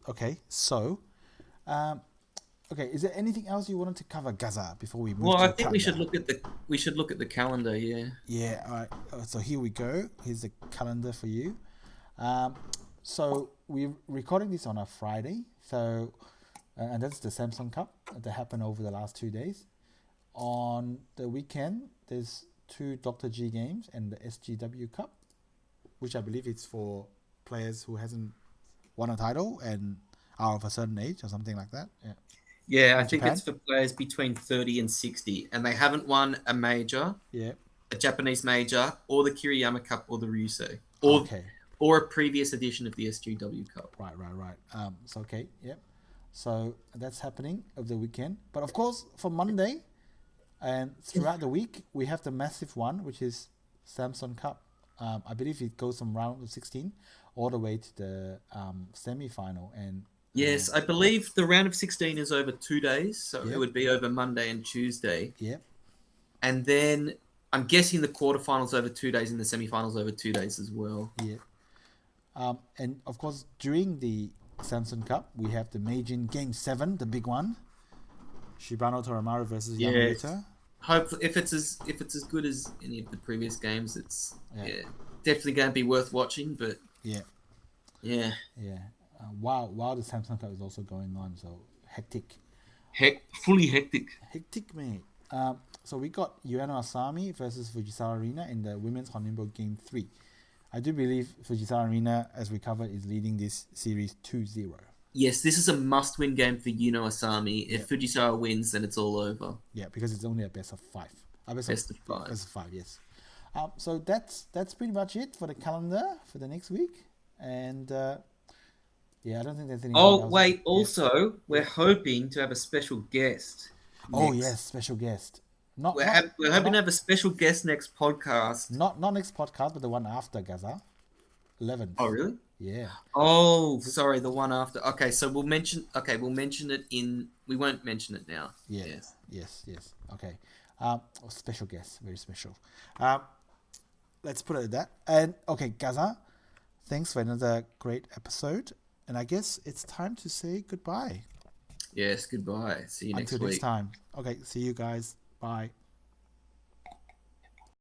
Okay, so. Okay, is there anything else you wanted to cover, Gaza, before we move? Well, I think we should look at the calendar. Yeah. Yeah. All right. So here we go. Here's the calendar for you. So we're recording this on a Friday. So, and that's the Samsung Cup that happened over the last 2 days. On the weekend, there's 2 Dr. G games and the SGW Cup, which I believe it's for players who hasn't won a title and are of a certain age or something like that. Yeah. Yeah, I think it's for players between 30 and 60, and they haven't won a major, a Japanese major, or the Kiriyama Cup, or the Ryusei, or a previous edition of the SGW Cup. Right. So okay, yep. So that's happening over the weekend. But of course, for Monday and throughout the week, we have the massive one, which is Samsung Cup. I believe it goes from round of 16 all the way to the semi-final. And Yes, I believe the round of 16 is over 2 days, so Yep. it would be over Monday and Tuesday. Yep. And then I'm guessing the quarterfinals over 2 days and the semi-finals over 2 days as well. Yeah. And of course, during the Samsung Cup, we have the Minjun Game 7, the big one. Shibano Toramaru versus Yamauta. Hopefully, if it's as good as any of the previous games, it's definitely going to be worth watching. But Yeah. While the Samsung Cup is also going on, so hectic. Fully hectic. Hectic, mate. So we got Ueno Asami versus Fujisawa Arena in the Women's Honimbo Game 3. I do believe Fujisawa Arena, as we covered, is leading this series 2-0. Yes, this is a must-win game for Yuno Asami. If Fujisawa wins, then it's all over. Yeah, because it's only a best of 5. Best of 5. Best of 5, yes. So that's pretty much it for the calendar for the next week. And I don't think there's anything else. Oh, wait, also, we're hoping to have a special guest. Oh, yes, special guest. We're hoping to have a special guest next podcast. Not next podcast, but the one after, Gaza. 11th. Oh, really? Yeah. Oh, sorry, the one after. Okay, so we'll mention it in... We won't mention it now. Yes. Okay. Special guest. Very special. Let's put it at that. And, okay, Gaza, thanks for another great episode. And I guess it's time to say goodbye. Yes, goodbye. See you next week. Until next time. Okay, see you guys. Bye.